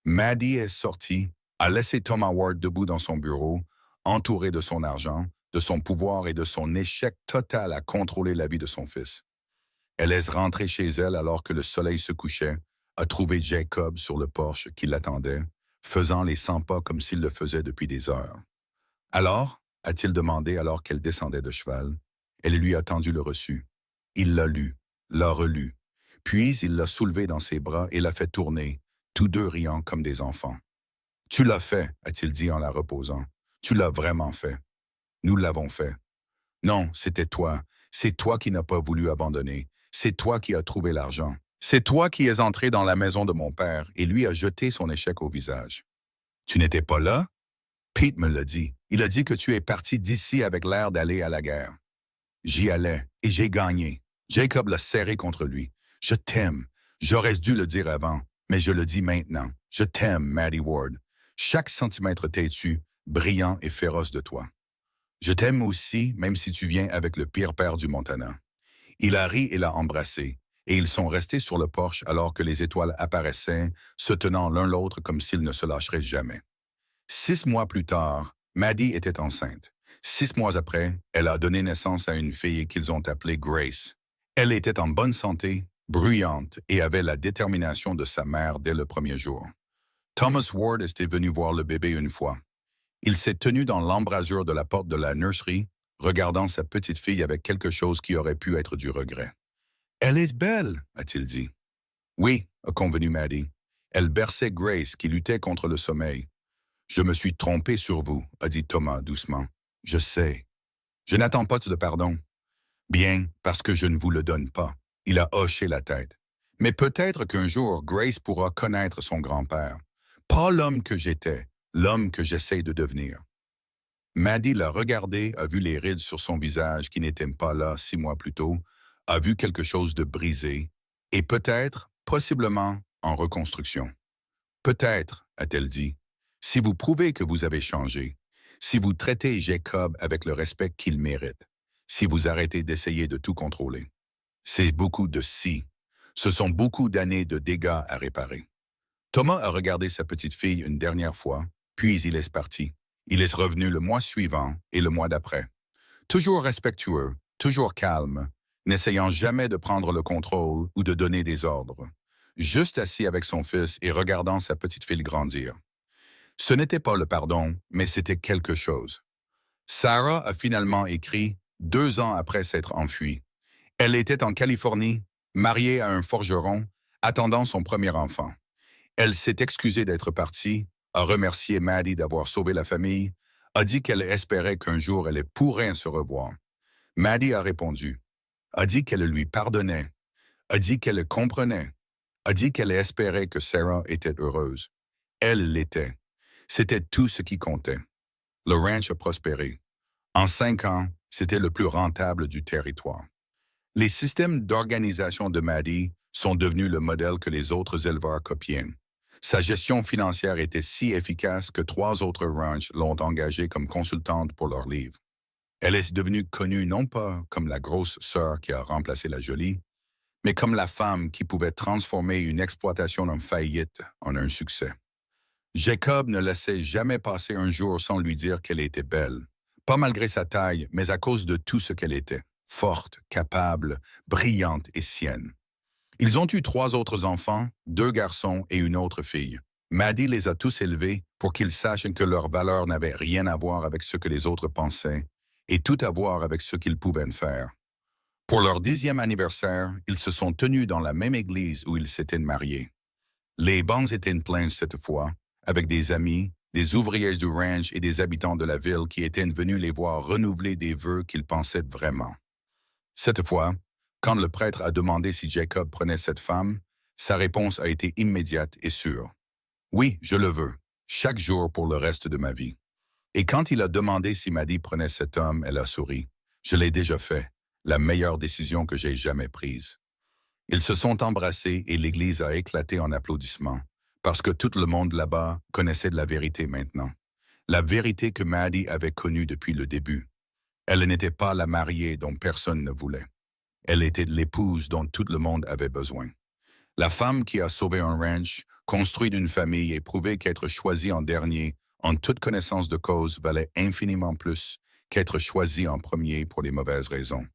Maddie est sortie, a laissé Thomas Ward debout dans son bureau, entouré de son argent, de son pouvoir et de son échec total à contrôler la vie de son fils. Elle est rentrée chez elle alors que le soleil se couchait, a trouvé Jacob sur le porche qui l'attendait, faisant les 100 pas comme s'il le faisait depuis des heures. Alors, a-t-il demandé alors qu'elle descendait de cheval. Elle lui a tendu le reçu. Il l'a lu, l'a relu. Puis il l'a soulevé dans ses bras et l'a fait tourner, tous deux riant comme des enfants. « Tu l'as fait, a-t-il dit en la reposant. Tu l'as vraiment fait. Nous l'avons fait. Non, c'était toi. C'est toi qui n'as pas voulu abandonner. C'est toi qui as trouvé l'argent. C'est toi qui es entré dans la maison de mon père et lui a jeté son échec au visage. Tu n'étais pas là? Pete me l'a dit. Il a dit que tu es parti d'ici avec l'air d'aller à la guerre. J'y allais et j'ai gagné. Jacob l'a serré contre lui. Je t'aime. J'aurais dû le dire avant, mais je le dis maintenant. Je t'aime, Maddie Ward. Chaque centimètre têtu, brillant et féroce de toi. Je t'aime aussi, même si tu viens avec le pire père du Montana. Il a ri et l'a embrassé, et ils sont restés sur le porche alors que les étoiles apparaissaient, se tenant l'un l'autre comme s'ils ne se lâcheraient jamais. 6 mois plus tard, Maddie était enceinte. 6 mois après, elle a donné naissance à une fille qu'ils ont appelée Grace. Elle était en bonne santé, bruyante et avait la détermination de sa mère dès le premier jour. Thomas Ward était venu voir le bébé une fois. Il s'est tenu dans l'embrasure de la porte de la nurserie, regardant sa petite fille avec quelque chose qui aurait pu être du regret. « Elle est belle, a-t-il dit. « Oui, a convenu Maddie. Elle berçait Grace qui luttait contre le sommeil. « Je me suis trompé sur vous, a dit Thomas doucement. « Je sais. Je n'attends pas de pardon. Bien, parce que je ne vous le donne pas. » Il a hoché la tête. « Mais peut-être qu'un jour, Grace pourra connaître son grand-père. Pas l'homme que j'étais, l'homme que j'essaie de devenir. » Maddie l'a regardé, a vu les rides sur son visage qui n'étaient pas là 6 mois plus tôt, a vu quelque chose de brisé, et peut-être, possiblement, en reconstruction. « Peut-être, a-t-elle dit, si vous prouvez que vous avez changé, si vous traitez Jacob avec le respect qu'il mérite, si vous arrêtez d'essayer de tout contrôler. C'est beaucoup de si. Ce sont beaucoup d'années de dégâts à réparer. » Thomas a regardé sa petite fille une dernière fois, puis il est parti. Il est revenu le mois suivant et le mois d'après. Toujours respectueux, toujours calme, n'essayant jamais de prendre le contrôle ou de donner des ordres. Juste assis avec son fils et regardant sa petite fille grandir. Ce n'était pas le pardon, mais c'était quelque chose. Sarah a finalement écrit 2 ans après s'être enfuie. Elle était en Californie, mariée à un forgeron, attendant son premier enfant. Elle s'est excusée d'être partie, a remercié Maddie d'avoir sauvé la famille, a dit qu'elle espérait qu'un jour elle pourrait se revoir. Maddie a répondu, a dit qu'elle lui pardonnait, a dit qu'elle le comprenait, a dit qu'elle espérait que Sarah était heureuse. Elle l'était. C'était tout ce qui comptait. Le ranch a prospéré. En 5 ans, c'était le plus rentable du territoire. Les systèmes d'organisation de Maddie sont devenus le modèle que les autres éleveurs copiaient. Sa gestion financière était si efficace que 3 autres ranchs l'ont engagée comme consultante pour leurs livres. Elle est devenue connue non pas comme la grosse sœur qui a remplacé la jolie, mais comme la femme qui pouvait transformer une exploitation en faillite en un succès. Jacob ne laissait jamais passer un jour sans lui dire qu'elle était belle. Pas malgré sa taille, mais à cause de tout ce qu'elle était. Forte, capable, brillante et sienne. Ils ont eu 3 autres enfants, 2 garçons et une autre fille. Maddie les a tous élevés pour qu'ils sachent que leur valeur n'avait rien à voir avec ce que les autres pensaient et tout à voir avec ce qu'ils pouvaient faire. Pour leur 10e anniversaire, ils se sont tenus dans la même église où ils s'étaient mariés. Les bancs étaient pleins cette fois, avec des amis, des ouvriers du ranch et des habitants de la ville qui étaient venus les voir renouveler des vœux qu'ils pensaient vraiment. Cette fois, quand le prêtre a demandé si Jacob prenait cette femme, sa réponse a été immédiate et sûre. « Oui, je le veux, chaque jour pour le reste de ma vie. » Et quand il a demandé si Maddie prenait cet homme, elle a souri. Je l'ai déjà fait. La meilleure décision que j'ai jamais prise. Ils se sont embrassés et l'église a éclaté en applaudissements, parce que tout le monde là-bas connaissait de la vérité maintenant. La vérité que Maddie avait connue depuis le début. Elle n'était pas la mariée dont personne ne voulait. Elle était l'épouse dont tout le monde avait besoin. La femme qui a sauvé un ranch, construit une famille et prouvé qu'être choisie en dernier, en toute connaissance de cause, valait infiniment plus qu'être choisie en premier pour les mauvaises raisons.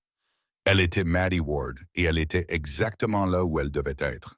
Elle était Maddie Ward et elle était exactement là où elle devait être.